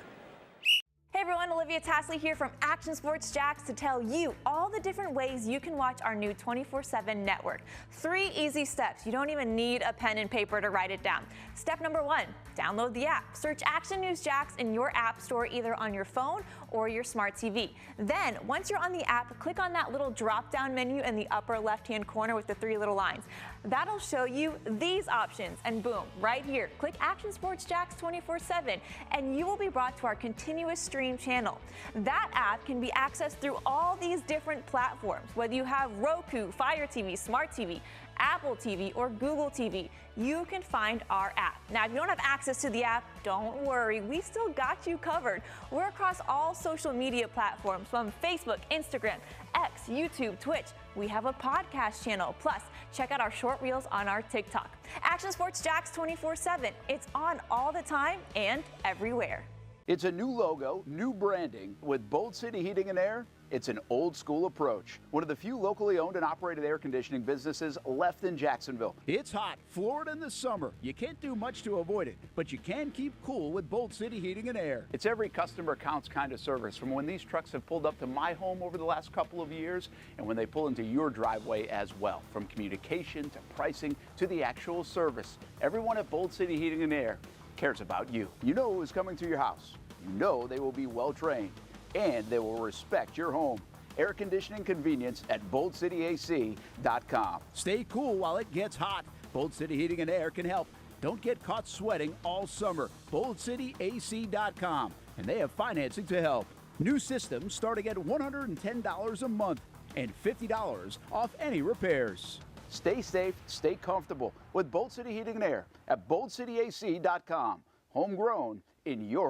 Speaker 10: Hey everyone, Olivia Tasley here from Action Sports Jacks to tell you all the different ways you can watch our new 24/7 network. 3 easy steps. You don't even need a pen and paper to write it down. Step number 1, download the app. Search Action News Jacks in your app store either on your phone or your smart TV. Then, once you're on the app, click on that little drop-down menu in the upper left-hand corner with the 3 little lines. That'll show you these options, and boom, right here, click Action Sports Jacks 24/7, and you will be brought to our continuous stream channel. That app can be accessed through all these different platforms. Whether you have Roku, Fire TV, Smart TV, Apple TV, or Google TV, you can find our app. Now, if you don't have access to the app, don't worry, we still got you covered. We're across all social media platforms from Facebook, Instagram, X, YouTube, Twitch. We have a podcast channel. Plus, check out our short reels on our TikTok. Action Sports Jacks 24/7. It's on all the time and everywhere.
Speaker 9: It's a new logo, new branding. With Bold City Heating and Air, it's an old school approach. One of the few locally owned and operated air conditioning businesses left in Jacksonville.
Speaker 8: It's hot, Florida in the summer. You can't do much to avoid it, but you can keep cool with Bold City Heating and Air.
Speaker 9: It's every customer counts kind of service, from when these trucks have pulled up to my home over the last couple of years and when they pull into your driveway as well. From communication to pricing to the actual service, everyone at Bold City Heating and Air cares about you. You know who is coming to your house. You know they will be well trained and they will respect your home. Air conditioning convenience at boldcityac.com.
Speaker 8: Stay cool while it gets hot. Bold City Heating and Air can help. Don't get caught sweating all summer. boldcityac.com, and they have financing to help. New systems starting at $110 a month and $50 off any repairs.
Speaker 9: Stay safe, stay comfortable with Bold City Heating and Air at boldcityac.com. Homegrown in your home.